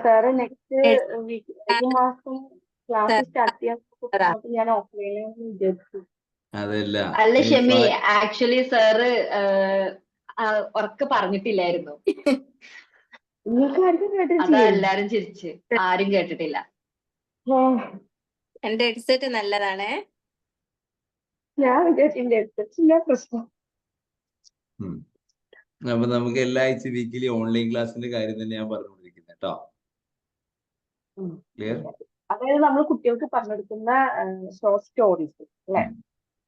സാറ് നെക്സ്റ്റ് വീക്ക് ഈ മാസം ക്ലാസ് സ്റ്റാർട്ട് ചെയ്യാൻ ഞാൻ ഓഫ്ലൈനിൽ വിചാരിച്ചു. അതല്ല അല്ല ഷെമി, ആക്ച്വലി സാറ് ഉറക്കെ പറഞ്ഞിട്ടില്ലായിരുന്നു. നിങ്ങൾക്ക് ആർക്കും അതാ കേട്ടിട്ടില്ലേ? എല്ലാരും ചിരിച്ച്, ആരും കേട്ടിട്ടില്ല. എന്റെ ഹെഡ്സെറ്റ് നല്ലതാണേ. ഞാൻ വിചാരിച്ചില്ല പ്രശ്നം. അപ്പൊ നമുക്ക് എല്ലാ ആഴ്ച വീക്കിലി ഓൺലൈൻ ക്ലാസ്സിന്റെ കാര്യം തന്നെ ഞാൻ പറഞ്ഞുകൊണ്ടിരിക്കുന്നത് കേട്ടോ. ക്ലിയർ? അതായത് നമ്മൾ കുട്ടികൾക്ക് പറഞ്ഞെടുക്കുന്ന ഷോർട്ട് സ്റ്റോറീസ് അല്ലേ?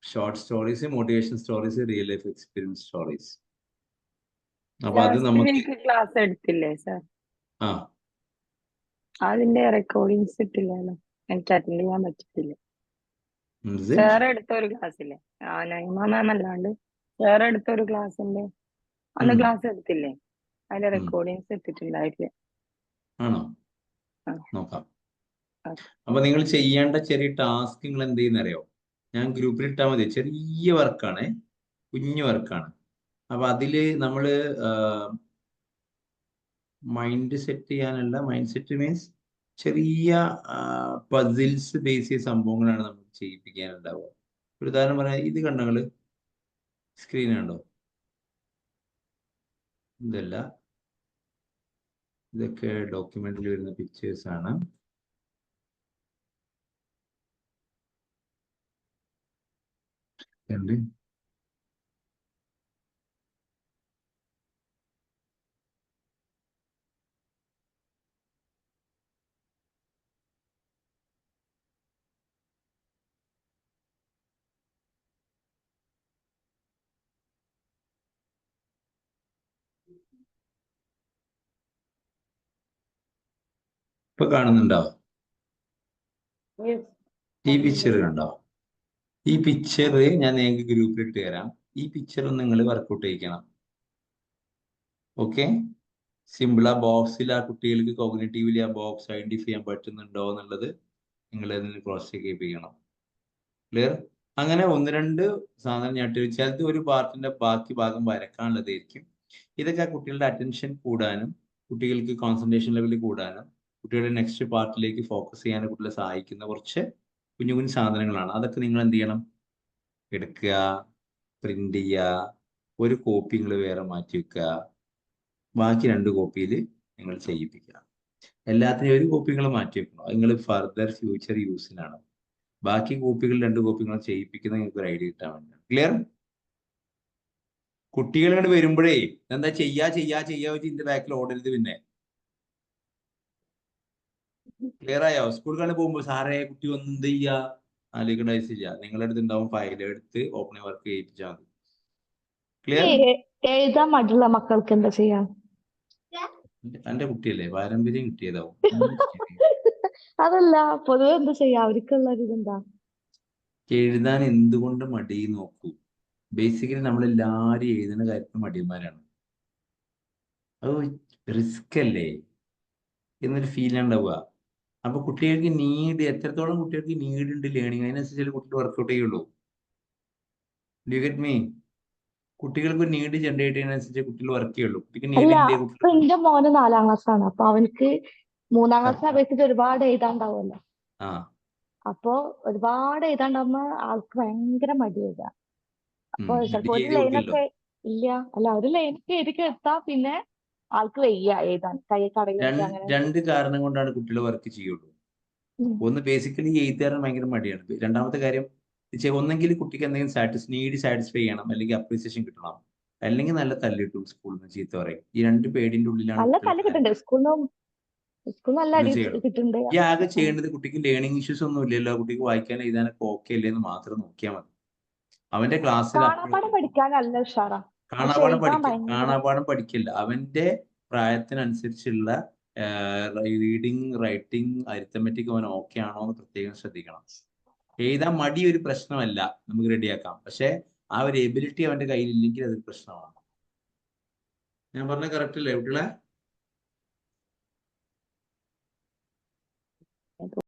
Short stories, motivation stories, real life experience stories. അപ്പൊ അത് നമുക്ക് ക്ലാസ് എടുത്തില്ലേ സാർ? ആ അതിന്റെ റെക്കോർഡിങ്സ് ഇട്ടില്ലല്ലോ, എനിക്ക് അറ്റൻഡ് ചെയ്യാൻ പറ്റില്ല. വേറെ എടുത്ത ഒരു ക്ലാസ്സില്ലേ, നൈമ മാം അല്ലാണ്ട് വേറെ എടുത്ത ഒരു ക്ലാസ്സിന്റെ അന്ന് ക്ലാസ് എടുത്തില്ലേ, അതിന്റെ റെക്കോർഡിങ്സ് ഇട്ടിട്ടുണ്ടായിട്ടില്ല. ആണോ? നോക്കാം. അപ്പൊ നിങ്ങൾ ചെയ്യേണ്ട ചെറിയ ടാസ്ക് നിങ്ങൾ എന്ത് ചെയ്യുന്നറിയോ? ഞാൻ ഗ്രൂപ്പിൽ ഇട്ടാൽ മതി. ചെറിയ വർക്കാണ്, കുഞ്ഞു വർക്കാണ്. അപ്പൊ അതില് നമ്മള് മൈൻഡ് സെറ്റ് ചെയ്യാനല്ല, മൈൻഡ് സെറ്റ് മീൻസ് ചെറിയ പസിൽസ് ബേസ് ചെയ്ത സംഭവങ്ങളാണ് നമുക്ക് ചെയ്യിപ്പിക്കാനുണ്ടാവുക. ഒരു ഉദാഹരണം പറയാം, ഇത് കണ്ടങ്ങള് സ്ക്രീൻ കണ്ടോ? ഇതല്ല, ഇതൊക്കെ ഡോക്യുമെന്റിൽ വരുന്ന പിക്ചേഴ്സ് ആണ്. ഇപ്പൊ കാണുന്നുണ്ടോ? Yes. ഈ പിക്ചർ കണ്ടോ? ഈ പിക്ചർ ഞാൻ നിങ്ങൾക്ക് ഗ്രൂപ്പിൽ ഇട്ട് തരാം. ഈ പിക്ചർ നിങ്ങൾ വർക്കൗട്ട് ചെയ്യിക്കണം. Okay, simple. ആ ബോക്സിൽ ആ കുട്ടികൾക്ക് കോഗ്നിറ്റീവ്ലി ആ ബോക്സ് ഐഡന്റിഫൈ ചെയ്യാൻ പറ്റുന്നുണ്ടോ എന്നുള്ളത് നിങ്ങൾ അതിന് ക്രോസ് ചെക്ക് ചെയ്യിപ്പിക്കണം. ക്ലിയർ? അങ്ങനെ ഒന്ന് രണ്ട് സാധനം ഞാൻ ചിലത് ഒരു പാർട്ടിന്റെ ബാക്കി ഭാഗം വരക്കാനുള്ളതായിരിക്കും. ഇതൊക്കെ ആ കുട്ടികളുടെ അറ്റൻഷൻ കൂടാനും കുട്ടികൾക്ക് കോൺസെൻട്രേഷൻ ലെവൽ കൂടാനും കുട്ടികളുടെ നെക്സ്റ്റ് പാർട്ടിലേക്ക് ഫോക്കസ് ചെയ്യാനും കുട്ടികളെ സഹായിക്കുന്ന കുറച്ച് കുഞ്ഞു കുഞ്ഞു സാധനങ്ങളാണ്. അതൊക്കെ നിങ്ങൾ എന്ത് ചെയ്യണം? എടുക്കുക, പ്രിന്റ് ചെയ്യുക, ഒരു കോപ്പി നിങ്ങൾ വേറെ മാറ്റി വെക്കുക, ബാക്കി 2 കോപ്പിയിൽ നിങ്ങൾ ചെയ്യിപ്പിക്കുക. എല്ലാത്തിനും ഒരു കോപ്പി നിങ്ങൾ മാറ്റി വെക്കണം. നിങ്ങൾ ഫർദർ ഫ്യൂച്ചർ യൂസിനാണ്. ബാക്കി കോപ്പികൾ 2 കോപ്പികൾ ചെയ്യിപ്പിക്കുന്നത് നിങ്ങൾക്ക് ഒരു ഐഡിയ കിട്ടാൻ വേണ്ടിയാണ്. ക്ലിയർ? കുട്ടികൾ ഇങ്ങോട്ട് വരുമ്പോഴേ എന്താ ചെയ്യാ വെച്ച് ഇതിന്റെ ബാക്കിൽ ഓടരുത്. പിന്നെ ക്ലിയർ ആയോ? സ്കൂളിൽ പോകുമ്പോൾ സാറേ കുട്ടി ഒന്നും എന്ത് ചെയ്യാ അലിക്കഡൈസ് ചെയ്യാ, നിങ്ങളുടെ അടുത്ത് ഉണ്ടാവും ഫയൽ, എടുത്ത് ഓപ്പൺ വർക്ക് ചെയ്യിപ്പിച്ചാൽ മതി. ക്ലിയർ? എഴുതാൻ മടിയുള്ള മക്കൾക്ക് എന്താ ചെയ്യാ? എന്റെ കുട്ടിയല്ലേ, പാരമ്പര്യം കിട്ടിയതാവും. അതല്ല, പൊതുവെ എന്താ ചെയ്യാ? അവർക്കുള്ള ഒരു ഇതെന്താ? എഴുതാൻ എന്തുകൊണ്ട് മടി നോക്കൂ. ബേസിക്കലി നമ്മളെല്ലാരും എഴുതുന്ന കാര്യത്തിൽ മടിയന്മാരാണ്. അത് റിസ്ക് അല്ലേ എന്നൊരു ഫീൽ ഉണ്ടാവുക. അപ്പൊ കുട്ടികൾക്ക് എത്രത്തോളം കുട്ടികൾക്ക് നീഡ് ഉണ്ട് ലേണിംഗ്, അതിനനുസരിച്ച് കുട്ടികൾ വർക്ക്ഔട്ട് ചെയ്യുള്ളൂ. Do you get me? കുട്ടികൾക്ക് ഒരു നീഡ് ജനറേറ്റ് ചെയ്യുന്നതനുസരിച്ച് കുട്ടികൾ വർക്ക് ചെയ്യുള്ളൂ. കുട്ടിക്ക് നീഡ് അല്ല, ഇല്ലേ ഇപ്പൊ എന്റെ മോന് 4ാം ക്ലാസ്സാണ്. അപ്പൊ അവനക്ക് 3ാം ആ ക്ലാസ്സിനെ അപേക്ഷിച്ച് ഒരുപാട് എഴുതാണ്ടാവുമല്ലോ. ആ അപ്പൊ ഒരുപാട് എഴുതാണ്ടാവുമ്പോ ആൾക്ക് ഭയങ്കര മടി എഴുതാ. അപ്പൊ ചിലപ്പോ ഒരു എഴുതി കൊടുക്കല്ലോ. ലൈനൊക്കെ ഇല്ല, അല്ല ഒരു ലൈനൊക്കെ എഴുതി എടുത്താ പിന്നെ ആൾക്ക് വയ്യ എഴുതാൻ, കൈ കടയുണ്ട് അങ്ങനെ. 2 കാരണം കൊണ്ടാണ് കുട്ടികൾ വർക്ക് ചെയ്യുള്ളൂ. ഉം. ഒന്ന് ബേസിക്കലി എഴുതാൻ ഭയങ്കര മടിയാണ്. രണ്ടാമത്തെ കാര്യം ഒന്നെങ്കിൽ കുട്ടിക്ക് എന്തെങ്കിലും നീഡ് സാറ്റിസ്ഫൈ ചെയ്യണം, അല്ലെങ്കിൽ അപ്രീസിയേഷൻ കിട്ടണം, അല്ലെങ്കിൽ നല്ല തല്ലിട്ടു സ്കൂളിൽ നിന്ന് ചീത്ത പറയും. ഈ 2 പേടിന്റെ ഉള്ളിലാണ് നല്ല കുട്ടികൾ തല്ല് കിട്ടുന്നുണ്ട് സ്കൂളിൽ നല്ല ഇത് അടി ചെയ്യണം. കിട്ടുന്നുണ്ട്. ഈ ആകെ ചെയ്യേണ്ടത് കുട്ടിക്ക് ലേണിംഗ് ഇഷ്യൂസ് ഒന്നും ഇല്ലല്ലോ, കുട്ടിക്ക് വായിക്കാൻ എഴുതാനൊക്കെ ഓക്കെ അല്ലേ എന്ന് മാത്രം നോക്കിയാൽ മതി. അവന്റെ ക്ലാസ്സിൽ കാണാപ്പാഠം പഠിക്കാൻ നല്ല ഉഷാറാ, പക്ഷെ എഴുതാൻ ഭയങ്കര കാണാപാഠം പഠിക്കില്ല. അവന്റെ പ്രായത്തിനനുസരിച്ചുള്ള റീഡിങ്, റൈറ്റിംഗ്, അരിത്തമെറ്റിക് അവൻ ഓക്കെ ആണോ എന്ന് പ്രത്യേകം ശ്രദ്ധിക്കണം. എഴുതാൻ മടി ഒരു പ്രശ്നമല്ല, നമുക്ക് റെഡിയാക്കാം. പക്ഷെ ആ ഒരു എബിലിറ്റി അവന്റെ കയ്യിൽ ഇല്ലെങ്കിൽ അതൊരു പ്രശ്നമാണ്. ഞാൻ പറഞ്ഞ കറക്റ്റ് അല്ലേ കുട്ടികളെ?